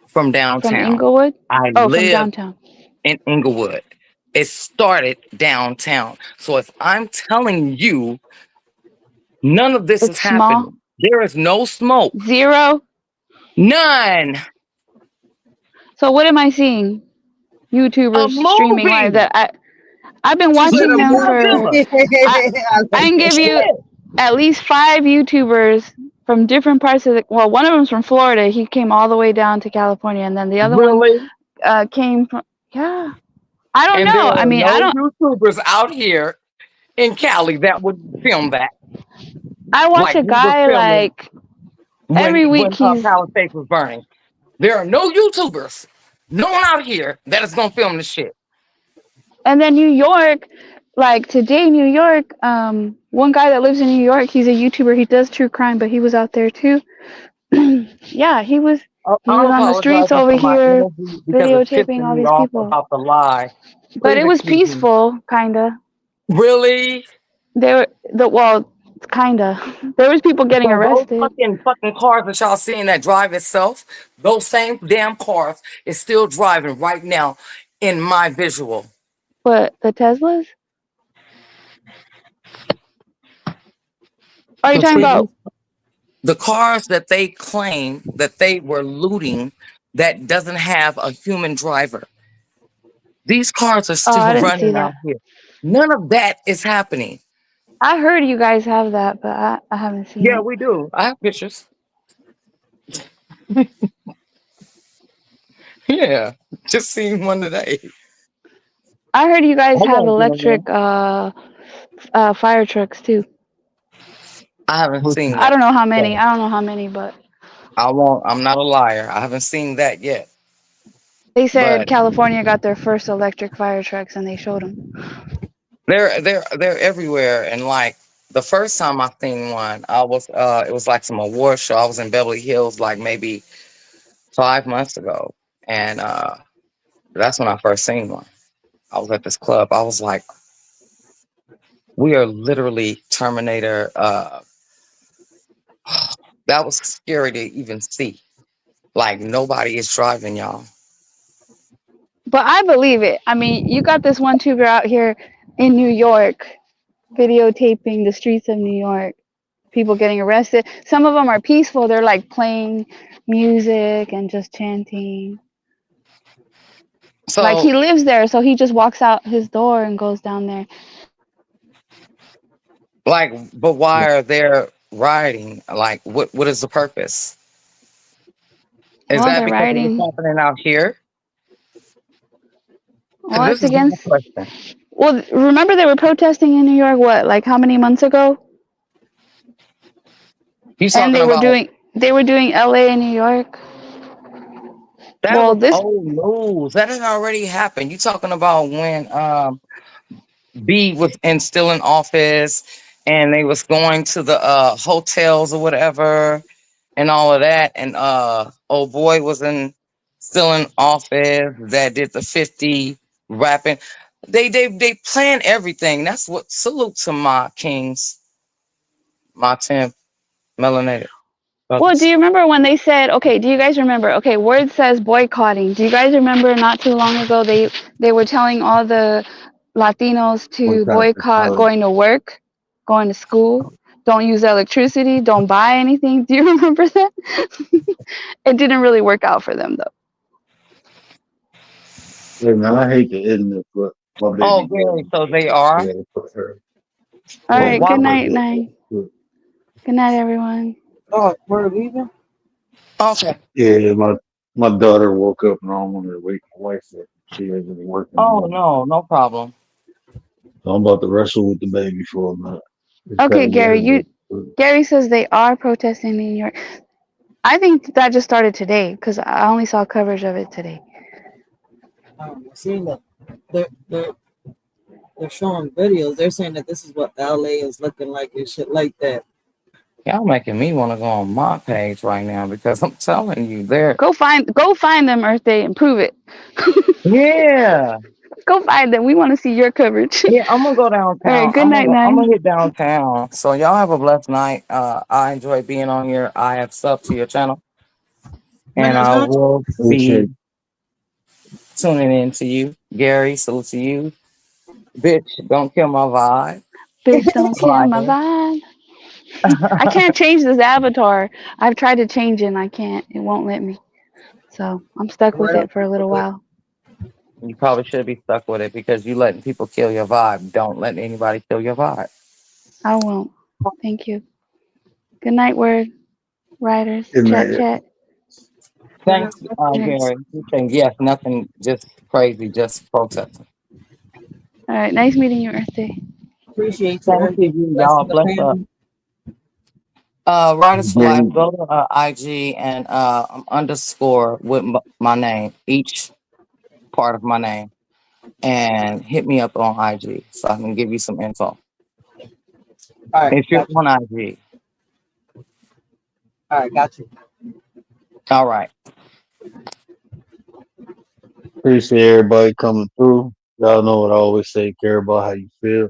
from downtown. From Inglewood? I From live downtown. in Inglewood. It started downtown. So if I'm telling you none of this It's is happening, small. there is no smoke. Zero. None. So what am I seeing? A YouTubers streaming movie. live that I've been She said watching a them for. movie. I can give you Shit. at least 5 YouTubers from different parts of the. Well, one of them's from Florida. He came all the way down to California, and then the other Really? one came from. Yeah, I don't And know. there I are mean, no YouTubers out here in Cali that would film that. I watch Like a we were guy filming like every week. when He's Palisades was burning. There are no YouTubers, no one out here that is gonna film this shit. and then New York. Like today, New York. One guy that lives in New York. He's a YouTuber. He does true crime, but he was out there too. Yeah, he was. He I'm was on the streets apologizing over for my here energy because it's videotaping all pissing me these off people. about the lie. But Please it was excuse me. peaceful, kinda. Really? Kinda. There was people getting So those arrested, fucking cars that y'all seeing that drive itself, those same damn cars is still driving right now in my visual. but the Teslas. Are you The talking about? the cars that they claim that they were looting that doesn't have a human driver. These cars are Oh, I still didn't see running that. out here. None of that is happening. I heard you guys have that, but I haven't seen Yeah, it. we do. I have pictures. Yeah, just seen one today. I heard you guys I have won't get in electric fire trucks too. I haven't seen I that. don't know how many. I don't know how many, but I won't. I'm not a liar. I haven't seen that yet. they said But California got their first electric fire trucks, and they showed them. they're everywhere. And like the first time I seen one, I was it was like some award show. I was in Beverly Hills like maybe 5 months ago, and that's when I first seen one. I was at this club. I was like, we are literally Terminator. That was scary to even see. Like nobody is driving, y'all. But I believe it. I mean, you got this one tuber out here in New York, videotaping the streets of New York. People getting arrested. Some of them are peaceful. They're like playing music and just chanting. Like So, he lives there, so he just walks out his door and goes down there. like, but why are they rioting? Like, what is the purpose? Is Well, that they're because of what's rioting. happening out here? Because Well, this it's is my against. question. Well, remember they were protesting in New York. What, like how many months ago? You And talking about they were doing LA and New York. that Well, was this. old news. That had already happened. You talking about when B was still in office and they was going to the hotels or whatever and all of that, and old boy was still in office that did the 50 rapping. They plan everything. That's what, salute to my kings, my 10 melanated Well, do brothers. you remember when they said, okay, do you guys remember? Okay, word says boycotting. Do you guys remember not too long ago they were telling all the Latinos to Boycott the boycott college. going to work, going to school, don't use electricity, don't buy anything. Do you remember that? It didn't really work out for them though. Hey man, I hate the internet, but my Oh, baby girl. Gary, so they are. Yeah, put her. All Yeah, Well, right, why good would night, night. good. Good night, everyone. Oh, we're leaving. okay. Yeah, my daughter woke up and I don't want her to wake my wife up. She hasn't been working in the Oh morning. no, no problem. So I'm about to wrestle with the baby for a minute. Just try Okay, to get her Gary, to Gary says they are protesting in New York. I think that just started today because I only saw coverage of it today. Seeing that they're showing videos. They're saying that this is what LA is looking like and shit like that. Y'all making me want to go on my page right now because I'm telling you, there. Go find them, Earth Day, and prove it. Yeah, Go find them. We want to see your coverage. yeah. I'm gonna go All right. downtown. Good night, I'm night. gonna hit downtown. So y'all have a blessed night. I enjoy being on here. I have subbed to your channel, and I Menace, will okay. be tuning in to you, Gary. Salute to you, bitch. Don't kill my vibe. Bitch, don't kill my Liar. vibe. I can't change this avatar. I've tried to change it and I can't. It won't let me. So I'm stuck with right? it for a little while. You probably should be stuck with it because you letting people kill your vibe. Don't let anybody kill your vibe. I won't. Thank you. Good night, word. Writers. Good Chat, night. chat. Thanks, Yes. Gary. He's saying yes, nothing, just crazy, just protesting. All right. Nice meeting you, Earth Day. Appreciate you. Thank Everything. you, y'all. Blessing the Bless up. family. Writers for Life. Then Go to IG and underscore with my name, each part of my name, and hit me up on IG so I can give you some info. All right, If you're got you. on IG, All right, got you. all right. appreciate everybody coming through. Y'all know what I always say, care about how you feel.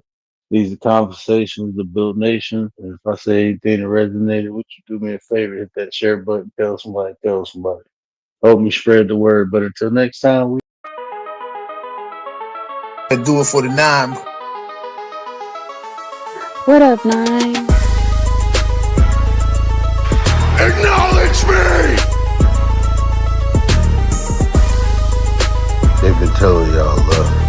These are conversations that build nations. And if I say anything that resonated with you, do me a favor, hit that share button, tell somebody, tell somebody. Help me spread the word. But until next time, we Do it for the 9. What up, Nine? Acknowledge me! They've been telling y'all love.